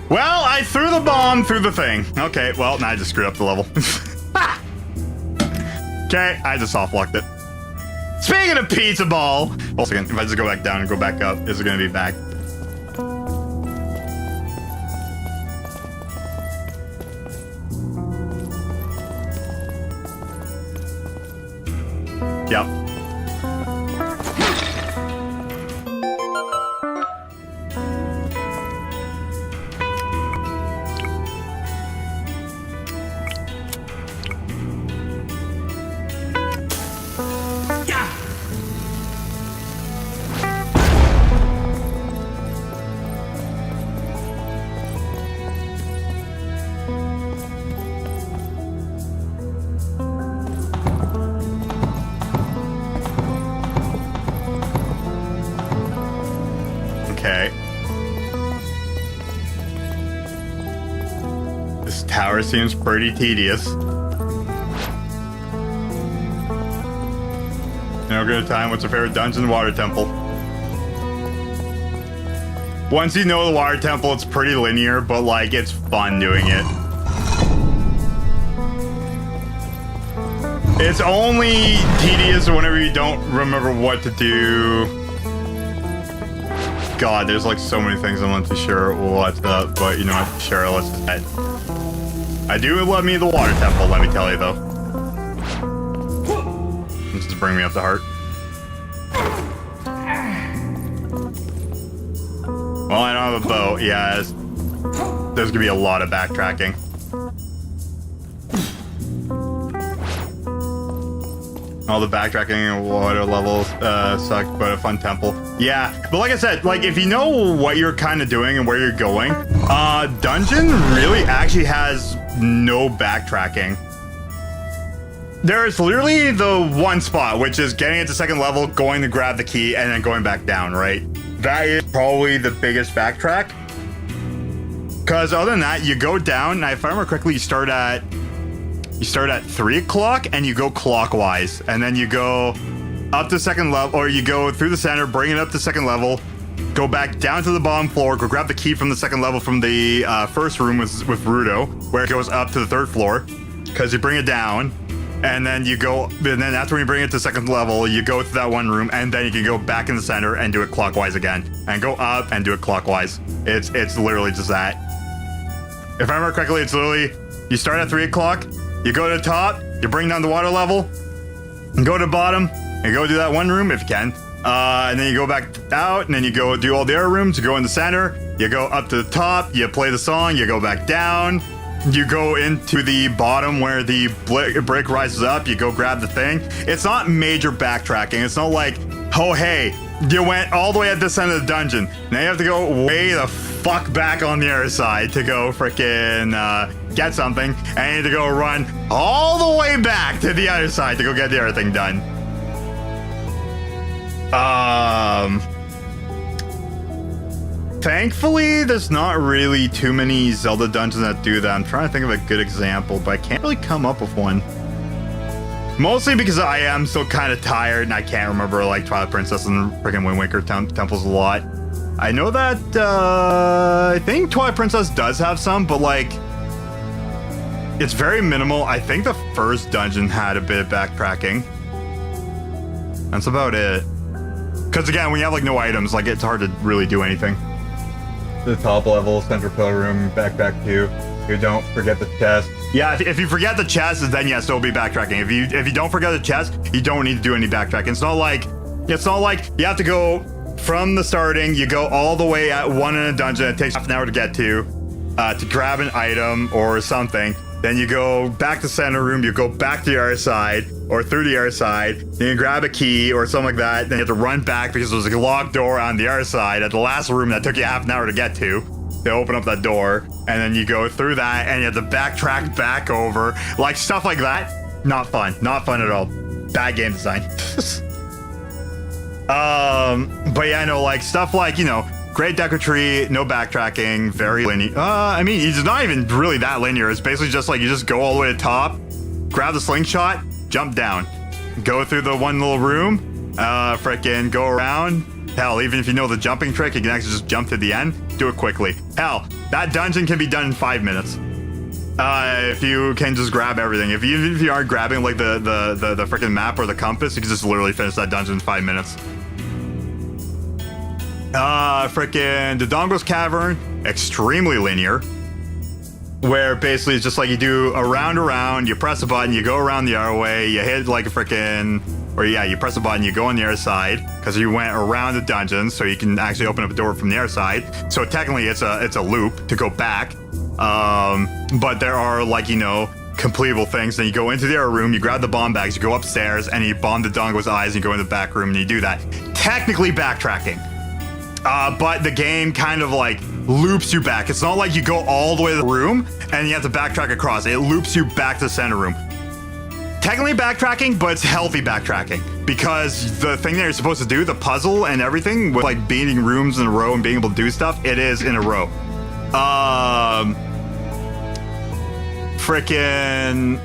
Well, I threw the bomb through the thing. Okay, well, now I just screwed up the level. Okay, I just soft-locked it. Speaking of pizza ball! Well, second, if I just go back down and go back up, is it gonna be back? Yep. Okay. This tower seems pretty tedious. No good time. What's your favorite dungeon? Water temple. Once you know the water temple, it's pretty linear, but like it's fun doing it. It's only tedious whenever you don't remember what to do. God, there's like so many things I'm not too sure what's up, but you know what? Sure, let's just head. I do love me the water temple, let me tell you though. This is bring me up the heart. Well, I don't have a boat. Yeah, there's gonna be a lot of backtracking. All the backtracking and water levels suck, but a fun temple. Yeah, but like I said, like if you know what you're kind of doing and where you're going, dungeon really actually has no backtracking. There's literally the one spot, which is getting it to second level, going to grab the key, and then going back down, right? That is probably the biggest backtrack. Because other than that, you go down, and if I remember correctly, you start at 3 o'clock and you go clockwise, and then you go up to second level, or you go through the center, bring it up to second level, go back down to the bottom floor, go grab the key from the second level from the first room with Rudo, where it goes up to the 3rd floor, because you bring it down, and then you go, and then after you bring it to second level, you go to that one room, and then you can go back in the center and do it clockwise again, and go up and do it clockwise. It's literally just that. If I remember correctly, it's literally, you start at 3 o'clock, you go to the top, you bring down the water level, and go to the bottom, and go do that one room if you can. And then you go back out, and then you go do all the other rooms, you go in the center, you go up to the top, you play the song, you go back down, You go into the bottom where the brick rises up. You go grab the thing. It's not major backtracking. It's not like, oh, hey, you went all the way at this end of the dungeon. Now you have to go way the fuck back on the other side to go frickin' get something. And you need to go run all the way back to the other side to go get the other thing done. Thankfully, there's not really too many Zelda dungeons that do that. I'm trying to think of a good example, but I can't really come up with one. Mostly because I am still kind of tired and I can't remember like Twilight Princess and freaking Wind Waker temples a lot. I know that I think Twilight Princess does have some, but like it's very minimal. I think the first dungeon had a bit of backtracking. That's about it. Because again, when you have like no items, like it's hard to really do anything. The top level, central pillar room, backpack 2. You don't forget the chest. Yeah, if you forget the chest, then yes, there'll be backtracking. If you don't forget the chest, you don't need to do any backtracking. It's not like you have to go from the starting. You go all the way at one in a dungeon. It takes half an hour to get to grab an item or something. Then you go back to center room. You go back to the other side or through the other side. Then you grab a key or something like that. Then you have to run back because there's a locked door on the other side at the last room that took you half an hour to get to. They open up that door, and then you go through that, and you have to backtrack back over. Like, stuff like that, not fun. Not fun at all. Bad game design. But yeah, I know, like, stuff like, you know, great deco tree, no backtracking, very linear. I mean, it's not even really that linear. It's basically just like, you just go all the way to the top, grab the slingshot, jump down. Go through the one little room, frickin' go around. Hell, even if you know the jumping trick, you can actually just jump to the end. Do it quickly. Hell, that dungeon can be done in 5 minutes. If you can just grab everything. Even if you aren't grabbing like the freaking map or the compass, you can just literally finish that dungeon in 5 minutes. Freaking Dodongo's Cavern, extremely linear. Where basically it's just like you do a round, you press a button, you go around the other way, you hit like a freaking, or yeah, you press a button, you go on the other side, because you went around the dungeon, so you can actually open up a door from the other side. So technically it's a loop to go back. But there are like, you know, completable things. Then you go into the other room, you grab the bomb bags, you go upstairs, and you bomb the Dodongo's eyes, and you go in the back room, and you do that. Technically backtracking. But the game kind of like loops you back. It's not like you go all the way to the room and you have to backtrack across. It loops you back to the center room. Technically backtracking, but it's healthy backtracking because the thing that you're supposed to do, the puzzle and everything with like beating rooms in a row and being able to do stuff, it is in a row. Frickin'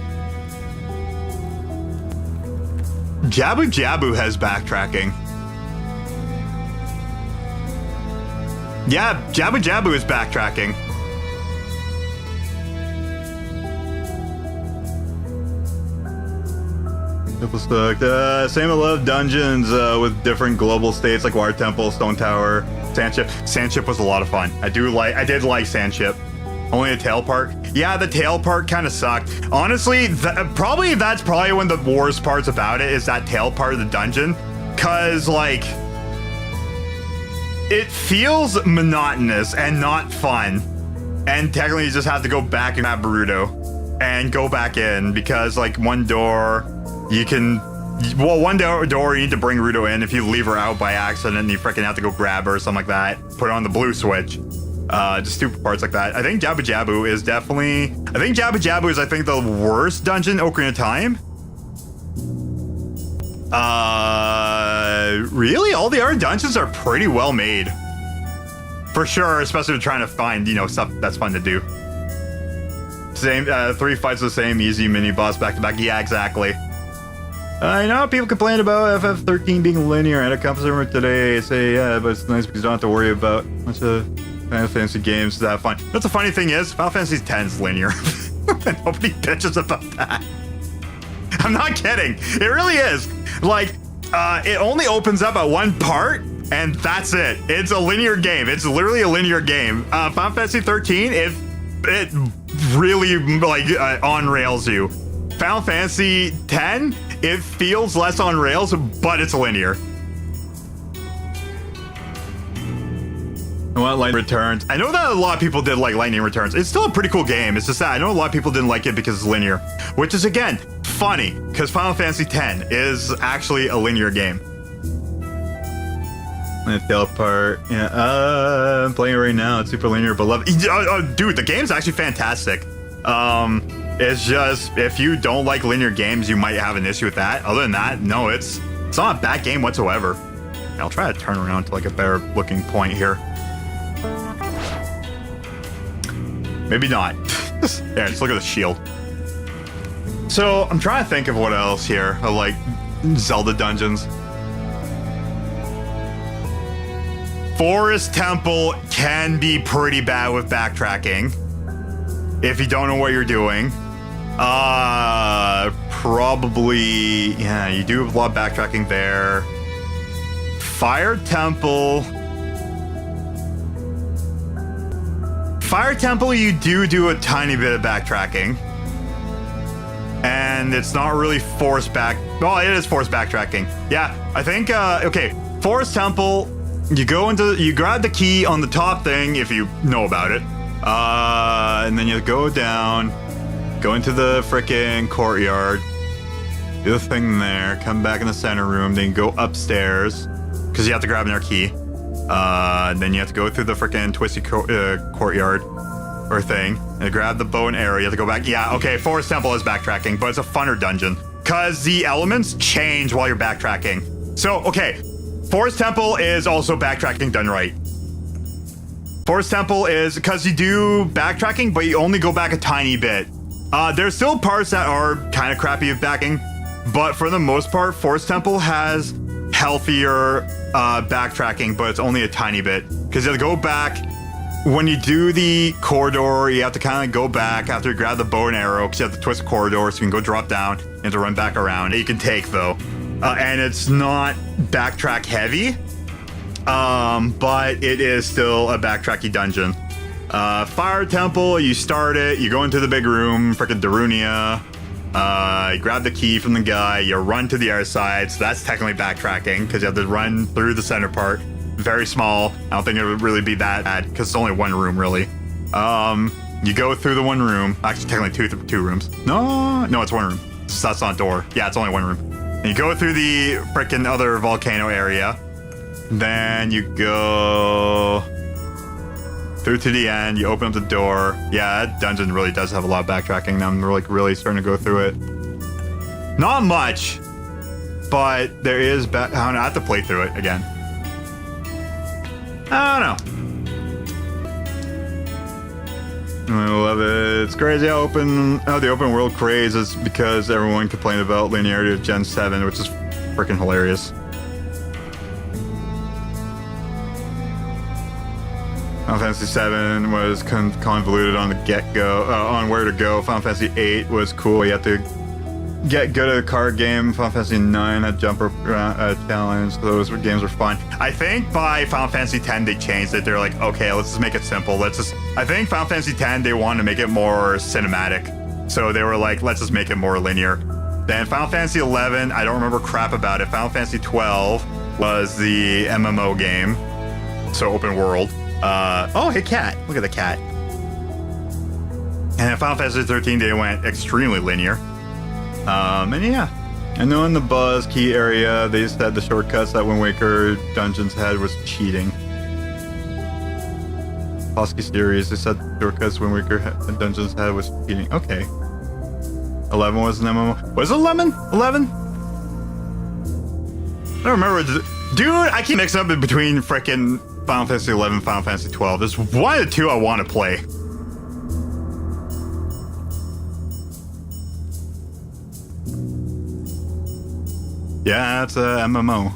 Jabu Jabu has backtracking. Yeah, Jabu Jabu is backtracking. Same 11 dungeons with different global states like Water Temple, Stone Tower, Sandship. Sandship was a lot of fun. I did like Sandship. Only the tail part. Yeah, the tail part kind of sucked. Honestly, that's probably one of the worst parts about it is that tail part of the dungeon. Cause like, it feels monotonous and not fun. And technically you just have to go back and have Boruto and go back in because like one door you can, well, one door you need to bring Ruto in. If you leave her out by accident, you freaking have to go grab her or something like that. Put on the blue switch. Just stupid parts like that. I think Jabu Jabu is the worst dungeon Ocarina of Time. Really? All the other dungeons are pretty well made. For sure, especially if you're trying to find, you know, stuff that's fun to do. Same, 3 fights the same, easy mini boss back to back. Yeah, exactly. I know people complain about FF13 being linear and it comes over today. Say, yeah, but it's nice because you don't have to worry about a bunch of Final Fantasy games that have fun. That's the funny thing is, Final Fantasy X is linear. Nobody bitches about that. I'm not kidding. It really is. Like, it only opens up at one part, and that's it. It's a linear game. It's literally a linear game. Final Fantasy 13, it really like on rails you. Final Fantasy 10, it feels less on rails, but it's linear. I want Lightning Returns. I know that a lot of people did like Lightning Returns. It's still a pretty cool game. It's just that I know a lot of people didn't like it because it's linear, which is, again, funny, because Final Fantasy X is actually a linear game. And it fell apart. Yeah, I'm playing it right now. It's super linear, but love. Dude, the game's actually fantastic. It's just, if you don't like linear games, you might have an issue with that. Other than that, no, it's not a bad game whatsoever. I'll try to turn around to like a better looking point here. Maybe not. Yeah, just look at the shield. So I'm trying to think of what else here, of like Zelda dungeons. Forest Temple can be pretty bad with backtracking if you don't know what you're doing. Probably, yeah, you do have a lot of backtracking there. Fire Temple, you do a tiny bit of backtracking. And it's not really forced back. Well, it is forced backtracking. Yeah, I think, okay, Forest Temple, you grab the key on the top thing if you know about it. And then you go down, go into the frickin' courtyard, do the thing there, come back in the center room, then you go upstairs, because you have to grab another key. Then you have to go through the frickin' twisty courtyard or thing, and grab the bow and arrow. You have to go back. Yeah, okay, Forest Temple is backtracking, but it's a funner dungeon, because the elements change while you're backtracking. So, okay, Forest Temple is also backtracking done right. Forest Temple is, because you do backtracking, but you only go back a tiny bit. There's still parts that are kind of crappy with backing, but for the most part, Forest Temple has healthier backtracking, but it's only a tiny bit. Because you have to go back, when you do the corridor, you have to kind of go back after you grab the bow and arrow, because you have to twist the corridor so you can go drop down and to run back around. You can take, though. And it's not backtrack heavy. But it is still a backtracky dungeon. Fire Temple, you start it, you go into the big room, frickin' Darunia, you grab the key from the guy, you run to the other side, so that's technically backtracking, because you have to run through the center part. Very small, I don't think it would really be that bad, because it's only one room, really. You go through the one room, actually technically two rooms. No, it's one room. That's not a door. Yeah, it's only one room. And you go through the frickin' other volcano area. Then you go through to the end, you open up the door. Yeah, that dungeon really does have a lot of backtracking. I'm like really starting to go through it. Not much, but there is I don't know, I have to play through it again. I don't know. I love it. It's crazy how the open world craze is, because everyone complained about linearity of Gen 7, which is freaking hilarious. Final Fantasy 7 was convoluted on the get-go, on where to go. Final Fantasy 8 was cool. You have to get good at a card game. Final Fantasy 9 had jumper challenge. Those games were fun. I think by Final Fantasy 10 they changed it. They're like, okay, let's just make it simple. I think Final Fantasy 10 they wanted to make it more cinematic, so they were like, let's just make it more linear. Then Final Fantasy 11, I don't remember crap about it. Final Fantasy 12 was the MMO game, so open world. Oh, hey, cat. Look at the cat. And in Final Fantasy 13, they went extremely linear. And yeah. I know in the Buzz Key area, they just had the shortcuts that Wind Waker dungeons had was cheating. Posky series, they said the shortcuts Wind Waker dungeons had was cheating. Okay. 11 was an MMO. Was it 11? 11? I don't remember. Dude, I keep mixing up between frickin' Final Fantasy 11, Final Fantasy 12. There's one of the two I want to play. Yeah, it's a MMO.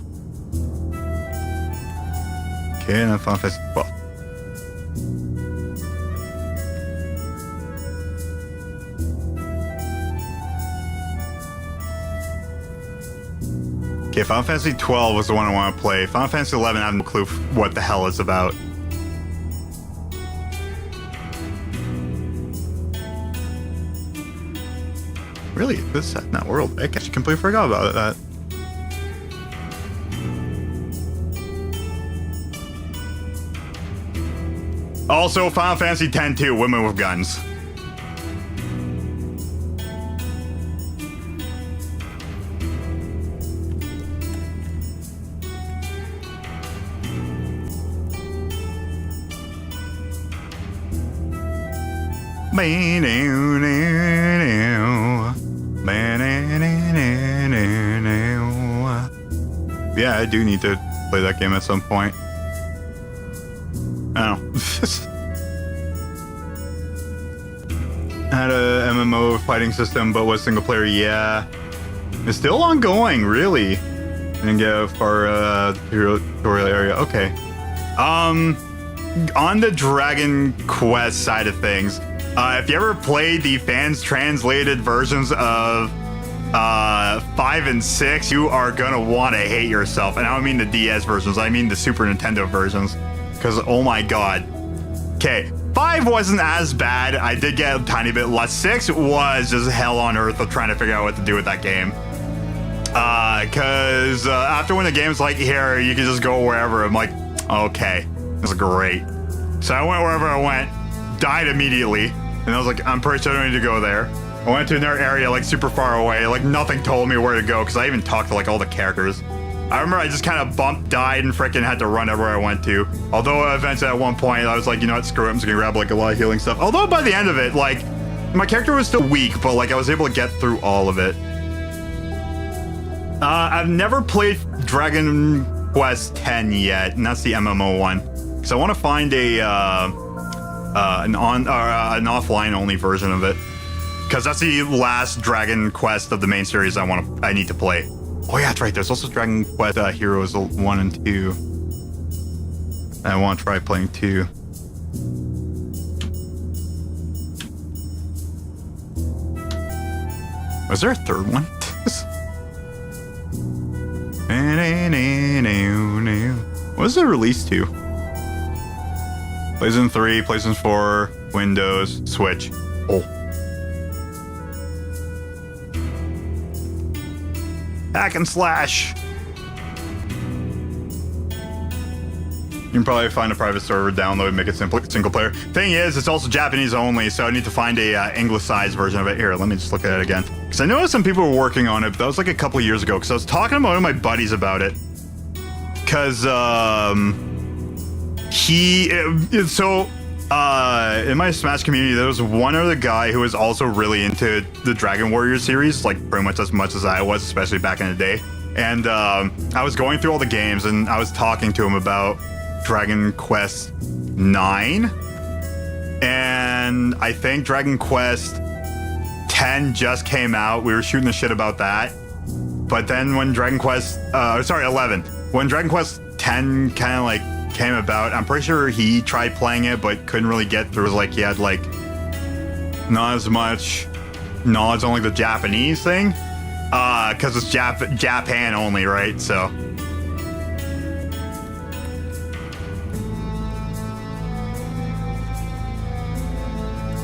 Okay, and then Final Fantasy 12. Okay, Final Fantasy 12 was the one I want to play. Final Fantasy 11, I have no clue what the hell it's about. Really? This set in that world? I actually completely forgot about that. Also, Final Fantasy X 2, women with guns. Yeah, I do need to play that game at some point. I don't know. Had a MMO fighting system, but was single player. Yeah, it's still ongoing. Really, didn't get far tutorial area. Okay. On the Dragon Quest side of things, if you ever played the fans translated versions of 5 and 6, you are gonna want to hate yourself. And I don't mean the DS versions, I mean the Super Nintendo versions. Because, oh my god. Okay, 5 wasn't as bad. I did get a tiny bit less. 6 was just hell on earth of trying to figure out what to do with that game. Because after when the game's like, here, you can just go wherever. I'm like, okay, this is great. So I went wherever I went, died immediately. And I was like, I'm pretty sure I don't need to go there. I went to another area like super far away, like nothing told me where to go because I even talked to like all the characters. I remember I just kind of bumped, died, and freaking had to run everywhere I went to. Although eventually at one point I was like, you know what, screw it, I'm just gonna grab like a lot of healing stuff. Although by the end of it, like, my character was still weak, but like I was able to get through all of it. I've never played Dragon Quest X yet, and that's the MMO one. Because I want to find an offline only version of it. Because that's the last Dragon Quest of the main series I need to play. Oh yeah, that's right. There's also Dragon Quest Heroes 1 and 2. I want to try playing 2. Was there a third one? What was it released to? PlayStation 3, PlayStation 4, Windows, Switch. Oh. Hack and slash. You can probably find a private server, download, make it single player. Thing is, it's also Japanese only, so I need to find a Anglicized version of it. Here, let me just look at it again. Because I know some people were working on it, but that was like a couple years ago. Because I was talking to one of my buddies about it. Because in my Smash community, there was one other guy who was also really into the Dragon Warrior series, like pretty much as I was, especially back in the day. And I was going through all the games, and I was talking to him about Dragon Quest 9. And I think Dragon Quest 10 just came out. We were shooting the shit about that. But then when Dragon Quest, 11. When Dragon Quest 10 kind of like came about, I'm pretty sure he tried playing it but couldn't really get through. It was like he had like not as much knowledge on like the Japanese thing, because it's Japan only, right? So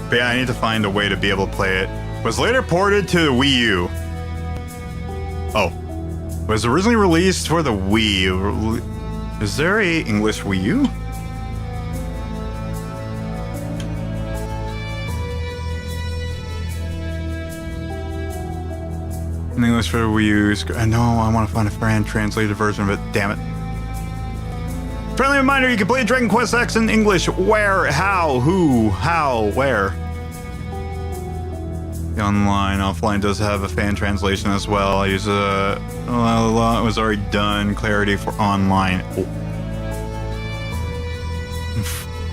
but yeah, I need to find a way to be able to play it. It was later ported to the Wii U. Oh, it was originally released for the Wii. Is there a English Wii U? An English for Wii U. No, I want to find a fan translated version of it. Damn it. Friendly reminder, you can play Dragon Quest X in English. Where? How? Who? How? Where? The online, offline does have a fan translation as well. I use it was already done. Clarity for online. Oh.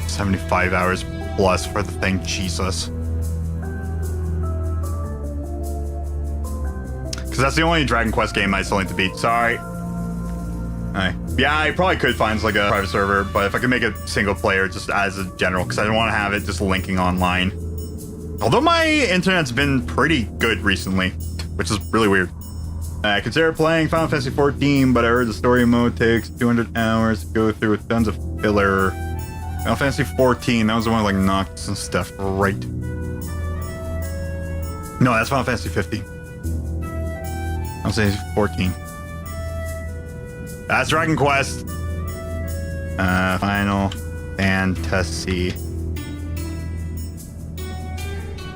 75 hours plus for the thing. Jesus. Because that's the only Dragon Quest game I still need to beat. Sorry. Yeah, I probably could find like a private server, but if I could make it single player just as a general, because I don't want to have it just linking online. Although my internet's been pretty good recently, which is really weird. I considered playing Final Fantasy 14, but I heard the story mode takes 200 hours to go through with tons of filler. Final Fantasy 14, that was the one with like Noctis and stuff, right? No, that's Final Fantasy 50. Final Fantasy 14. That's Dragon Quest. Final fantasy.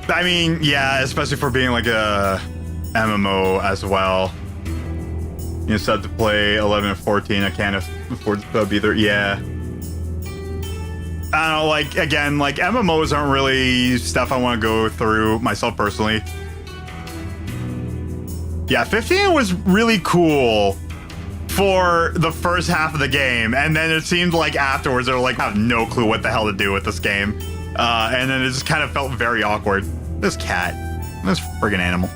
I mean, yeah, especially for being like a MMO as well. You know, set to play 11 or 14. I can't afford to sub either. Yeah. I don't know, like, again, like, MMOs aren't really stuff I want to go through myself personally. Yeah, 15 was really cool for the first half of the game, and then it seemed like afterwards they were like, I have no clue what the hell to do with this game. And then it just kind of felt very awkward. This cat. This friggin' animal.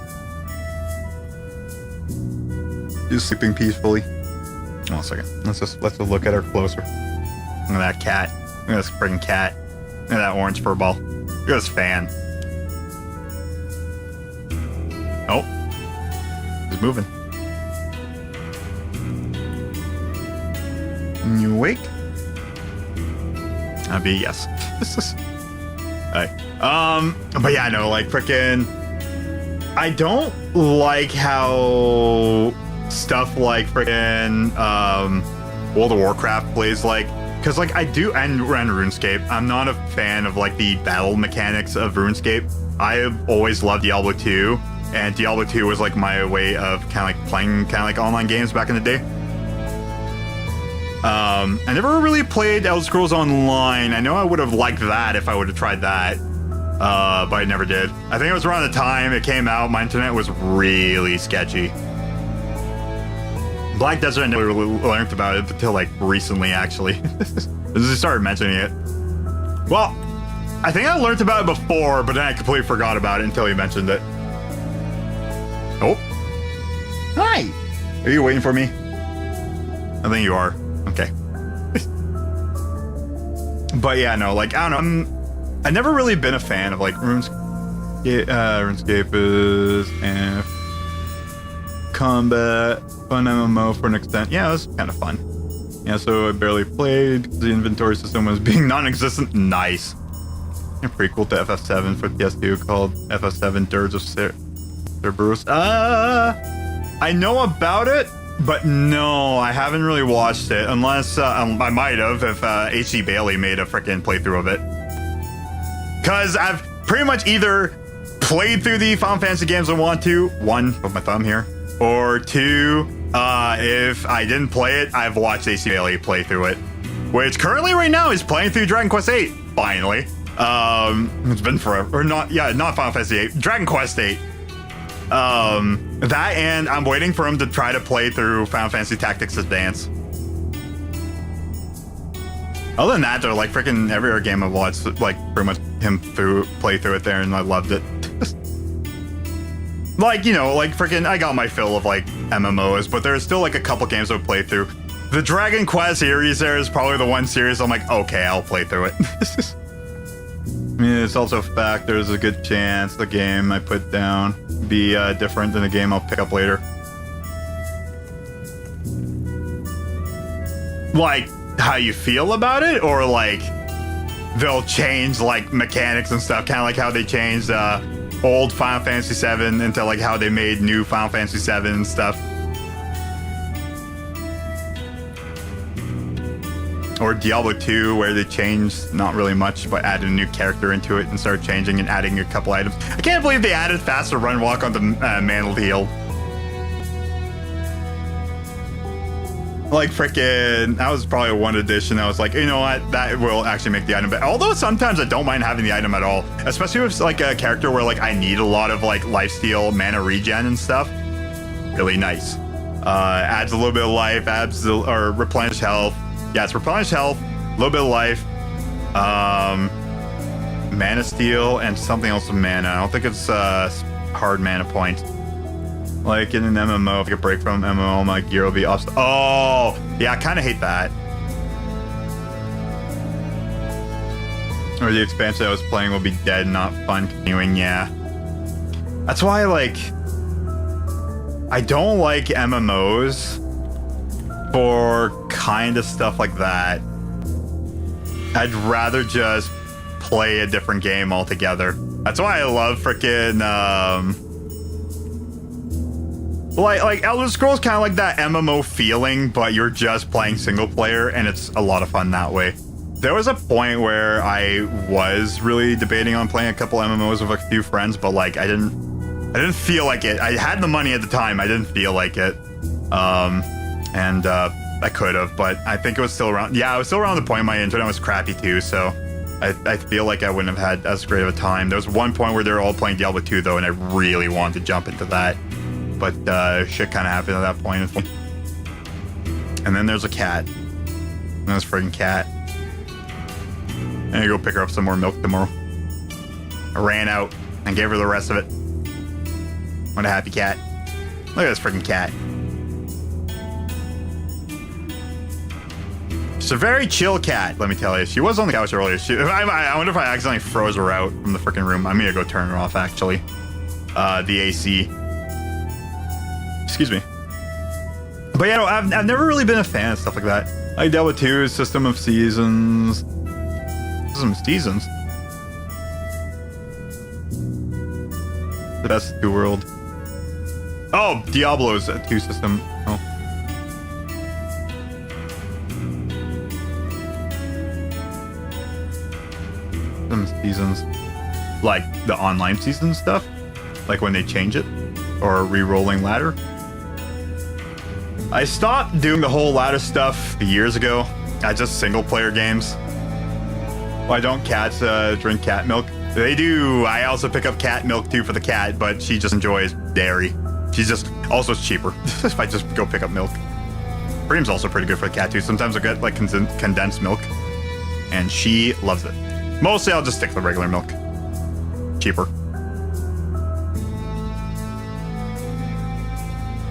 She's sleeping peacefully. Hold on a second. Let's just look at her closer. Look at that cat. Look at this friggin' cat. Look at that orange fur ball. Look at this fan. Oh. He's moving. You awake? That'd be yes. Alright. But yeah, no, like frickin'. I don't like how stuff like frickin' World of Warcraft plays like, because like I do and RuneScape. I'm not a fan of like the battle mechanics of RuneScape. I have always loved Diablo 2, and Diablo 2 was like my way of kind of like playing kind of like online games back in the day. I never really played Elder Scrolls Online. I know I would have liked that if I would have tried that, but I never did. I think it was around the time it came out. My internet was really sketchy. Black Desert, I never really learned about it until like recently, actually. As I started mentioning it. Well, I think I learned about it before, but then I completely forgot about it until you mentioned it. Oh. Hi. Are you waiting for me? I think you are. Okay. But yeah, no, like, I don't know. I've never really been a fan of like RuneScape is and combat, fun MMO for an extent. Yeah, it was kind of fun. Yeah, so I barely played because the inventory system was being non-existent. Nice. Yeah, pretty cool to FF7 for PS2 called FF7 Dirge of Cerberus. I know about it, but no, I haven't really watched it, unless I might have if H.C. Bailey made a freaking playthrough of it. Because I've pretty much either played through the Final Fantasy games I want to, one, with my thumb here, or two, if I didn't play it, I've watched H.C. Bailey play through it, which currently right now is playing through Dragon Quest VIII, finally. It's been forever, or not, yeah, not Final Fantasy VIII, Dragon Quest VIII. That, and I'm waiting for him to try to play through Final Fantasy Tactics Advance. Other than that, though, like freaking every other game I've watched, like pretty much him play through it there, and I loved it. Like, you know, like freaking, I got my fill of like MMOs, but there's still like a couple games I've played through. The Dragon Quest series there is probably the one series I'm like, okay, I'll play through it. I mean, it's also a fact there's a good chance the game I put down be different than the game I'll pick up later. Like, how you feel about it, or like they'll change like mechanics and stuff, kind of like how they changed old Final Fantasy VII into like how they made new Final Fantasy VII and stuff. Or Diablo 2, where they changed not really much, but added a new character into it and started changing and adding a couple items. I can't believe they added faster run walk on the mantled heal. Like frickin', that was probably one addition. I was like, you know what, that will actually make the item better. Although sometimes I don't mind having the item at all, especially with like a character where like I need a lot of like lifesteal, mana regen and stuff. Really nice. Adds a little bit of life, adds or replenish health. Yeah, it's replenish health, a little bit of life, mana steal, and something else with mana. I don't think it's hard mana points. Like in an MMO, if I get break from MMO, my gear will be up. Oh, yeah, I kind of hate that. Or the expansion I was playing will be dead, not fun continuing. Yeah, that's why I don't like MMOs for kind of stuff like that. I'd rather just play a different game altogether. That's why I love freaking like Elder Scrolls, kind of like that MMO feeling, but you're just playing single player, and it's a lot of fun that way. there was a point where I was really debating on playing a couple MMOs with a few friends, but like I didn't feel like it. I had the money at the time. I didn't feel like it. And I could have, but I think it was still around. Yeah, I was still around the point my internet was crappy too, so I feel like I wouldn't have had as great of a time. There was one point where they were all playing Diablo 2 though, and I really wanted to jump into that, but shit kind of happened at that point. And then there's a cat. And there's a friggin' cat. And I go pick her up some more milk tomorrow. I ran out and gave her the rest of it. What a happy cat. Look at this freaking cat. She's a very chill cat, let me tell you. She was on the couch earlier. I wonder if I accidentally froze her out from the freaking room. I'm gonna go turn her off, actually. The AC. Excuse me. But yeah, no, I've never really been a fan of stuff like that. Like Diablo 2, System of Seasons. System of Seasons? The best 2 world. Oh, Diablo's a 2 system. Oh. Some seasons. Like the online season stuff? Like when they change it? Or re-rolling ladder? I stopped doing the whole ladder stuff years ago. I just single player games. Why don't cats drink cat milk? They do. I also pick up cat milk too for the cat, but she just enjoys dairy. She's just, also it's cheaper if I just go pick up milk. Cream's also pretty good for the cat too. Sometimes I get like condensed milk and she loves it. Mostly I'll just stick to the regular milk. Cheaper.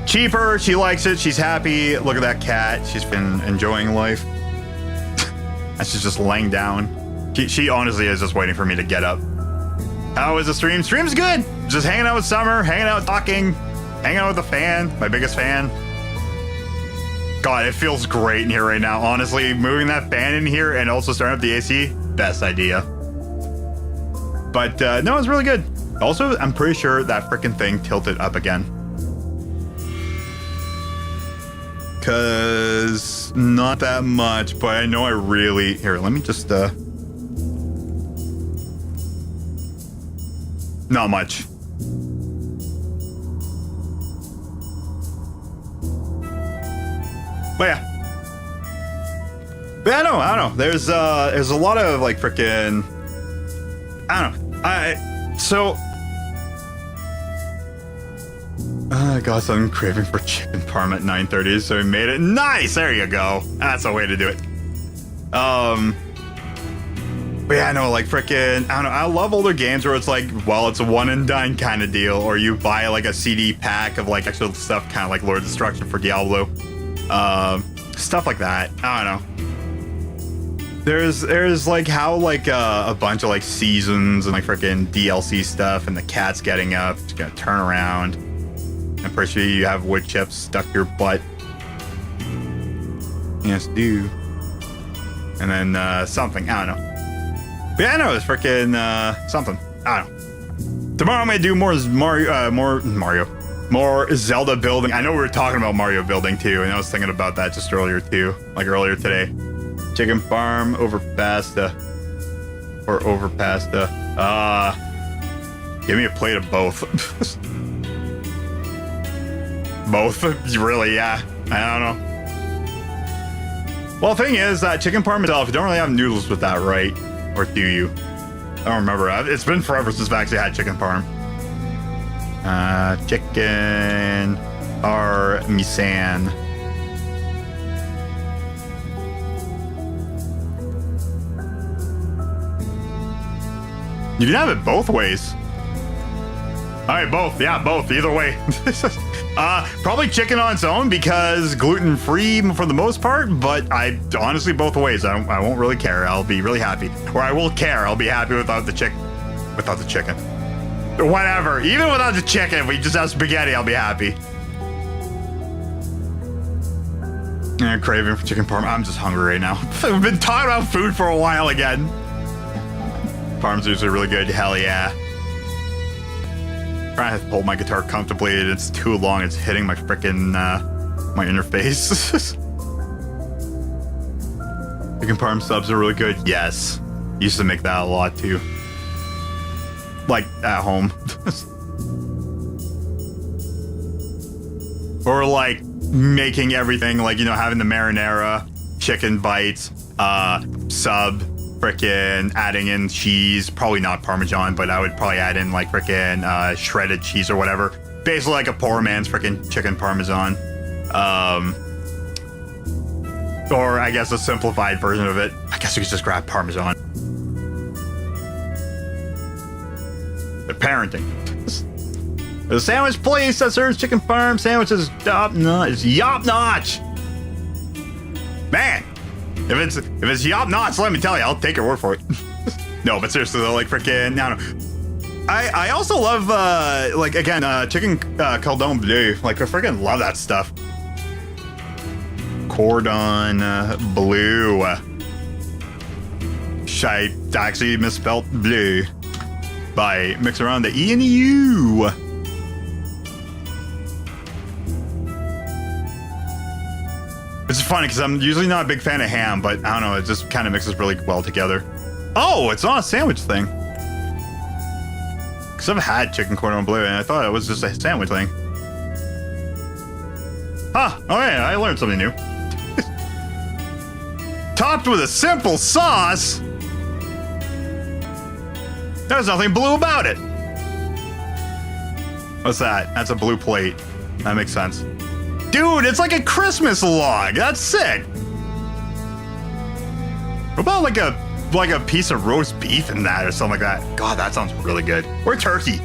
Cheaper, she likes it, she's happy. Look at that cat, she's been enjoying life. And she's just laying down. She honestly is just waiting for me to get up. How is the stream? Stream's good. Just hanging out with Summer, hanging out, talking, hanging out with the fan, my biggest fan. God, it feels great in here right now. Honestly, moving that fan in here and also starting up the AC, best idea. But no, it's really good. Also, I'm pretty sure that freaking thing tilted up again. Cause not that much, but I know I really, here, let me just, not much. But yeah. But I don't know. There's a lot of like freaking, I don't know. So I got some craving for chicken parm at 9:30, so we made it. Nice, there you go. That's a way to do it. But yeah, I know, like freaking, I don't know. I love older games where it's like, well, it's a one and done kind of deal, or you buy like a CD pack of like actual stuff, kind of like Lord of Destruction for Diablo, stuff like that. I don't know. There's like how like a bunch of like seasons and like freaking DLC stuff, and the cat's getting up, it's gonna turn around. I'm pretty sure you have wood chips stuck to your butt. Yes, do. And then something, I don't know. But yeah, I know it's freaking something. I don't know. Tomorrow I'm gonna do more Zelda building. I know we were talking about Mario building too, and I was thinking about that just earlier too, like earlier today. Chicken farm over pasta, or over pasta. Give me a plate of both. Both? Really? Yeah. I don't know. Well, the thing is that chicken parm itself, you don't really have noodles with that, right? Or do you? I don't remember. It's been forever since I've actually had chicken parm. Chicken parmesan. You can have it both ways. All right, both. Yeah, both. Either way. Probably chicken on its own because gluten-free for the most part, but I honestly both ways. I won't really care. I'll be really happy. Or I will care. I'll be happy without the chicken. Without the chicken. Whatever. Even without the chicken, if we just have spaghetti, I'll be happy. I'm craving for chicken parm. I'm just hungry right now. We've been talking about food for a while again. Parm's usually really good. Hell yeah. Trying to hold my guitar comfortably, and it's too long. It's hitting my frickin' my interface. Chicken parm subs are really good. Yes. Used to make that a lot too. Like at home. Or like making everything, like, you know, having the marinara, chicken bites, sub, frickin' adding in cheese, probably not Parmesan, but I would probably add in like frickin' shredded cheese or whatever. Basically like a poor man's frickin' chicken Parmesan. Or I guess a simplified version of it. I guess we could just grab Parmesan. The parenting. The sandwich place that serves chicken parm sandwiches top notch. Yop notch. Man, if it's yop notch, let me tell you, I'll take your word for it. No, but seriously though, like freaking, I don't know. I also love like again chicken cordon bleu. Like I freaking love that stuff. Cordon bleu. I actually misspelled bleu by mixing around the E and the U. It's funny because I'm usually not a big fan of ham, but I don't know, it just kind of mixes really well together. Oh, it's not a sandwich thing. Because I've had chicken cordon bleu and I thought it was just a sandwich thing. Huh, oh yeah, I learned something new. Topped with a simple sauce. There's nothing blue about it. What's that? That's a blue plate. That makes sense. Dude, it's like a Christmas log. That's sick. What about like a piece of roast beef in that or something like that? God, that sounds really good. Or turkey.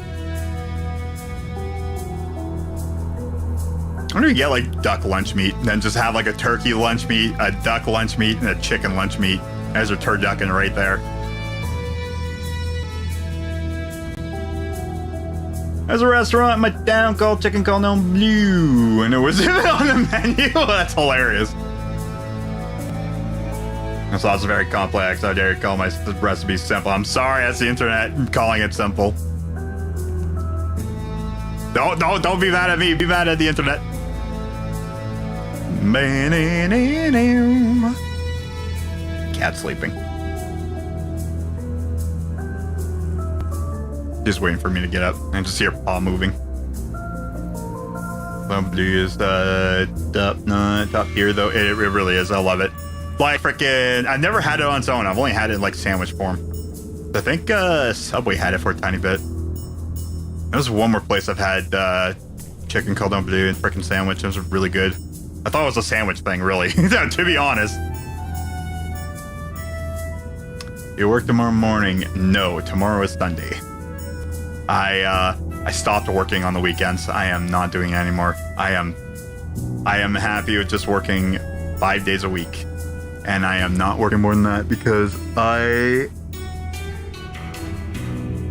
I wonder if you get like duck lunch meat and then just have like a turkey lunch meat, a duck lunch meat, and a chicken lunch meat. There's a turducken right there. There's a restaurant in my town called Chicken Cordon Bleu, and it was on the menu. That's hilarious. This sauce is very complex. How dare you call my recipe simple? I'm sorry, that's the internet. I'm calling it simple. Don't be mad at me. Be mad at the internet. Cat sleeping. Just waiting for me to get up and just hear paw moving. Blue is top tier though. It really is. I love it. Like frickin', I've never had it on its own. I've only had it in like sandwich form. I think Subway had it for a tiny bit. There's one more place I've had chicken cordon bleu and frickin' sandwich. It was really good. I thought it was a sandwich thing, really, to be honest. You work tomorrow morning? No, tomorrow is Sunday. I stopped working on the weekends. I am not doing it anymore. I am happy with just working 5 days a week. And I am not working more than that because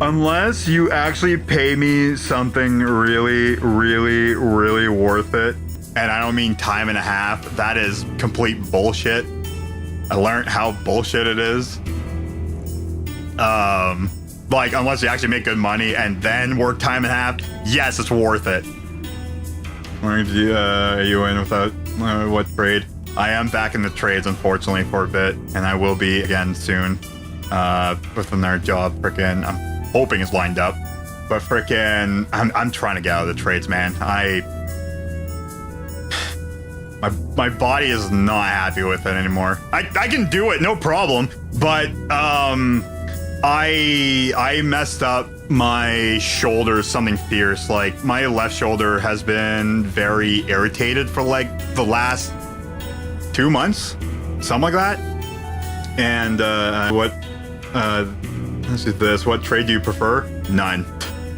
unless you actually pay me something really, really, really worth it, and I don't mean time and a half, that is complete bullshit. I learned how bullshit it is. Like, unless you actually make good money and then work time and a half, yes, it's worth it. Are you in without what trade? I am back in the trades, unfortunately, for a bit, and I will be again soon with another job. Frickin', I'm hoping it's lined up, but frickin', I'm trying to get out of the trades, man. My body is not happy with it anymore. I can do it, no problem, but I messed up my shoulder something fierce. Like, my left shoulder has been very irritated for like the last 2 months, something like that. And let's see this. What trade do you prefer? None.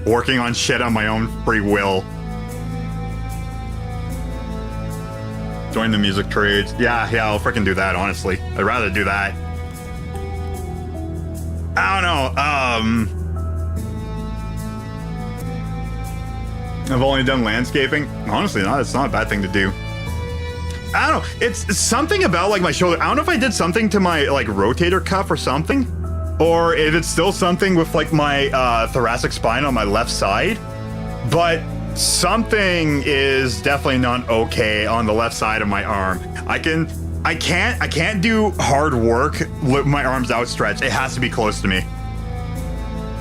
Working on shit on my own free will. Join the music trades. Yeah, I'll freaking do that, honestly. I'd rather do that. I don't know. I've only done landscaping. Honestly, it's not a bad thing to do. I don't know. It's something about like my shoulder. I don't know if I did something to my like rotator cuff or something, or if it's still something with like my thoracic spine on my left side, but something is definitely not okay on the left side of my arm. I can I can't do hard work with my arms outstretched. It has to be close to me.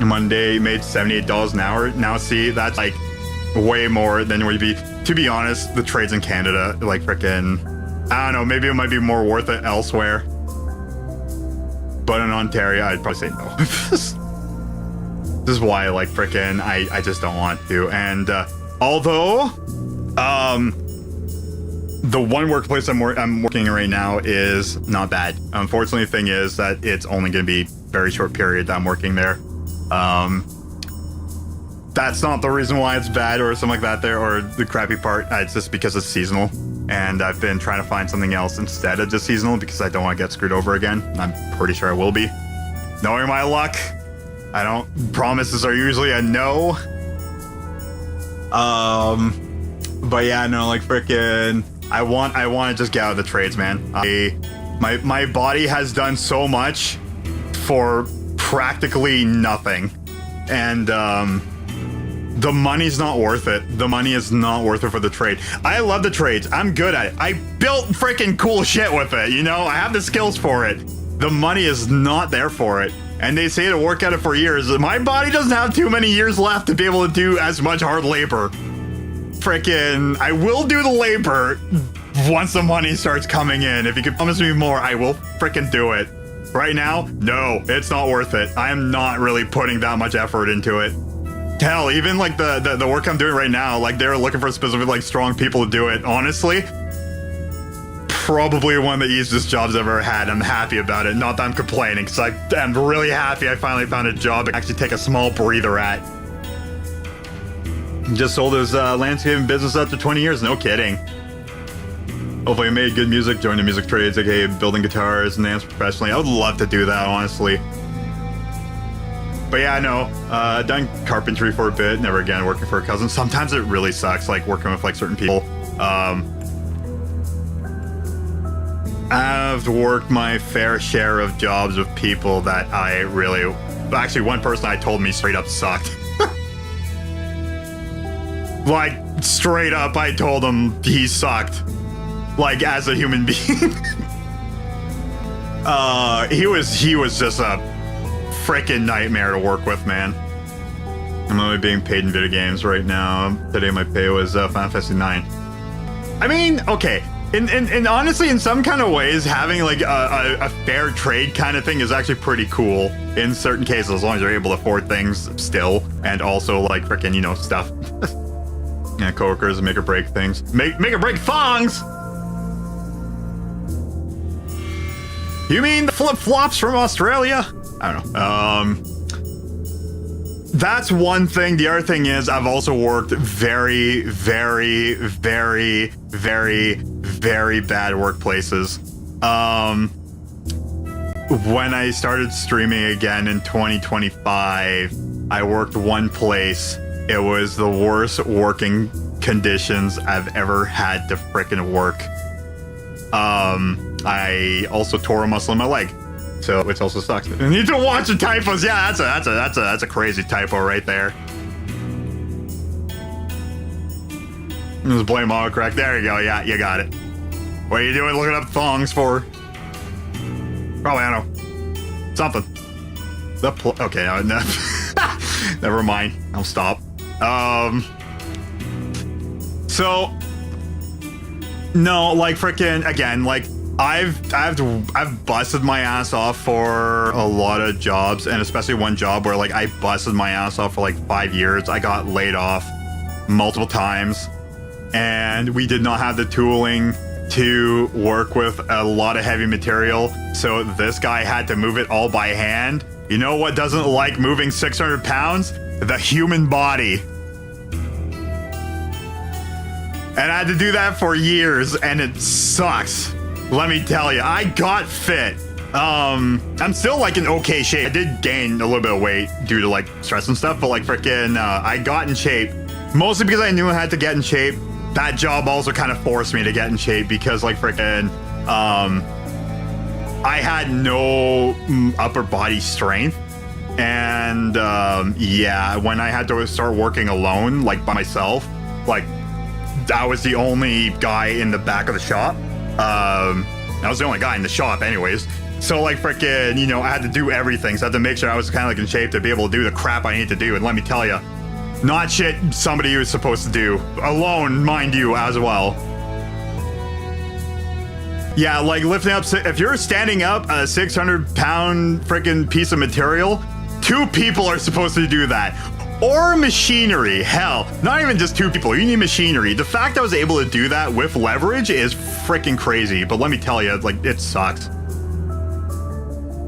Monday made $78 an hour. Now see, that's like way more than would be. To be honest, the trades in Canada, like freaking, I don't know, maybe it might be more worth it elsewhere. But in Ontario, I'd probably say no. This is why, like, freaking, I just don't want to. And although, the one workplace I'm working in right now is not bad. Unfortunately, the thing is that it's only going to be a very short period that I'm working there. That's not the reason why it's bad or something like that there, or the crappy part. It's just because it's seasonal. And I've been trying to find something else instead of just seasonal because I don't want to get screwed over again. I'm pretty sure I will be. Knowing my luck, I don't. Promises are usually a no. But yeah, no, like freaking. I want to just get out of the trades, man. My body has done so much for practically nothing, and the money's not worth it. The money is not worth it for the trade. I love the trades. I'm good at it. I built freaking cool shit with it. You know, I have the skills for it. The money is not there for it. And they say to work at it for years. My body doesn't have too many years left to be able to do as much hard labor. Freaking, I will do the labor once the money starts coming in. If you can promise me more, I will freaking do it. Right now, no, it's not worth it. I am not really putting that much effort into it. Hell, even like the work I'm doing right now, like they're looking for specific like strong people to do it. Honestly, probably one of the easiest jobs I've ever had. I'm happy about it. Not that I'm complaining, because I'm really happy I finally found a job I can actually take a small breather at. Just sold his landscaping business after 20 years. No kidding. Hopefully I made good music, joined the music trades, aka building guitars and dance professionally. I would love to do that, honestly. But yeah, no, done carpentry for a bit, never again working for a cousin. Sometimes it really sucks, like working with like certain people. I've worked my fair share of jobs with people that I really, actually one person I told me straight up sucked. Like straight up, I told him he sucked. Like as a human being. He was just a freaking nightmare to work with, man. I'm only being paid in video games right now. Today my pay was Final Fantasy 9. I mean, okay. And honestly, in some kind of ways, having like a fair trade kind of thing is actually pretty cool in certain cases, as long as you're able to afford things still, and also like freaking, you know, stuff. Yeah, coworkers make or break things. Make or break thongs. You mean the flip-flops from Australia? I don't know. That's one thing. The other thing is I've also worked very, very, very, very, very bad workplaces. When I started streaming again in 2025, I worked one place. It was the worst working conditions I've ever had to frickin' work. I also tore a muscle in my leg, so which also sucks. You need to watch the typos. Yeah, that's a crazy typo right there. Just blame autocorrect. There you go. Yeah, you got it. What are you doing looking up thongs for? Probably, I don't know. Something. Okay, no. Never mind. I'll stop. So no, like freaking again, like I've busted my ass off for a lot of jobs, and especially one job where like I busted my ass off for like 5 years. I got laid off multiple times, and we did not have the tooling to work with a lot of heavy material, so this guy had to move it all by hand. You know what doesn't like moving 600 pounds? The human body. And I had to do that for years, and it sucks. Let me tell you, I got fit. I'm still like in okay shape. I did gain a little bit of weight due to like stress and stuff, but like freaking, I got in shape mostly because I knew I had to get in shape. That job also kind of forced me to get in shape because like freaking, I had no upper body strength. And yeah, when I had to start working alone, like by myself, like I was the only guy in the back of the shop. I was the only guy in the shop anyways. So like freaking, you know, I had to do everything. So I had to make sure I was kind of like in shape to be able to do the crap I need to do. And let me tell you, not shit somebody was supposed to do. Alone, mind you, as well. Yeah, like lifting up, if you're standing up a 600-pound freaking piece of material, 2 people are supposed to do that. Or machinery, hell, not even just 2 people, you need machinery. The fact I was able to do that with leverage is freaking crazy, but let me tell you, like, it sucks.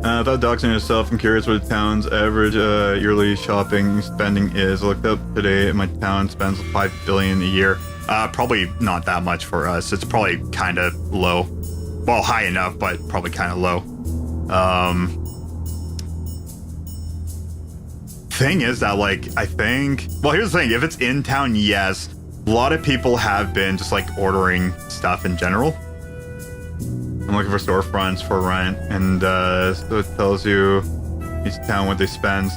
Without doxing yourself, I'm curious what the town's average yearly shopping spending is. I looked up today, my town spends $5 billion a year. Probably not that much for us. It's probably kind of low. Well, high enough, but probably kind of low. Thing is that, like, I think, well, here's the thing, if it's in town, yes, a lot of people have been just like ordering stuff in general. I'm looking for storefronts for rent, and so it tells you each town what they spend.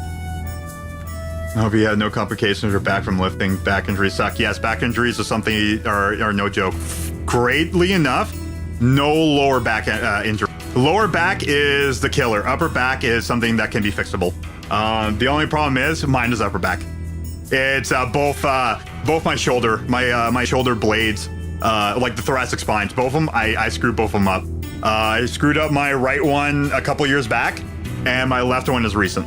I hope you had no complications or back from lifting. Back injuries suck. Yes, back injuries are something are no joke. Greatly enough, no lower back injury. Lower back is the killer. Upper back is something that can be fixable. The only problem is mine is upper back. It's both my shoulder, my shoulder blades, like the thoracic spines, both of them. I screwed both of them up. I screwed up my right one a couple years back, and my left one is recent.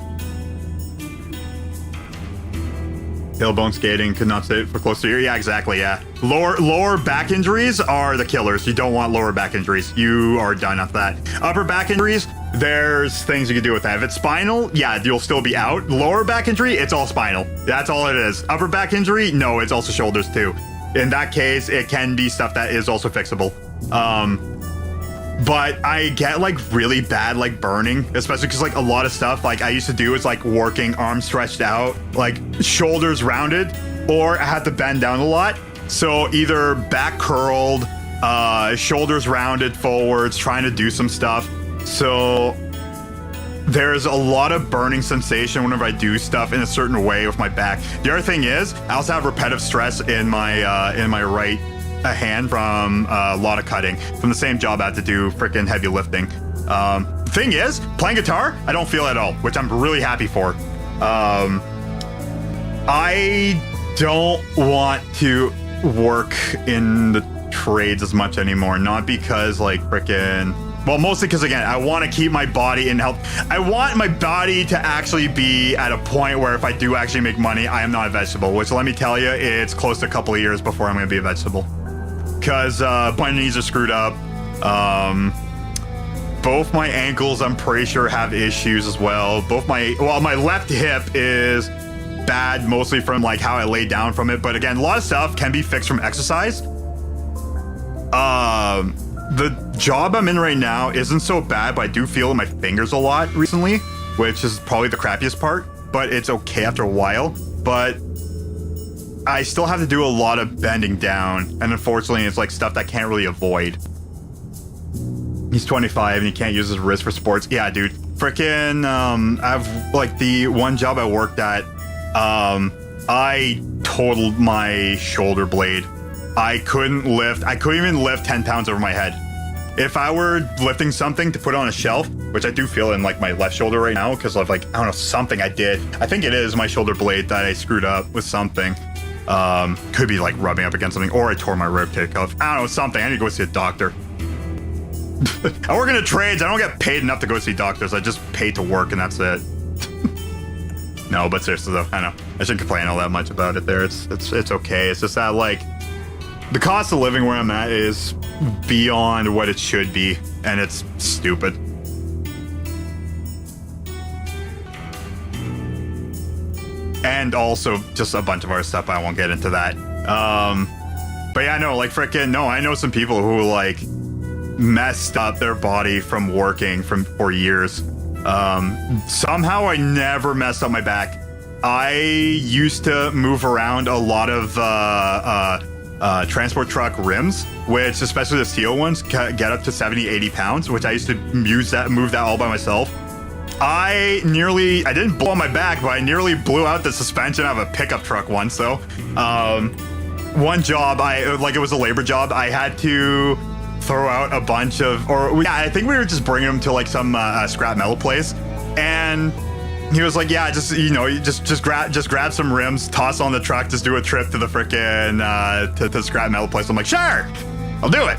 Tailbone skating, could not sit for close to here. Yeah, exactly. Yeah, lower back injuries are the killers. You don't want lower back injuries. You are done after that. Upper back injuries, there's things you can do with that. If it's spinal, yeah, you'll still be out. Lower back injury, it's all spinal. That's all it is. Upper back injury, no, it's also shoulders too. In that case, it can be stuff that is also fixable. But I get like really bad like burning, especially because like a lot of stuff like I used to do is like working arms stretched out, like shoulders rounded, or I had to bend down a lot. So either back curled, shoulders rounded forwards, trying to do some stuff. So there's a lot of burning sensation whenever I do stuff in a certain way with my back. The other thing is I also have repetitive stress in my right hand from a lot of cutting from the same job I had to do freaking heavy lifting. Thing is, playing guitar, I don't feel at all, which I'm really happy for. I don't want to work in the trades as much anymore, not because like freaking, well, mostly because again, I want to keep my body in health. I want my body to actually be at a point where if I do actually make money, I am not a vegetable, which let me tell you, it's close to a couple of years before I'm going to be a vegetable. Because my knees are screwed up. Both my ankles, I'm pretty sure, have issues as well. My left hip is bad, mostly from like how I lay down from it. But again, a lot of stuff can be fixed from exercise. The job I'm in right now isn't so bad, but I do feel my fingers a lot recently, which is probably the crappiest part. But it's okay after a while. But I still have to do a lot of bending down, and unfortunately, it's like stuff that I can't really avoid. He's 25 and he can't use his wrist for sports. Yeah, dude. Freaking, I have like the one job I worked at, I totaled my shoulder blade. I couldn't even lift 10 pounds over my head. If I were lifting something to put on a shelf, which I do feel in like my left shoulder right now, because of like, I don't know, something I did. I think it is my shoulder blade that I screwed up with something. Could be like rubbing up against something, or I tore my rib cage off. I don't know, something. I need to go see a doctor. I work in the trades. I don't get paid enough to go see doctors. I just pay to work, and that's it. No, but seriously though, I know I shouldn't complain all that much about it. There, it's okay. It's just that like the cost of living where I'm at is beyond what it should be, and it's stupid. And also just a bunch of other stuff. I won't get into that. But yeah, no, like freaking, no, I know some people who like messed up their body from working for years. Somehow I never messed up my back. I used to move around a lot of transport truck rims, which especially the steel ones get up to 70, 80 pounds, which I used to move that all by myself. I didn't blow my back, but I nearly blew out the suspension of a pickup truck once. So, one job, it was a labor job. I had to throw out a bunch of, I think we were just bringing him to like some scrap metal place, and he was like, yeah, just, you know, just grab some rims, toss on the truck, just do a trip to the frickin' to the scrap metal place. I'm like, sure, I'll do it.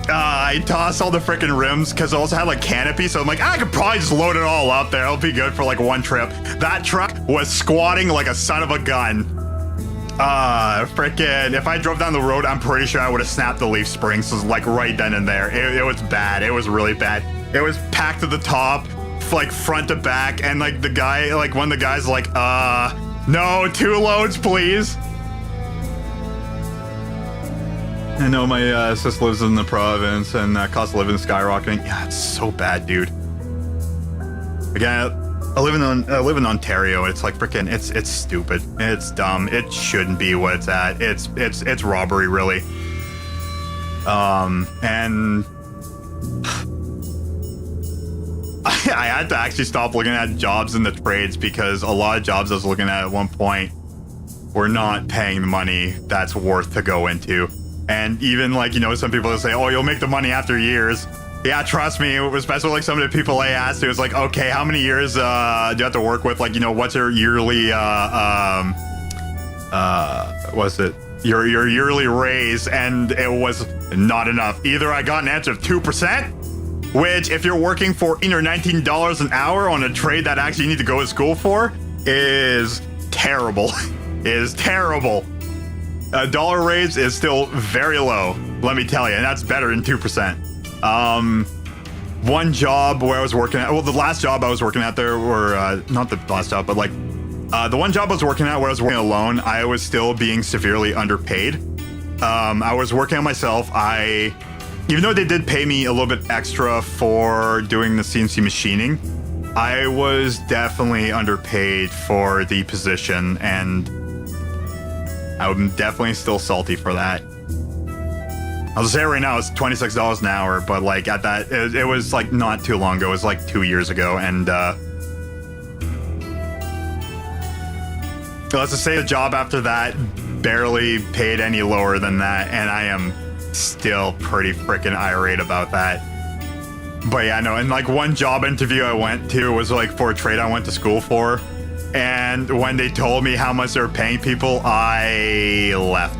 I tossed all the frickin' rims because I also had like canopy, so I'm like, I could probably just load it all up there. It'll be good for like one trip. That truck was squatting like a son of a gun. Frickin', if I drove down the road, I'm pretty sure I would have snapped the leaf springs like right then and there. It was bad. It was really bad. It was packed to the top, like front to back, and like the guy, like one of the guys like, no, 2 loads, please. I know my sis lives in the province and cost of living is skyrocketing. Yeah, it's so bad, dude. Again, I live in Ontario. It's like freaking, it's stupid. It's dumb. It shouldn't be what it's at. It's robbery, really. And I had to actually stop looking at jobs in the trades because a lot of jobs I was looking at one point were not paying the money that's worth to go into. And even like, you know, some people will say, oh, you'll make the money after years. Yeah, trust me, especially like some of the people I asked, it was like, okay, how many years do you have to work with? Like, you know, what's your yearly, what's it? Your yearly raise? And it was not enough. Either I got an answer of 2%, which if you're working for $18 or $19 an hour on a trade that actually you need to go to school for is terrible, is terrible. A dollar raise is still very low, let me tell you, and that's better than 2%. One job where I was working at, well, the last job I was working at there, or not the last job, but like the one job I was working at where I was working alone, I was still being severely underpaid. I was working on myself. Even though they did pay me a little bit extra for doing the CNC machining, I was definitely underpaid for the position, and I'm definitely still salty for that. I'll just say right now it's $26 an hour, but like at that, it was like not too long ago. It was like 2 years ago, and let's just say the job after that barely paid any lower than that, and I am still pretty freaking irate about that. But yeah, no, and like one job interview I went to was like for a trade I went to school for. And when they told me how much they were paying people, I left.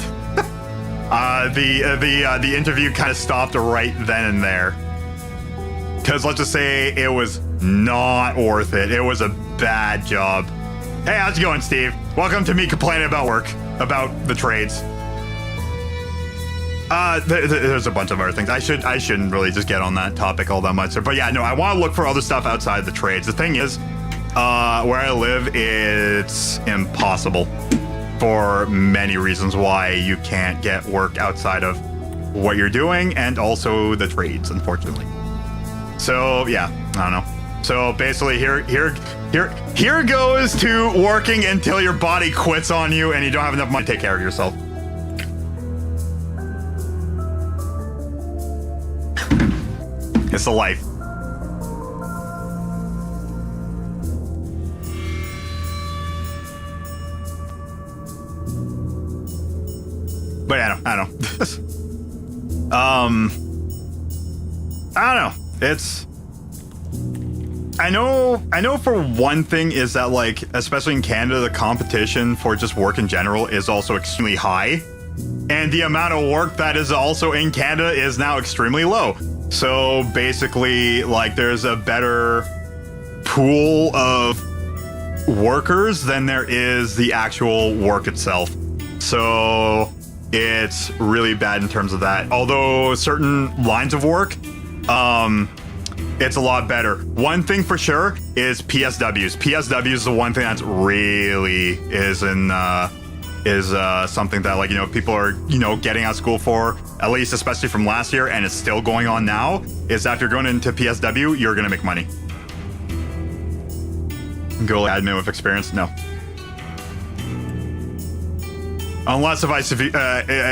The interview kind of stopped right then and there. Because let's just say it was not worth it. It was a bad job. Hey, how's it going, Steve? Welcome to me complaining about work, about the trades. There's a bunch of other things. I shouldn't really just get on that topic all that much. But yeah, no, I want to look for other stuff outside the trades. The thing is, where I live, it's impossible for many reasons why you can't get work outside of what you're doing, and also the trades, unfortunately. So yeah, I don't know. So basically, here goes to working until your body quits on you and you don't have enough money to take care of yourself. It's the life. But yeah, I don't know. I don't know. It's, I know for one thing is that, like, especially in Canada, the competition for just work in general is also extremely high. And the amount of work that is also in Canada is now extremely low. So basically, like, there's a better pool of workers than there is the actual work itself. So it's really bad in terms of that. Although certain lines of work, it's a lot better. One thing for sure is PSWs. PSWs is the one thing that's really is something that, like, you know, people are, you know, getting out of school for, at least especially from last year, and it's still going on now, is that if you're going into PSW, you're going to make money. Go admin with experience? No. Unless if I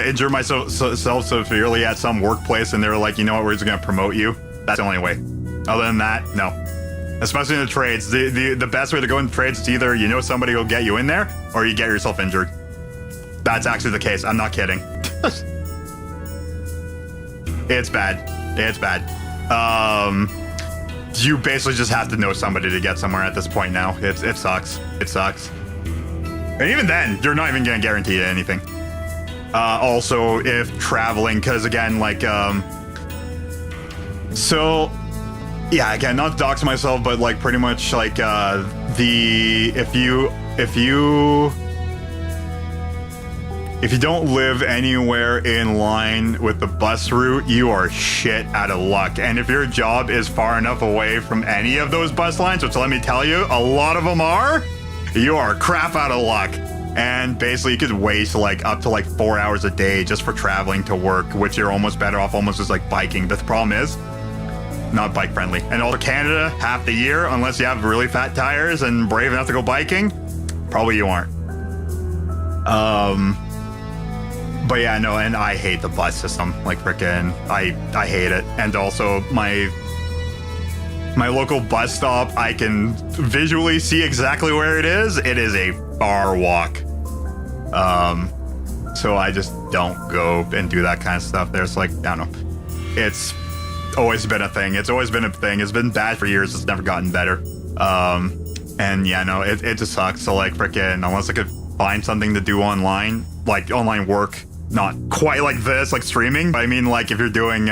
injure myself severely at some workplace and they're like, you know what, we're just going to promote you. That's the only way. Other than that, no. Especially in the trades. The best way to go in trades is either you know somebody will get you in there or you get yourself injured. That's actually the case. I'm not kidding. It's bad. It's bad. You basically just have to know somebody to get somewhere at this point now. It sucks. It sucks. And even then, you're not even gonna guarantee anything. Also, if traveling, because again, like, so, yeah, again, not to dox myself, but like pretty much like if you don't live anywhere in line with the bus route, you are shit out of luck. And if your job is far enough away from any of those bus lines, which let me tell you, a lot of them are, you are crap out of luck. And basically you could waste like up to like 4 hours a day just for traveling to work, which you're almost better off almost just like biking. But the problem is, not bike friendly. And also Canada, half the year, unless you have really fat tires and brave enough to go biking, probably you aren't. But yeah, no, and I hate the bus system. Like freaking, I hate it. And also my local bus stop, I can visually see exactly where it is. It is a far walk. So I just don't go and do that kind of stuff. There's like, I don't know. It's always been a thing. It's always been a thing. It's been bad for years. It's never gotten better. And yeah, no, it just sucks. So like freaking, unless I could find something to do online, like online work, not quite like this, like streaming. But I mean, like if you're doing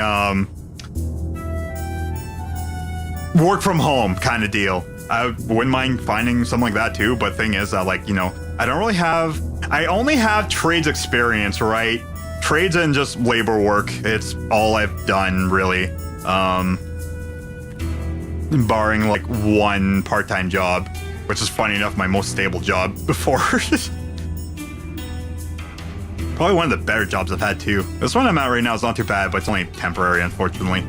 work from home kind of deal, I wouldn't mind finding something like that too. But thing is that like, you know, I only have trades experience, right? Trades and just labor work. It's all I've done really. Barring like one part-time job, which is funny enough, my most stable job before. Probably one of the better jobs I've had too. This one I'm at right now is not too bad, but it's only temporary, unfortunately.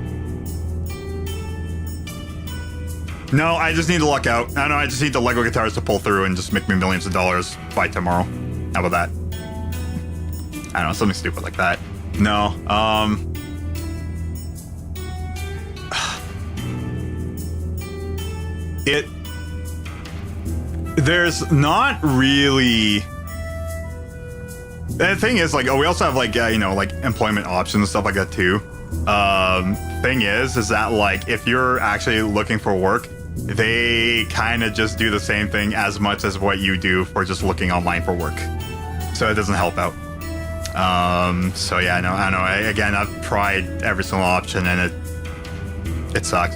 No, I just need to luck out. I don't know, I just need the Lego guitars to pull through and just make me millions of dollars by tomorrow. How about that? I don't know, something stupid like that. No, there's not really. The thing is, like, oh, we also have like, you know, like employment options and stuff like that too. Thing is that like, if you're actually looking for work, they kind of just do the same thing as much as what you do for just looking online for work. So it doesn't help out. So yeah, no, I know. Again, I've tried every single option and it sucks.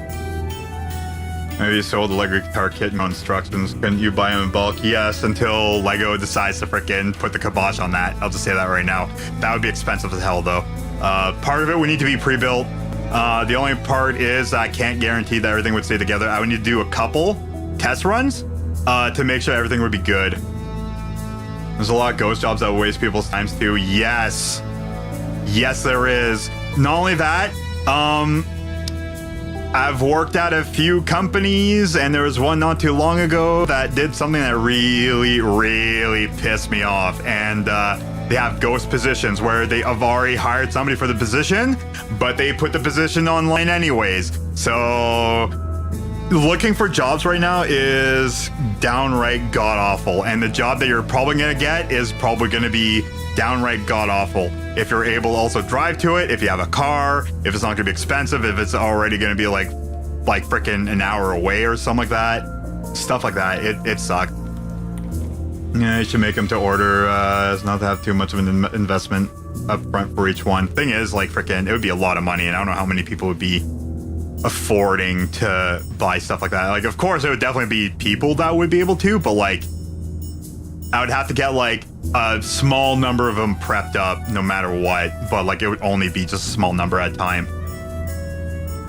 Maybe you sold the Lego guitar kit, no instructions. Couldn't you buy them in bulk? Yes, until Lego decides to frickin' put the kibosh on that. I'll just say that right now. That would be expensive as hell, though. Part of it would need to be pre-built. The only part is I can't guarantee that everything would stay together. I would need to do a couple test runs to make sure everything would be good. There's a lot of ghost jobs that waste people's times too. Yes. Yes, there is. Not only that, I've worked at a few companies, and there was one not too long ago that did something that really, really pissed me off. And they have ghost positions where they have already hired somebody for the position, but they put the position online anyways. So looking for jobs right now is downright god-awful. And the job that you're probably going to get is probably going to be downright god-awful. If you're able to also drive to it, if you have a car, if it's not gonna be expensive, if it's already gonna be like freaking an hour away or something like that, stuff like that, it sucked. Yeah, you should make them to order, as not to have too much of an investment up front for each one. Thing is, like freaking, it would be a lot of money, and I don't know how many people would be affording to buy stuff like that. Like, of course, it would definitely be people that would be able to, but like, I would have to get like a small number of them prepped up no matter what, but like it would only be just a small number at a time.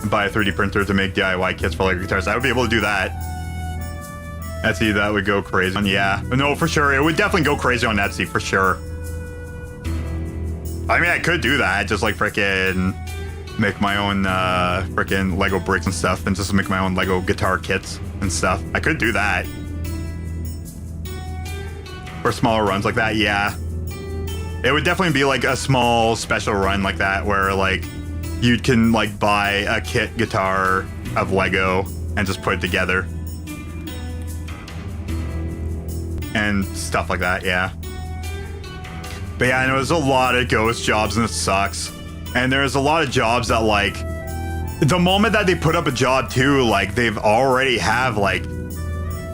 Buy a 3D printer to make DIY kits for Lego guitars. I would be able to do that. Etsy, that would go crazy. Yeah, no, for sure. It would definitely go crazy on Etsy, for sure. I mean, I could do that, just like frickin' make my own frickin' Lego bricks and stuff, and just make my own Lego guitar kits and stuff. I could do that. For smaller runs like that, yeah. It would definitely be like a small special run like that where like you can like buy a kit guitar of Lego and just put it together. And stuff like that, yeah. But yeah, I know there's a lot of ghost jobs and it sucks. And there's a lot of jobs that like, the moment that they put up a job too, like they've already have like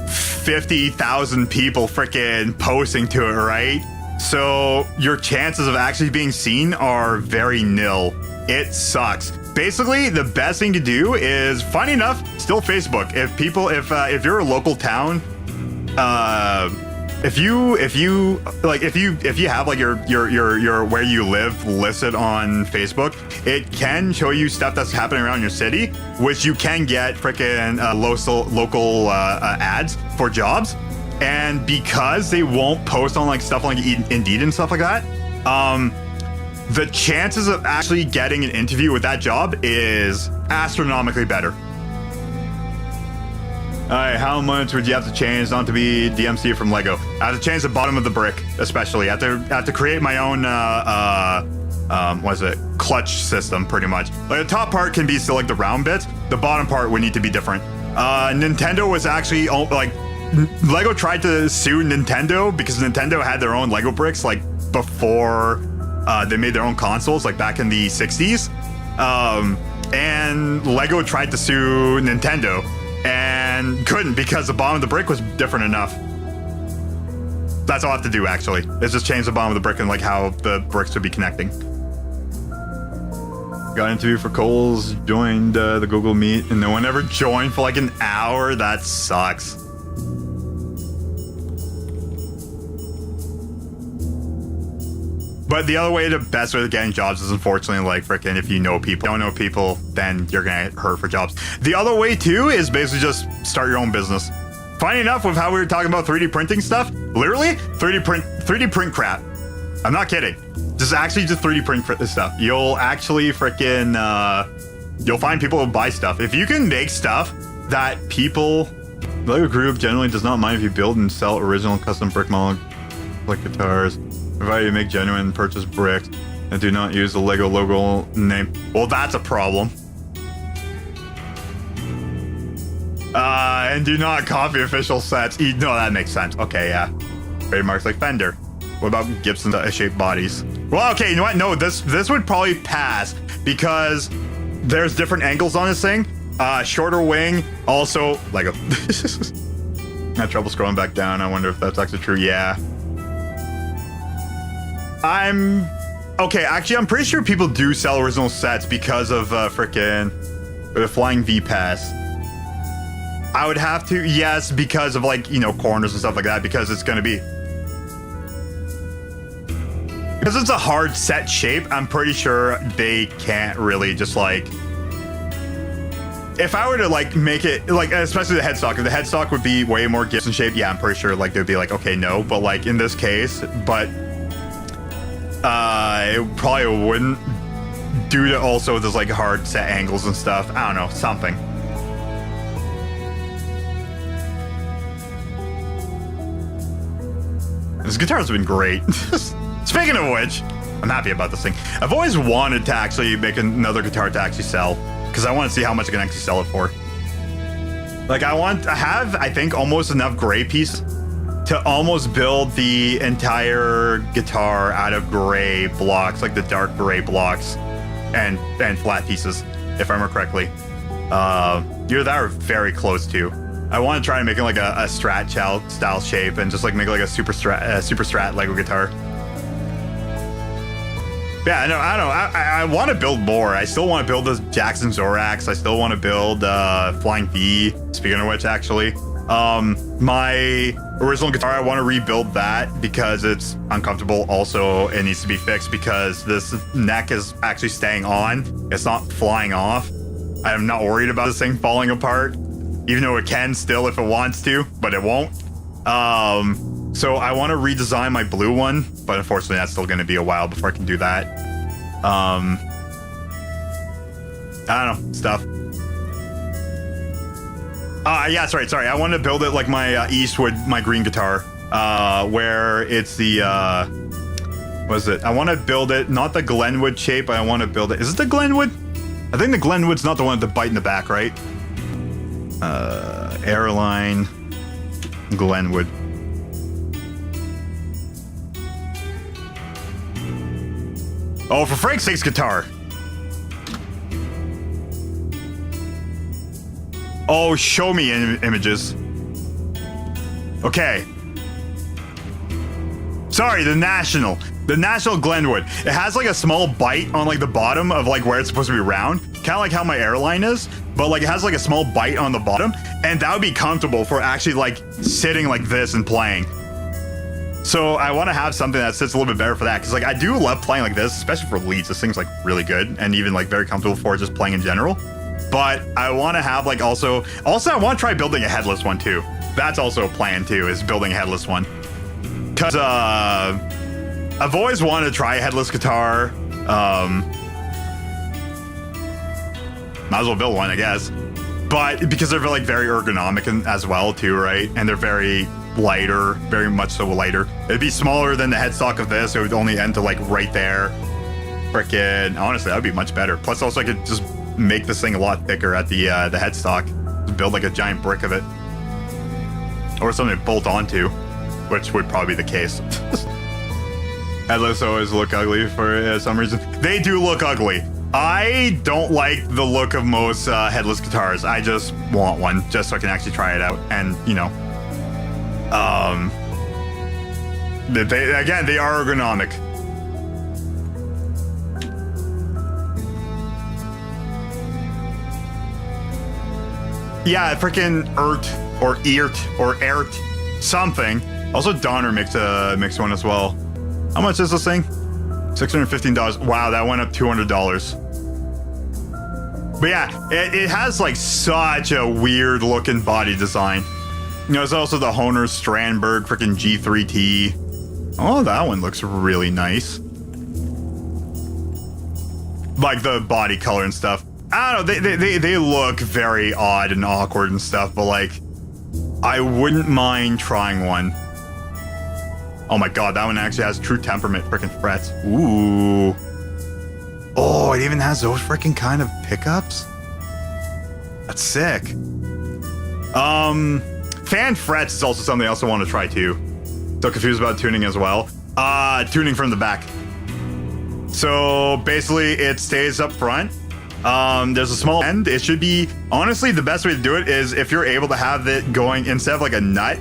50,000 people freaking posting to it, right? So your chances of actually being seen are very nil. It sucks. Basically, the best thing to do is, funny enough, still Facebook. If you're a local town, if you have like your where you live listed on Facebook, it can show you stuff that's happening around your city, which you can get freaking local ads for jobs. And because they won't post on like stuff like Indeed and stuff like that, the chances of actually getting an interview with that job is astronomically better. All right, how much would you have to change not to be DMC from Lego? I have to change the bottom of the brick, especially. I have to create my own clutch system, pretty much. Like the top part can be still like the round bits. The bottom part would need to be different. Nintendo was actually like, Lego tried to sue Nintendo because Nintendo had their own Lego bricks like before they made their own consoles, like back in the 60s. And Lego tried to sue Nintendo and couldn't because the bottom of the brick was different enough. That's all I have to do, actually. Is just change the bottom of the brick and like how the bricks would be connecting. Got an interview for Coles, joined the Google Meet, and no one ever joined for like an hour. That sucks. But the other way, the best way of getting jobs is unfortunately like freaking if you know people. Don't know people, then you're gonna get hurt for jobs. The other way too is basically just start your own business. Funny enough, with how we were talking about 3D printing stuff, literally 3D print crap. I'm not kidding. Just actually just 3D print stuff. You'll actually freaking you'll find people who buy stuff. If you can make stuff that people, the Lego group generally does not mind if you build and sell original custom brick model like guitars, provided you make genuine purchase bricks and do not use the Lego logo name. Well, that's a problem. And do not copy official sets. No, that makes sense. Okay, yeah. Trademarks like Fender. What about Gibson-shaped bodies? Well, okay, you know what? No, this would probably pass because there's different angles on this thing. Shorter wing, also Lego. I had trouble scrolling back down. I wonder if that's actually true. Yeah. Actually, I'm pretty sure people do sell original sets because of frickin' the Flying V Pass. I would have to, yes, because of like, you know, corners and stuff like that, because it's gonna be, because it's a hard set shape. I'm pretty sure they can't really just like, if I were to like make it like, especially the headstock, if the headstock would be way more Gibson shaped, yeah, I'm pretty sure like they'd be like, okay, no, but like in this case, but it probably wouldn't, due to also there's like hard set angles and stuff. I don't know, something. This guitar's been great. Speaking of which, I'm happy about this thing. I've always wanted to actually make another guitar to actually sell, because I want to see how much I can actually sell it for. Like I have, I think, almost enough gray pieces to almost build the entire guitar out of gray blocks, like the dark gray blocks and flat pieces, if I remember correctly. Either that or very close to. I want to try and make it like a Strat style shape and just like make it like a super Strat Lego guitar. Yeah, I want to build more. I still want to build this Jackson Zorax. I still want to build Flying V. Speaking of which, actually, my original guitar, I want to rebuild that because it's uncomfortable. Also, it needs to be fixed because this neck is actually staying on. It's not flying off. I'm not worried about this thing falling apart, even though it can still if it wants to, but it won't. So I want to redesign my blue one, but unfortunately that's still going to be a while before I can do that. I don't know, stuff. Yeah, sorry. I want to build it like my Eastwood, my green guitar, where it's the, what is it? I want to build it, not the Glenwood shape, I want to build it. Is it the Glenwood? I think the Glenwood's not the one with the bite in the back, right? Airline Glenwood. Oh, for Frank's sake's guitar. Oh, show me images. Okay. Sorry, the National Glenwood. It has like a small bite on like the bottom of like where it's supposed to be round, kind of like how my airline is, but like it has like a small bite on the bottom, and that would be comfortable for actually like sitting like this and playing. So I want to have something that sits a little bit better for that, because like I do love playing like this, especially for leads. This thing's like really good and even like very comfortable for just playing in general. But I want to have like also I want to try building a headless one too. That's also a plan too, is building a headless one. Because I've always wanted to try a headless guitar. Might as well build one, I guess. But because they're like very ergonomic and as well too, right? And they're very lighter, very much so lighter. It'd be smaller than the headstock of this. It would only end to like right there. Frickin', honestly, that would be much better. Plus also I could just make this thing a lot thicker at the headstock. Just build like a giant brick of it. Or something to bolt onto, which would probably be the case. Headless always look ugly for some reason. They do look ugly. I don't like the look of most headless guitars. I just want one just so I can actually try it out. And, you know, they are ergonomic. Yeah, freaking ERT, something. Also, Donner makes one as well. How much is this thing? $615. Wow, that went up $200. But yeah, it has like such a weird looking body design. You know, there's also the Hohner Strandberg freaking G3T. Oh, that one looks really nice. Like the body color and stuff. I don't know, they look very odd and awkward and stuff, but like, I wouldn't mind trying one. Oh my god, that one actually has true temperament freaking frets. Ooh. Oh, it even has those freaking kind of pickups? That's sick. Fan frets is also something else I want to try too. So confused about tuning as well. Tuning from the back. So basically it stays up front. There's a small end. It should be, honestly, the best way to do it is if you're able to have it going instead of like a nut,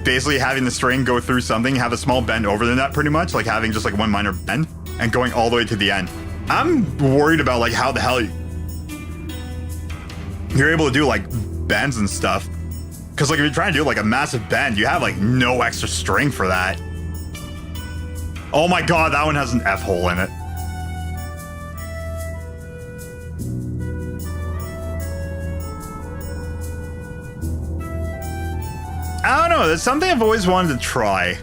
basically having the string go through something, have a small bend over the nut pretty much, like having just like one minor bend and going all the way to the end. I'm worried about like how the hell you're able to do like bends and stuff. Cause like if you're trying to do like a massive bend, you have like no extra string for that. Oh my god, that one has an F hole in it. I don't know, that's something I've always wanted to try.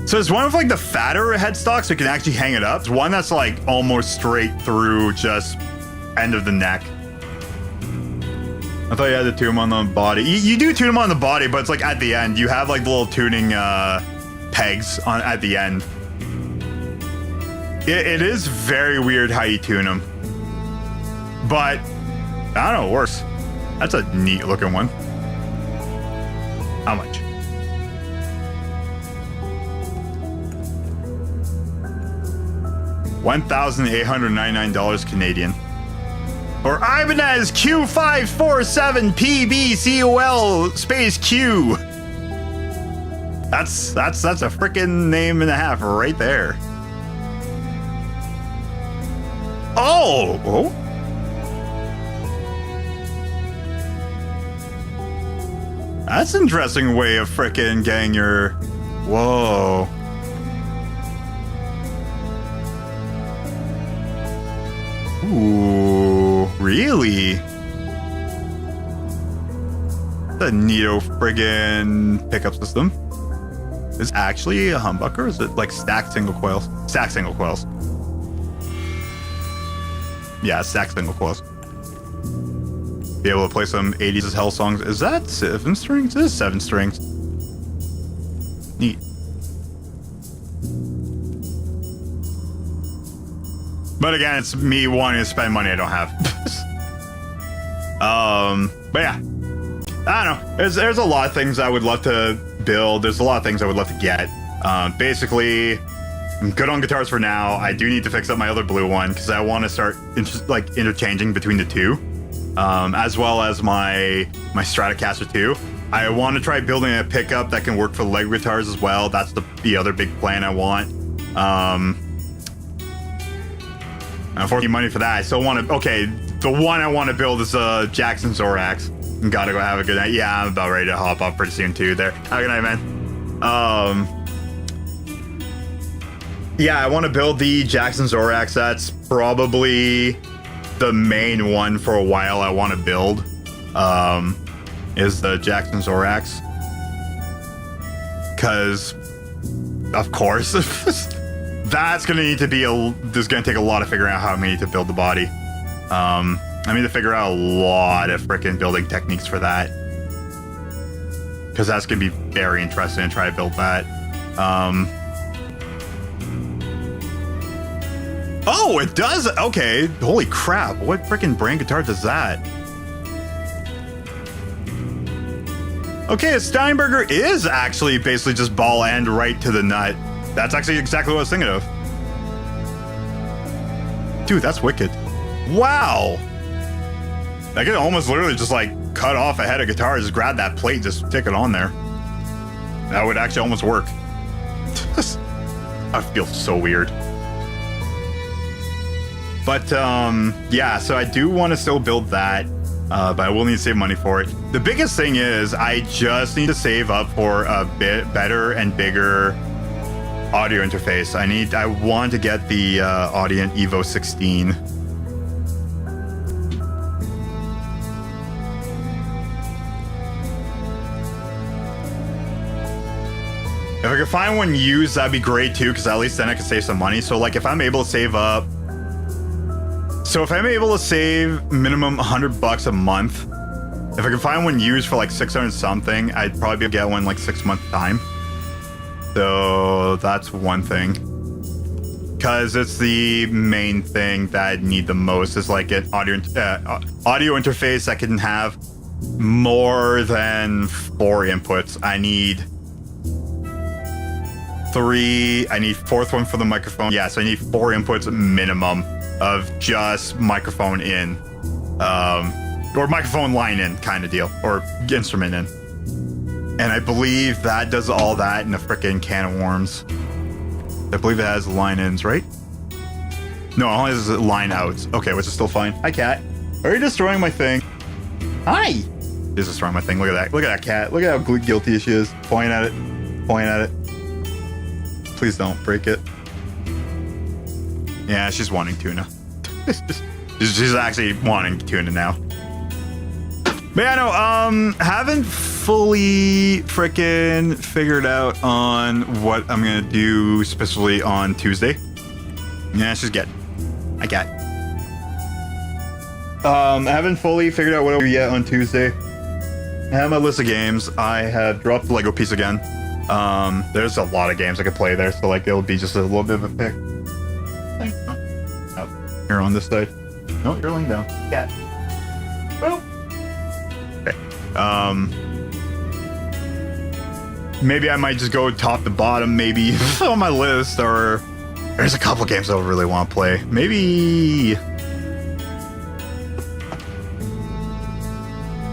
So there's one with like the fatter headstock so you can actually hang it up. There's one that's like almost straight through, just end of the neck. I thought you had to tune them on the body. You do tune them on the body, but it's like at the end. You have like the little tuning pegs on at the end. It is very weird how you tune them. But, I don't know, it works. That's a neat looking one. How much? $1,899 Canadian. Or Ibanez Q547PBCOL space Q. That's a freaking name and a half right there. Oh. That's an interesting way of frickin' getting your... Whoa. Ooh, really? The neato friggin' pickup system. Is it actually a humbucker, or is it like stacked single coils? Stacked single coils. Yeah, stacked single coils. Be able to play some 80s as hell songs. Is that 7 strings? It is 7 strings. Neat. But again, it's me wanting to spend money I don't have. But yeah. I don't know. There's a lot of things I would love to build. There's a lot of things I would love to get. Basically, I'm good on guitars for now. I do need to fix up my other blue one because I want to start interchanging between the two. as well as my Stratocaster 2. I want to try building a pickup that can work for leg guitars as well. That's the other big plan I want. Unfortunately, money for that. I still want to. Okay, the one I want to build is a Jackson Zorax. Gotta go have a good night. Yeah, I'm about ready to hop off pretty soon too. There. Have a good night, man. Yeah, I want to build the Jackson Zorax. That's probably the main one for a while I want to build. Is the Jackson Zorax. Because, of course, that's going to need to be there's going to take a lot of figuring out how I need to build the body. I need to figure out a lot of freaking building techniques for that. Because that's going to be very interesting to try to build that. Oh, it does? Okay. Holy crap. What freaking brand guitar does that? Okay, a Steinberger is actually basically just ball and right to the nut. That's actually exactly what I was thinking of. Dude, that's wicked. Wow. I could almost literally just like cut off a head of guitar, just grab that plate, just stick it on there. That would actually almost work. I feel so weird. But yeah, so I do want to still build that. But I will need to save money for it. The biggest thing is I just need to save up for a bit better and bigger audio interface. I want to get the Audient Evo 16. If I could find one used, that'd be great too, because at least then I could save some money. So like if I'm able to save up, if I'm able to save minimum $100 a month, if I can find one used for like 600 something, I'd probably be able to get one like 6 months time. So that's one thing. Because it's the main thing that I need the most is like an audio interface that can have more than 4 inputs. I need 3. I need 4th one for the microphone. Yeah, so I need 4 inputs minimum of just microphone in, or microphone line in kind of deal, or instrument in. And I believe that does all that in a freaking can of worms. I believe it has line ins, right? No, it only has line outs. Okay, which is still fine. Hi, cat. Are you destroying my thing? Hi! She's destroying my thing. Look at that. Look at that cat. Look at how guilty she is. Pointing at it. Pointing at it. Please don't break it. Yeah, she's wanting tuna. She's actually wanting tuna now. But yeah, no, haven't fully freaking figured out on what I'm gonna do specifically on Tuesday. Yeah, she's good. I got. I haven't fully figured out what I'll do yet on Tuesday. I have my list of games. I have dropped the Lego piece again. There's a lot of games I could play there, so like it'll be just a little bit of a pick. Oh, you're on this side. No, you're laying down. Cat. Well. Okay. Maybe I might just go top to bottom, maybe on my list, or there's a couple games I really want to play. Maybe.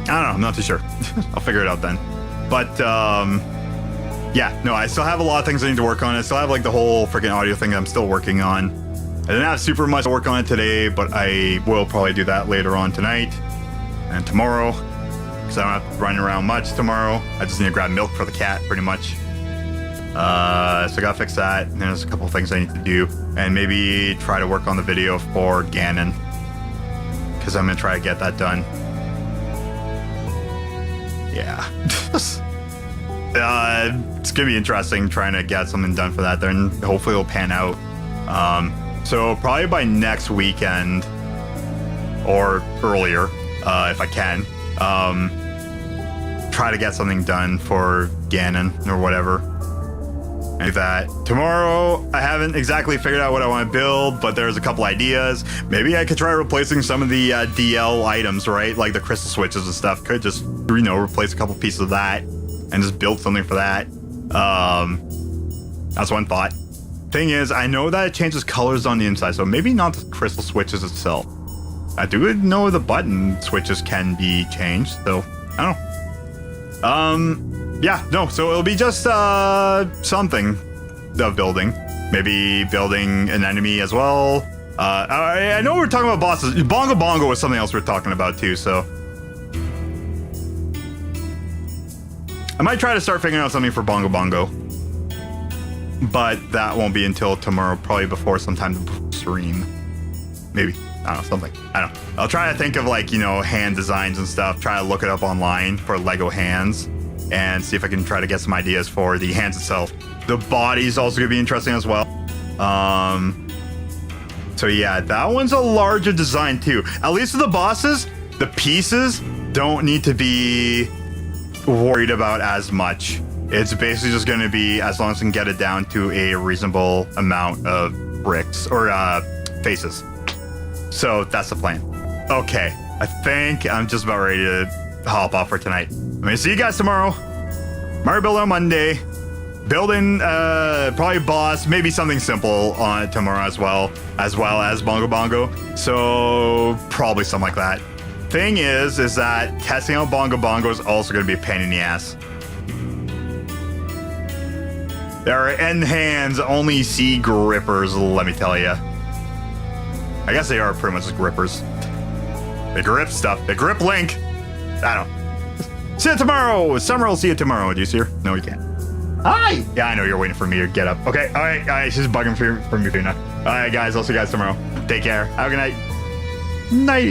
I don't know. I'm not too sure. I'll figure it out then. But yeah, no, I still have a lot of things I need to work on. I still have like the whole freaking audio thing that I'm still working on. I didn't have super much to work on it today, but I will probably do that later on tonight and tomorrow, because I don't have to run around much tomorrow. I just need to grab milk for the cat, pretty much. So I gotta fix that. And there's a couple of things I need to do, and maybe try to work on the video for Ganon, because I'm gonna try to get that done. Yeah. It's gonna be interesting trying to get something done for that there, and hopefully it'll pan out. So probably by next weekend or earlier, if I can, try to get something done for Ganon or whatever. And do that. Tomorrow, I haven't exactly figured out what I want to build, but there's a couple ideas. Maybe I could try replacing some of the DL items, right? Like the crystal switches and stuff. Could just, replace a couple pieces of that and just build something for that. That's one thought. Thing is, I know that it changes colors on the inside, so maybe not the crystal switches itself. I do know the button switches can be changed, so I don't know. Yeah, no, so it'll be just something of building. Maybe building an enemy as well. I know we're talking about bosses. Bongo Bongo was something else we're talking about too, so. I might try to start figuring out something for Bongo Bongo. But that won't be until tomorrow, probably before sometime before stream. Maybe. I don't know, something. I don't know. I'll try to think of like, you know, hand designs and stuff. Try to look it up online for Lego hands and see if I can try to get some ideas for the hands itself. The body's also gonna be interesting as well. So yeah, that one's a larger design too. At least with the bosses, the pieces don't need to be worried about as much. It's basically just gonna be as long as I can get it down to a reasonable amount of bricks or faces. So that's the plan. Okay, I think I'm just about ready to hop off for tonight. I'm gonna see you guys tomorrow. Mario Builder on Monday. Building probably boss, maybe something simple on tomorrow as well as Bongo Bongo. So probably something like that. Thing is that testing out Bongo Bongo is also gonna be a pain in the ass. There are end hands only see grippers, let me tell you. I guess they are pretty much just grippers. They grip stuff. They grip Link. I don't know. See you tomorrow. Summer will see you tomorrow. Do you see her? No, you can't. Hi. Yeah, I know you're waiting for me to get up. Okay. All right. She's bugging for me now. All right, guys. I'll see you guys tomorrow. Take care. Have a good night. Night.